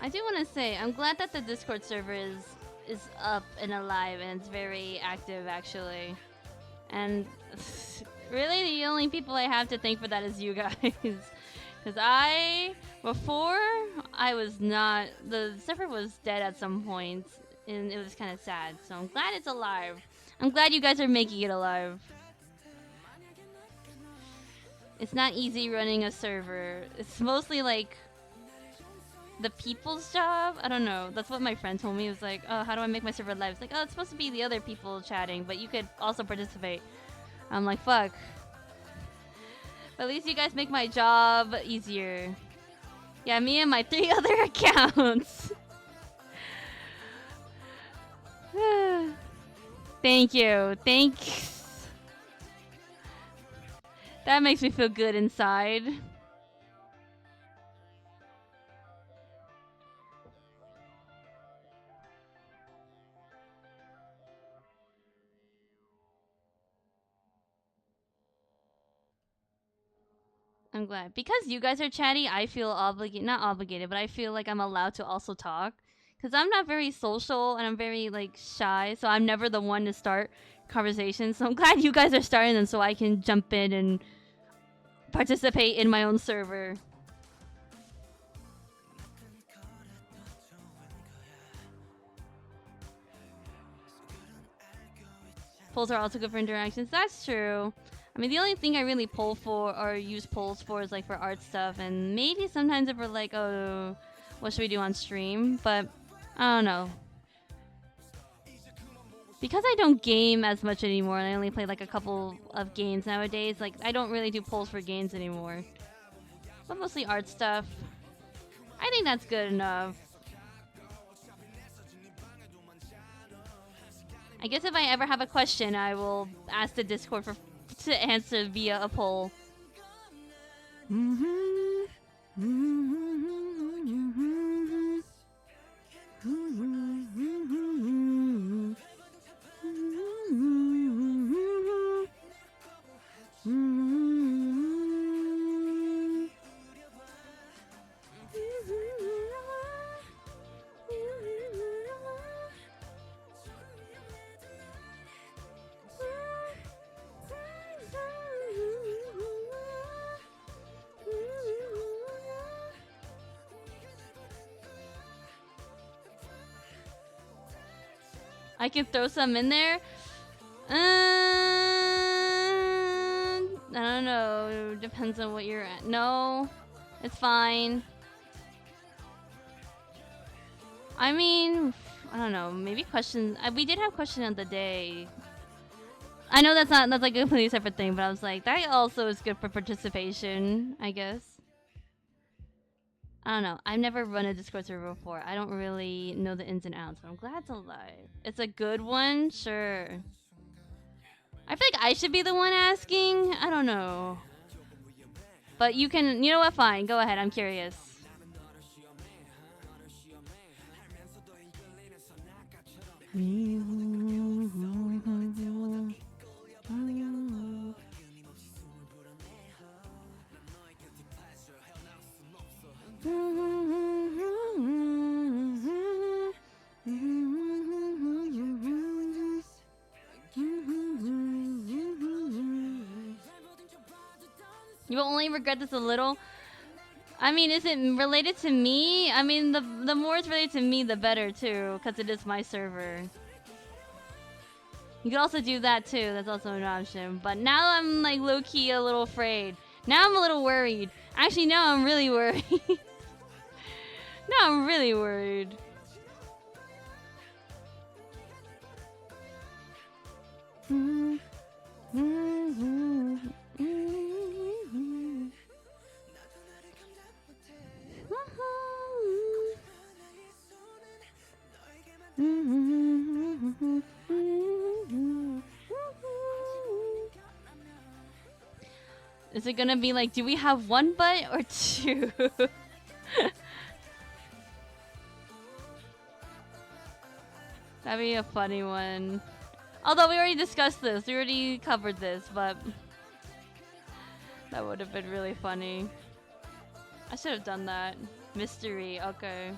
I do want to say, I'm glad that the Discord server is up and alive, and it's very active actually. And really, the only people I have to thank for that is you guys. Because before, I was not, the server was dead at some point, and it was kind of sad. So I'm glad it's alive. I'm glad you guys are making it alive. It's not easy running a server. It's mostly like the people's job. I don't know. That's what my friend told me. It was like, oh, how do I make my server live? It's like, oh, it's supposed to be the other people chatting, but you could also participate. I'm like, fuck. But at least you guys make my job easier. Yeah, me and my 3 other accounts. Thank you. Thanks. That makes me feel good inside. I'm glad. Because you guys are chatty, I feel not obligated, but I feel like I'm allowed to also talk. Because I'm not very social and I'm very like shy, so I'm never the one to start conversations. So I'm glad you guys are starting them so I can jump in and participate in my own server. Polls are also good for interactions. That's true. I mean, the only thing I really poll for or use polls for is like for art stuff, and maybe sometimes if we're like, oh, what should we do on stream? But I don't know. Because I don't game as much anymore, and I only play like a couple of games nowadays, like I don't really do polls for games anymore. But mostly art stuff. I think that's good enough. I guess if I ever have a question, I will ask the Discord to answer via a poll. I can throw some in there. I don't know. Depends on what you're at. No, it's fine. I mean, I don't know. Maybe questions. We did have questions of the day. I know that's like a completely separate thing, but I was like, that also is good for participation, I guess. I don't know. I've never run a Discord server before. I don't really know the ins and outs, but I'm glad it's alive. It's a good one? Sure. I feel like I should be the one asking. I don't know. But you can, you know what? Fine. Go ahead. I'm curious. You will only regret this a little. I mean, is it related to me? I mean, the more it's related to me, the better too, because it is my server. You can also do that too. That's also an option. But now I'm like low-key a little afraid. Now I'm a little worried. Actually, now I'm really worried. Now I'm really worried. Is it gonna be like, do we have one butt or two? That'd be a funny one. Although we already discussed this, we already covered this, but that would have been really funny. I should have done that. Mystery, okay.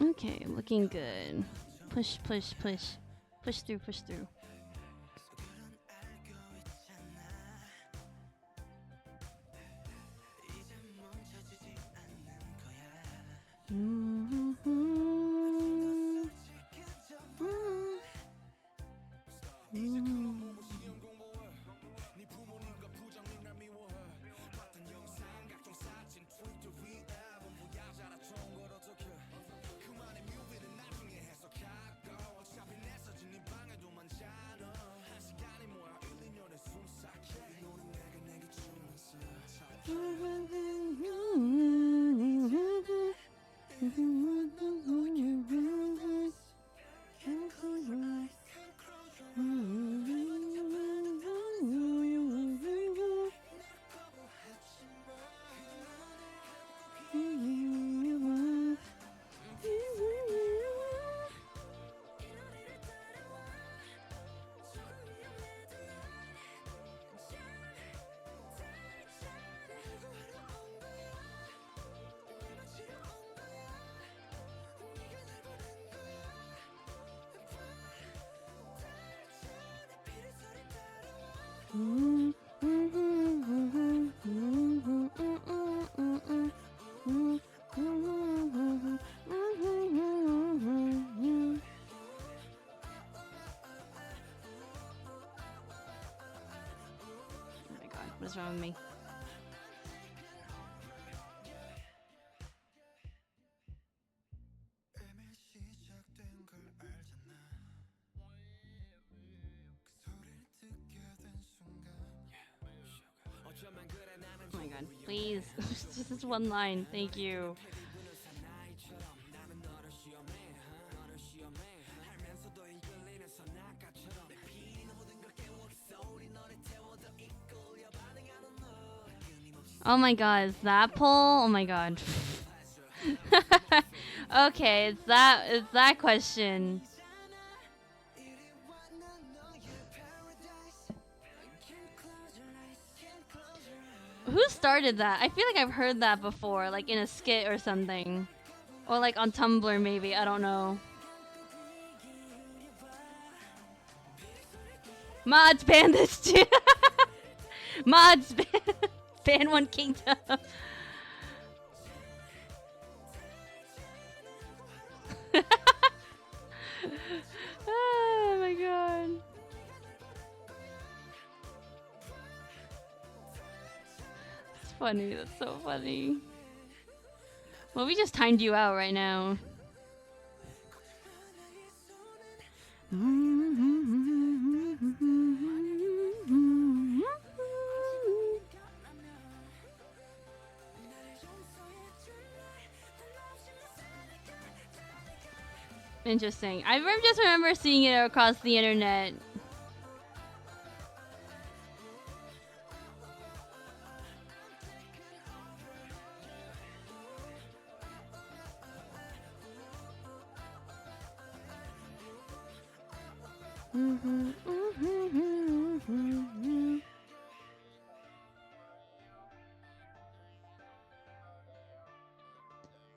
Okay, looking good. Push, push, push. Push through, push through. my god, what is wrong with me? Oh my god, please. Just this one line, thank you. Oh my god, is that poll? Oh my god. Okay, it's that question. Who started that? I feel like I've heard that before, like in a skit or something. Or like on Tumblr maybe, I don't know. Mods ban this too. Mods ban One Kingdom. Oh my god. That's funny, that's so funny. Well, we just timed you out right now. Interesting. I just remember seeing it across the internet.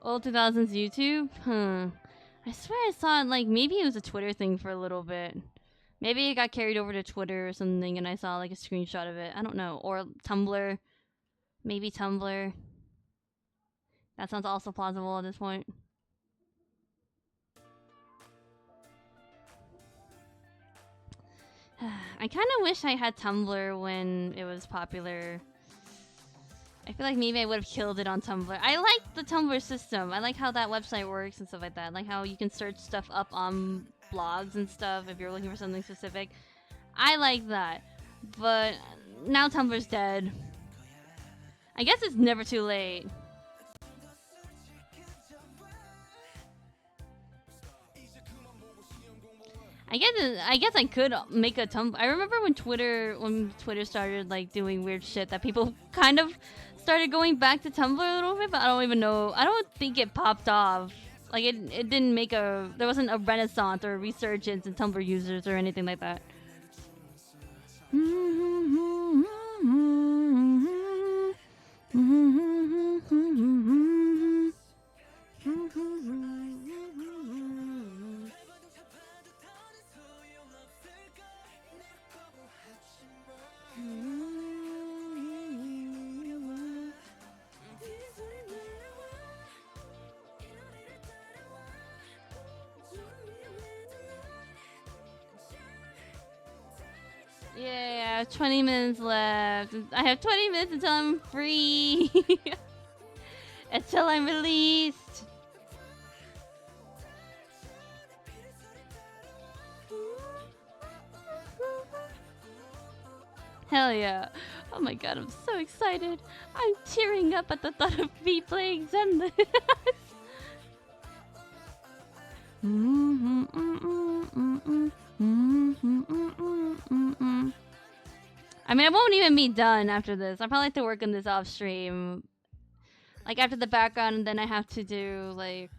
Old 2000s YouTube? Huh. I swear I saw it, like, maybe it was a Twitter thing for a little bit. Maybe it got carried over to Twitter or something and I saw, like, a screenshot of it. I don't know. Or Tumblr. Maybe Tumblr. That sounds also plausible at this point. I kind of wish I had Tumblr when it was popular. I feel like maybe I would have killed it on Tumblr. I like the Tumblr system. I like how that website works and stuff like that. I like how you can search stuff up on blogs and stuff if you're looking for something specific. I like that. But now Tumblr's dead. I guess it's never too late. I guess I could make a Tumblr. I remember when Twitter started like doing weird shit that people kind of started going back to Tumblr a little bit, but I don't even know. I don't think it popped off. Like it didn't make there wasn't a renaissance or a resurgence in Tumblr users or anything like that. Yeah, I have 20 minutes left. I have 20 minutes until I'm free. Until I'm released. Hell yeah. Oh my god, I'm so excited. I'm tearing up at the thought of me playing Zenless. I mean, I won't even be done after this. I'll probably have to work on this off stream. Like after the background, and then I have to do like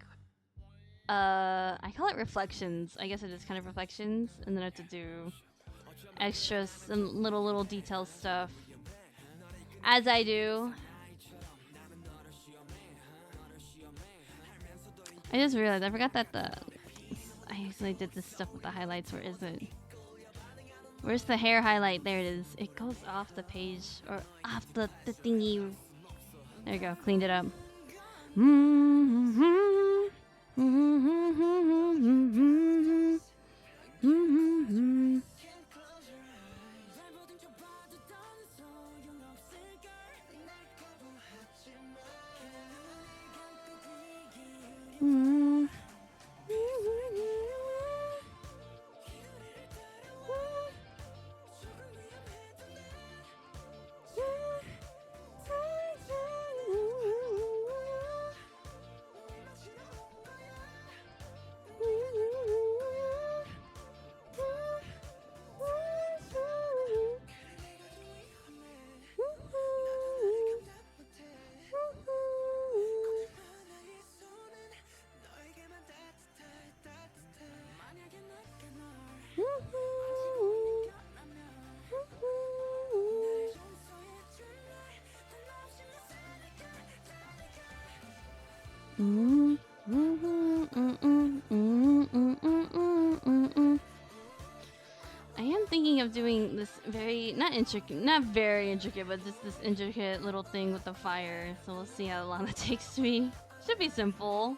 I call it reflections. I guess it is kind of reflections, and then I have to do extra some little detail stuff as I do. I just realized I forgot that I usually did this stuff with the highlights. Where is it? Where's the hair highlight? There it is. It goes off the page or off the thingy. There you go. Cleaned it up. I am thinking of doing this not very intricate, but just this intricate little thing with the fire. So we'll see how long it takes me. Should be simple.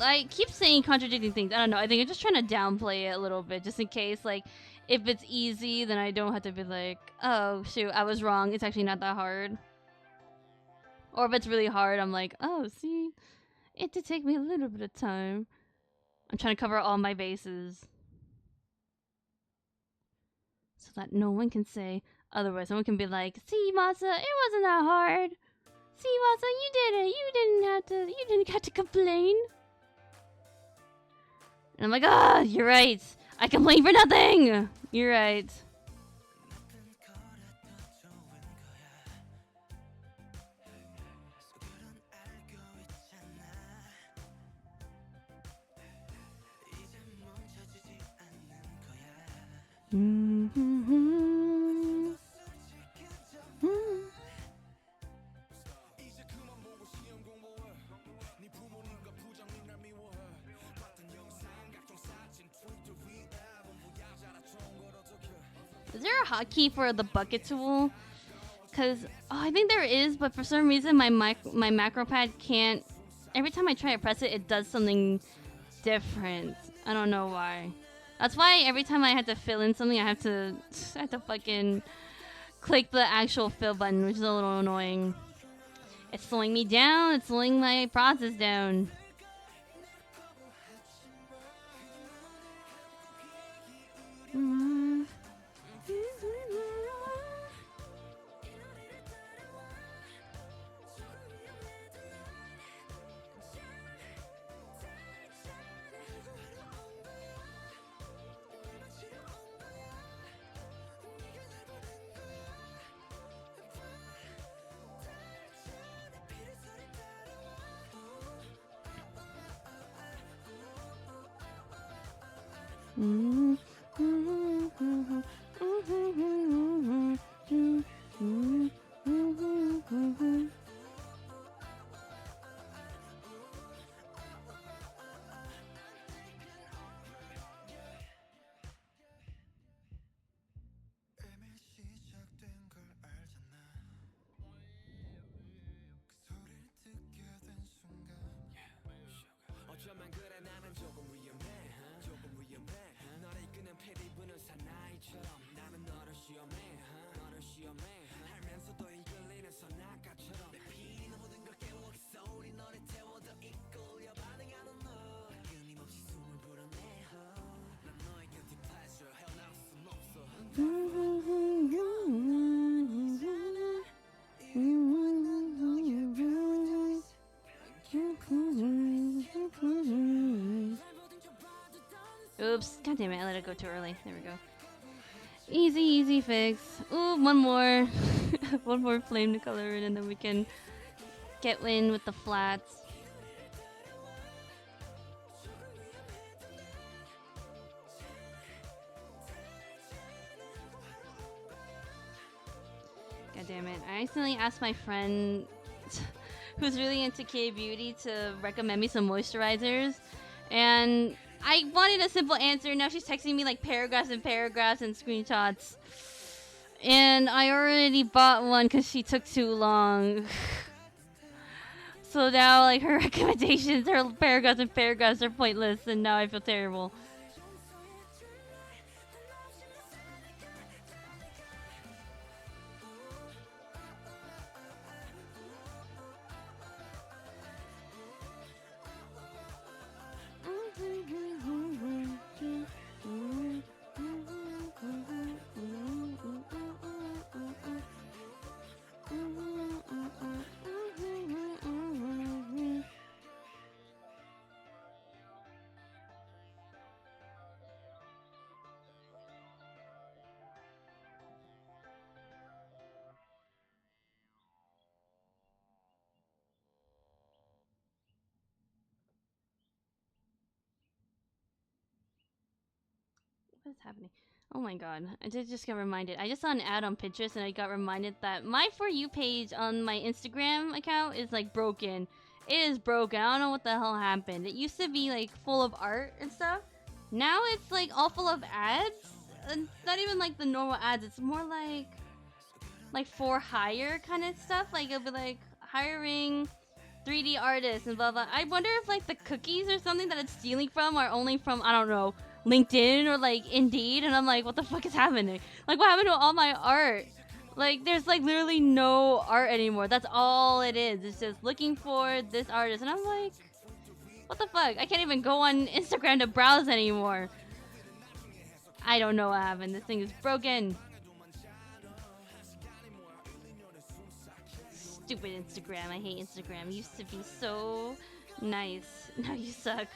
I keep saying contradicting things. I don't know. I think I'm just trying to downplay it a little bit, just in case, like, if it's easy, then I don't have to be like, oh, shoot, I was wrong. It's actually not that hard. Or if it's really hard, I'm like, oh, see, it did take me a little bit of time. I'm trying to cover all my bases. So that no one can say otherwise. No one can be like, see, Masa, it wasn't that hard. See, Masa, you did it. You didn't have to complain. And I'm like, ah, you're right. I complain for nothing. You're right. Is there a hotkey for the bucket tool? Because I think there is, but for some reason my macro pad can't. Every time I try to press it, it does something different. I don't know why. That's why every time I have to fill in something, I have to fucking click the actual fill button, which is a little annoying. It's slowing me down. It's slowing my process down. Oops, god damn it, I let it go too early. There we go. Easy, easy fix. Ooh, one more. One more flame to color in, and then we can get in with the flats. God damn it. I accidentally asked my friend who's really into K-beauty to recommend me some moisturizers, and I wanted a simple answer. Now she's texting me like paragraphs and paragraphs and screenshots. And I already bought one because she took too long. So now like her recommendations, her paragraphs and paragraphs are pointless, and now I feel terrible. What is happening? Oh my god. I did just get reminded. I just saw an ad on Pinterest and I got reminded that my For You page on my Instagram account is like broken. It is broken. I don't know what the hell happened. It used to be like full of art and stuff. Now it's like all full of ads. And it's not even like the normal ads. It's more like for hire kind of stuff. Like it'll be like hiring 3D artists and blah blah. I wonder if like the cookies or something that it's stealing from are only from, I don't know, LinkedIn or like Indeed, and I'm like, what the fuck is happening? Like, what happened to all my art? Like, there's like literally no art anymore. That's all it is. It's just looking for this artist, and I'm like, what the fuck? I can't even go on Instagram to browse anymore. I don't know what happened. This thing is broken. Stupid Instagram. I hate Instagram. It used to be so nice. Now you suck.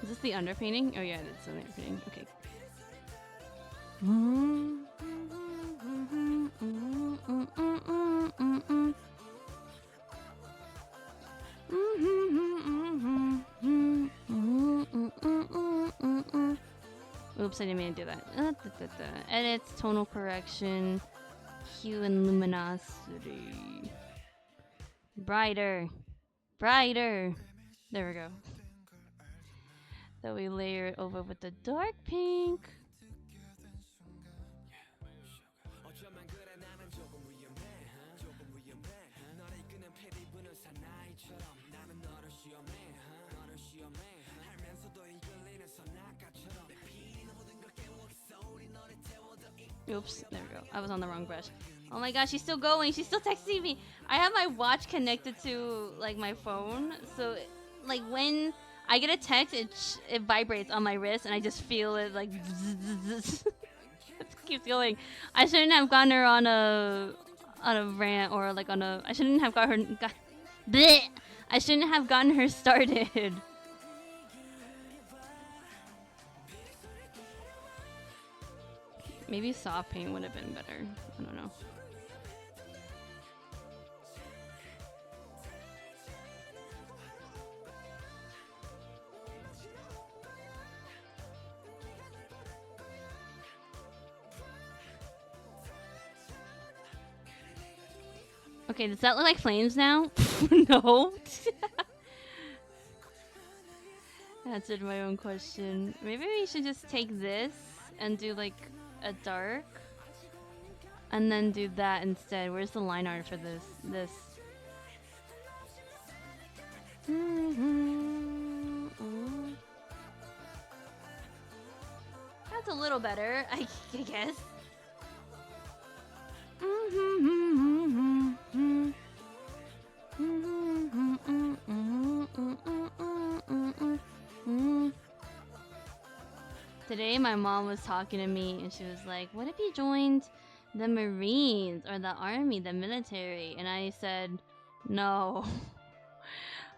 Is this the underpainting? Oh yeah, it's the underpainting. Okay. Oops, I didn't mean to do that. Edits, tonal correction, hue and luminosity. Brighter. Brighter. There we go. Then we layer it over with the dark pink. Oops, there we go. I was on the wrong brush. Oh my gosh, she's still going. She's still texting me. I have my watch connected to like my phone, so like when I get a text, it vibrates on my wrist, and I just feel it like. It keeps going. I shouldn't have gotten her on a rant or like on a. I shouldn't have got her. Bleh! I shouldn't have gotten her started. Maybe soft paint would have been better. I don't know. Okay, does that look like flames now? No. Answered my own question. Maybe we should just take this and do like a dark, and then do that instead. Where's the line art for this? That's a little better, I guess. Today my mom was talking to me and she was like, what if you joined the Marines or the Army, the military? And I said, no.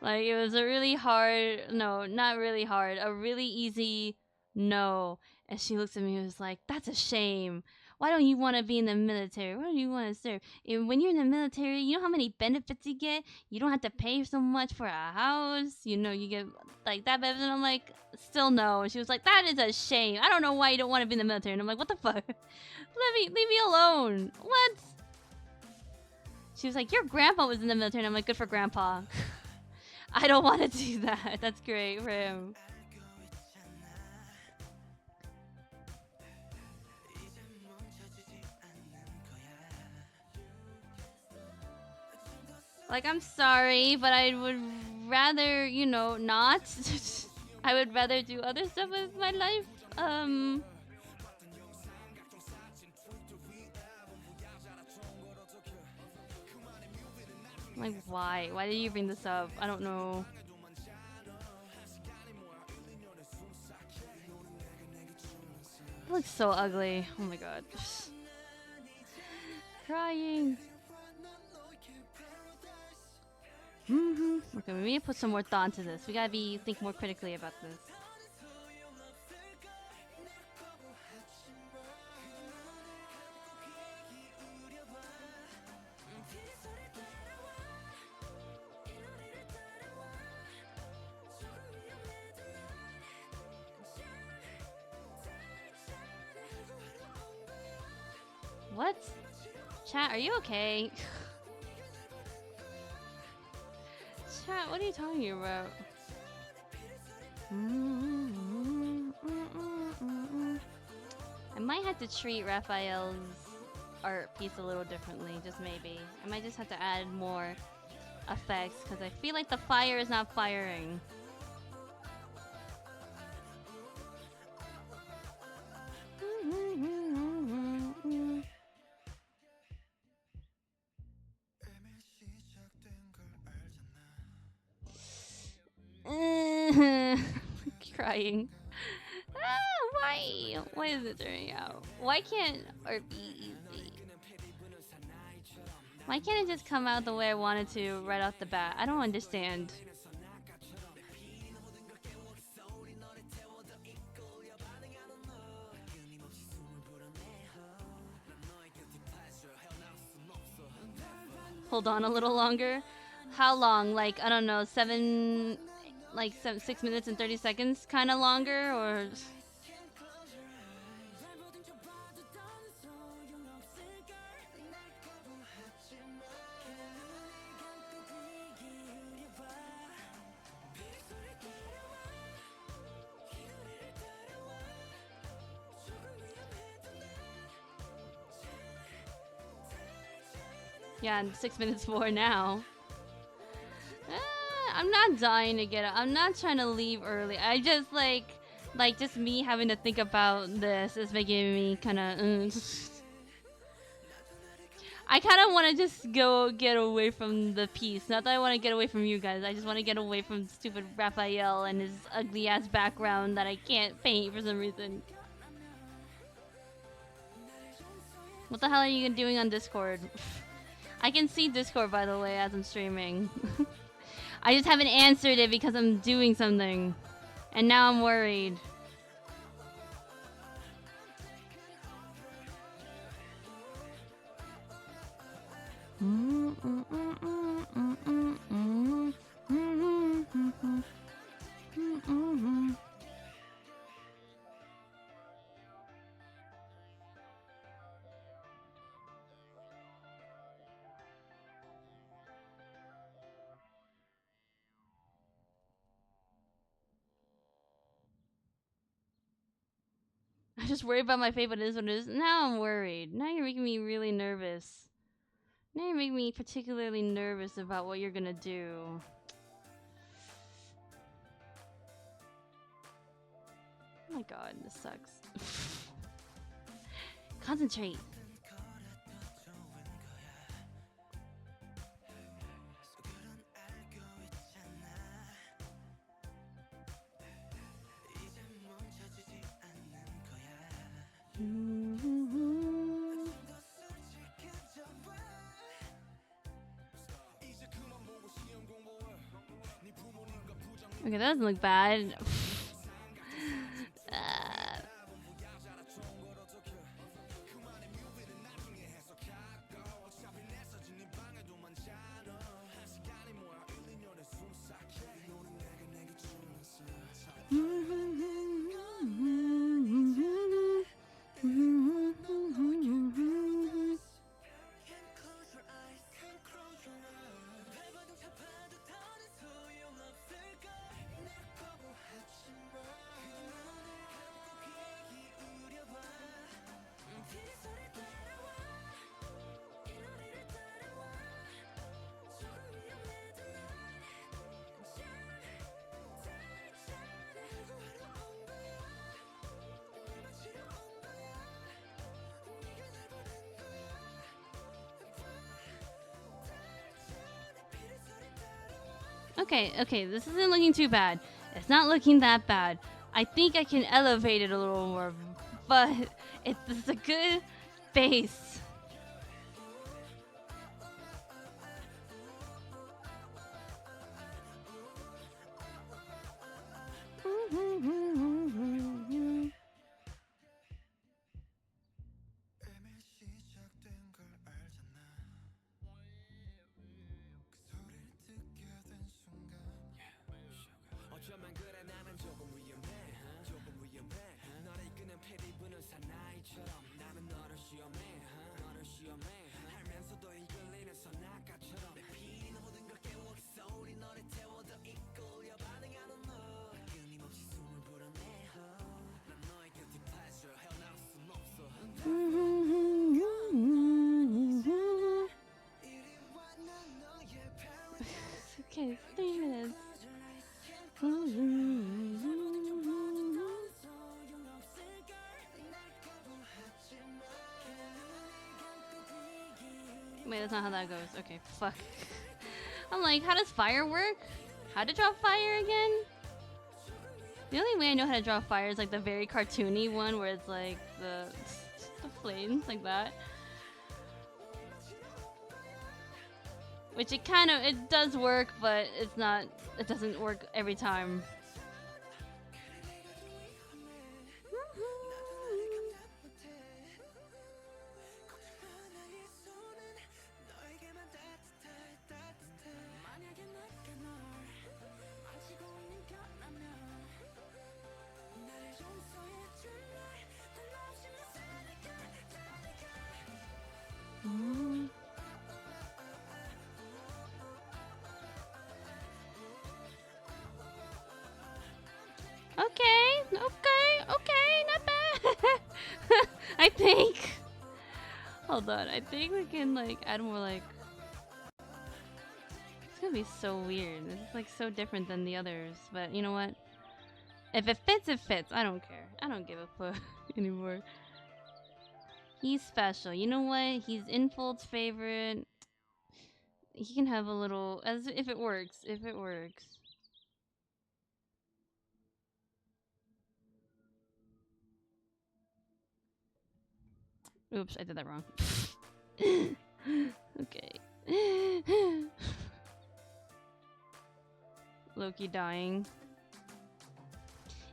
Like it was a really hard, no, not really hard, a really easy no. And she looks at me and was like, "That's a shame. Why don't you want to be in the military? Why don't you want to serve? And when you're in the military, you know how many benefits you get? You don't have to pay so much for a house. You know, you get like that benefit." And I'm like, "Still no." And she was like, "That is a shame. I don't know why you don't want to be in the military." And I'm like, "What the fuck? Leave me alone. What?" She was like, "Your grandpa was in the military." And I'm like, "Good for grandpa." I don't want to do that. That's great for him. Like, I'm sorry, but I would rather, you know, not. I would rather do other stuff with my life. Like, why? Why did you bring this up? I don't know. It looks so ugly. Oh my god. Crying. Okay, we need to put some more thought into this. We gotta think more critically about this. What? Chat, are you okay? Chat, what are you talking about? I might have to treat Raphael's art piece a little differently, just maybe. I might just have to add more effects, because I feel like the fire is not firing. Crying. Why? Why is it turning out? Why can't art be easy? Why can't it just come out the way I wanted to right off the bat? I don't understand. Hold on a little longer. How long? Like, I don't know, 6 minutes and 30 seconds kind of longer, or yeah, 6 minutes more now. I'm not dying to get it. I'm not trying to leave early. I just like just me having to think about this is making me kind of. I kind of want to just go get away from the piece. Not that I want to get away from you guys. I just want to get away from stupid Raphael and his ugly ass background that I can't paint for some reason. What the hell are you doing on Discord? I can see Discord, by the way, as I'm streaming. I just haven't answered it because I'm doing something. And now I'm worried. I just worry about my fate, but it is what it is. Now I'm worried. Now you're making me really nervous. Now you're making me particularly nervous about what you're gonna do. Oh my god, this sucks. Concentrate. Okay, that doesn't look bad. Okay, this isn't looking too bad. It's not looking that bad. I think I can elevate it a little more, but it's a good base. Okay, 3 minutes. Wait, that's not how that goes. Okay, fuck. I'm like, how does fire work? How to draw fire again? The only way I know how to draw fire is like the very cartoony one where it's like the flames like that. Which it does work, but it doesn't work every time. Okay, not bad. I think. Hold on, I think we can like add more like. It's gonna be so weird. This is like so different than the others, but you know what? If it fits, it fits. I don't care. I don't give a fuck anymore. He's special. You know what? He's Infold's favorite. He can have a little, as if it works. If it works. Oops, I did that wrong. Okay. Loki dying.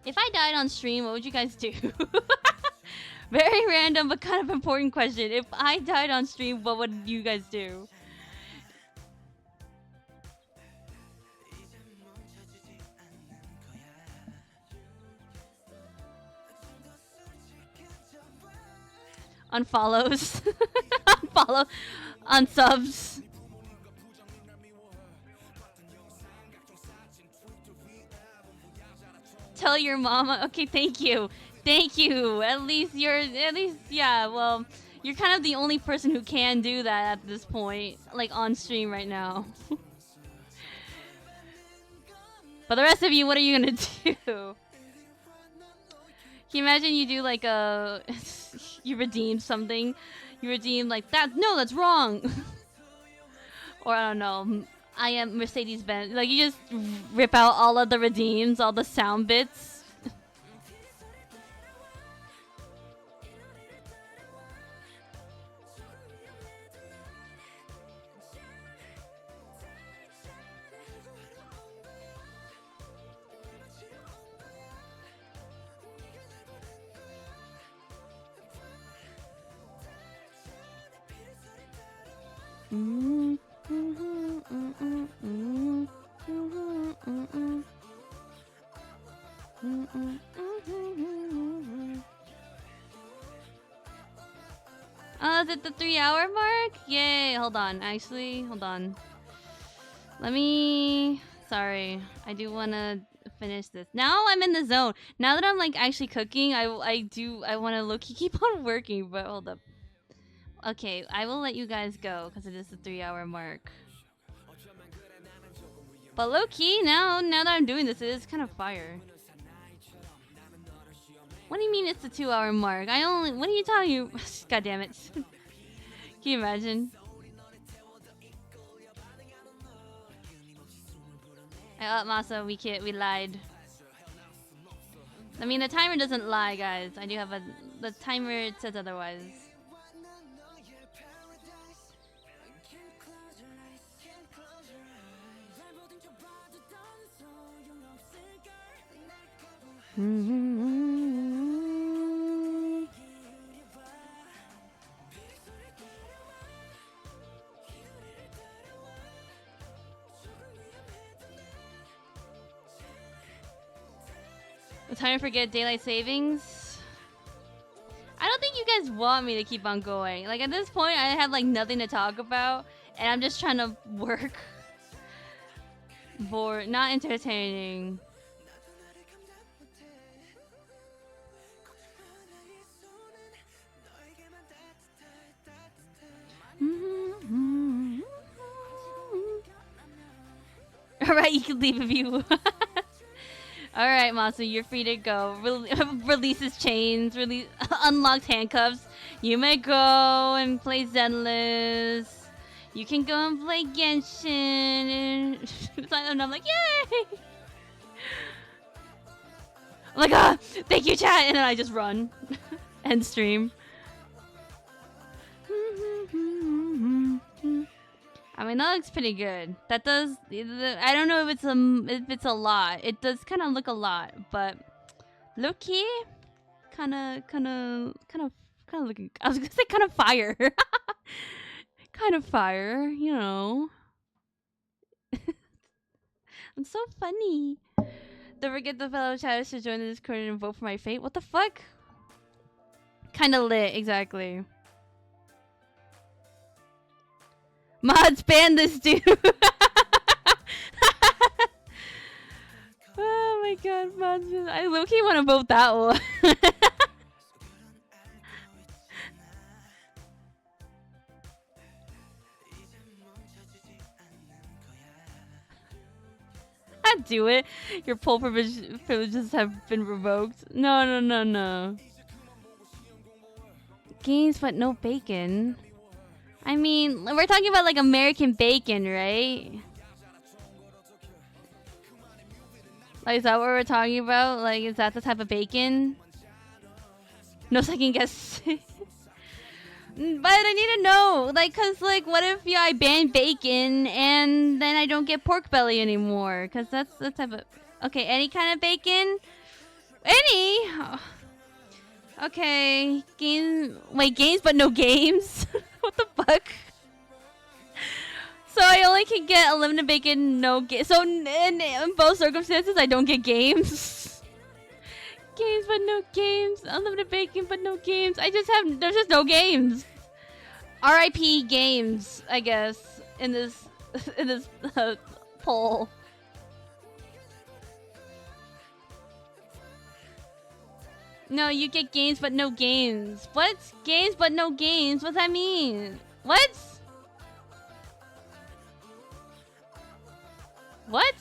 If I died on stream, what would you guys do? Very random but kind of important question. If I died on stream, what would you guys do? Unfollows. Unfollow. Unsubs. Tell your mama. Okay, thank you. Thank you. At least, yeah, well, you're kind of the only person who can do that at this point, like on stream right now. But the rest of you, what are you gonna do? Can you imagine you do like a, you redeem something, you redeem like that, no, that's wrong. Or I don't know, I am Mercedes-Benz, like you just rip out all of the redeems, all the sound bits. Oh, is it the 3-hour mark? Yay! Hold on. Actually, hold on. Let me. Sorry, I do wanna finish this. Now I'm in the zone. Now that I'm like actually cooking, I wanna low-key keep on working. But hold up. Okay, I will let you guys go because it is the 3-hour mark. But low-key, now that I'm doing this, it is kind of fire. What do you mean it's the 2-hour mark? What are you talking about? God damn it. Can you imagine? Masa, we lied. I mean, the timer doesn't lie, guys. I do have the timer, it says otherwise. Time to forget daylight savings. I don't think you guys want me to keep on going. Like at this point, I have like nothing to talk about, and I'm just trying to work. Bored, not entertaining. All right, you can leave if you. All right, Masu, you're free to go. Releases chains, unlocked handcuffs. You may go and play Zenless. You can go and play Genshin. And I'm like, yay! I'm like, ah, thank you, chat. And then I just run. End stream. I mean, that looks pretty good. That does. I don't know if it's a lot. It does kind of look a lot, but low key, kind of looking. I was gonna say kind of fire, kind of fire. You know, I'm so funny. Don't forget the fellow chatters to join the Discord and vote for my fate. What the fuck? Kind of lit, exactly. Mods, ban this dude. Oh my god, mods. I low-key want to vote that one. I'd do it. Your poll privileges have been revoked. No. Games, but no bacon. I mean, we're talking about like American bacon, right? Like, is that what we're talking about? Like, is that the type of bacon? No second guess. But I need to know, like, cause like, what if I ban bacon and then I don't get pork belly anymore? Cause that's the type of. Okay, any kind of bacon. Any. Oh. Okay, games, but no games. What the fuck? So I only can get unlimited bacon, no game. So in both circumstances, I don't get games. Games, but no games. Unlimited bacon, but no games. There's just no games. R.I.P. games, I guess, in this poll. No, you get games, but no games. What? Games, but no games? What's that mean? What? What?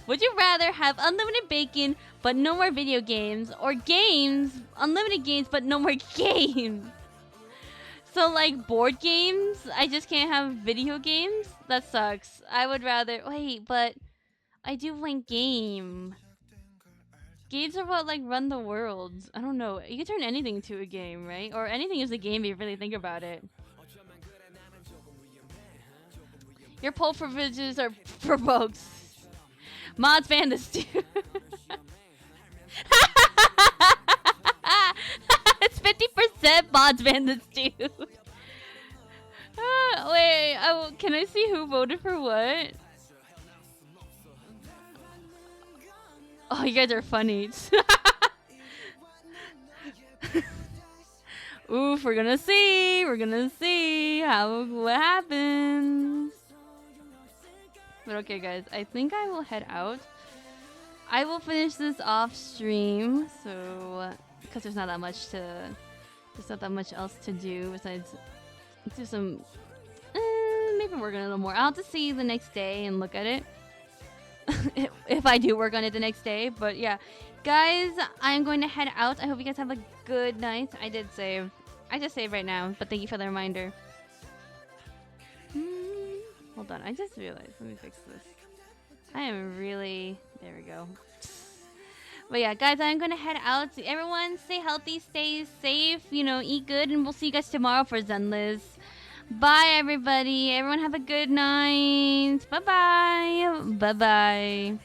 Would you rather have unlimited bacon, but no more video games, or games, unlimited games, but no more games? So, like, board games? I just can't have video games? That sucks. I would rather... Wait, but... I do want game. Games are what, like, run the world. I don't know. You can turn anything into a game, right? Or anything is a game if you really think about it. Your poll privileges are provoked. Mods ban this dude. It's 50% mods ban this dude. Wait, Oh, can I see who voted for what? Oh, you guys are funny. Oof, we're gonna see. We're gonna see what happens. But okay, guys, I think I will head out. I will finish this off stream, so because there's not that much else to do besides do some maybe work on it a little more. I'll have to see the next day and look at it. If I do work on it the next day. But yeah, guys, I'm going to head out. I hope you guys have a good night. I did save. I just saved right now, but thank you for the reminder. Hold on, I just realized. Let me fix this. I am really... There we go. But yeah, guys, I'm going to head out. Everyone, stay healthy, stay safe, you know, eat good, and we'll see you guys tomorrow for Zenless. Bye, everybody. Everyone have a good night. Bye-bye. Bye-bye.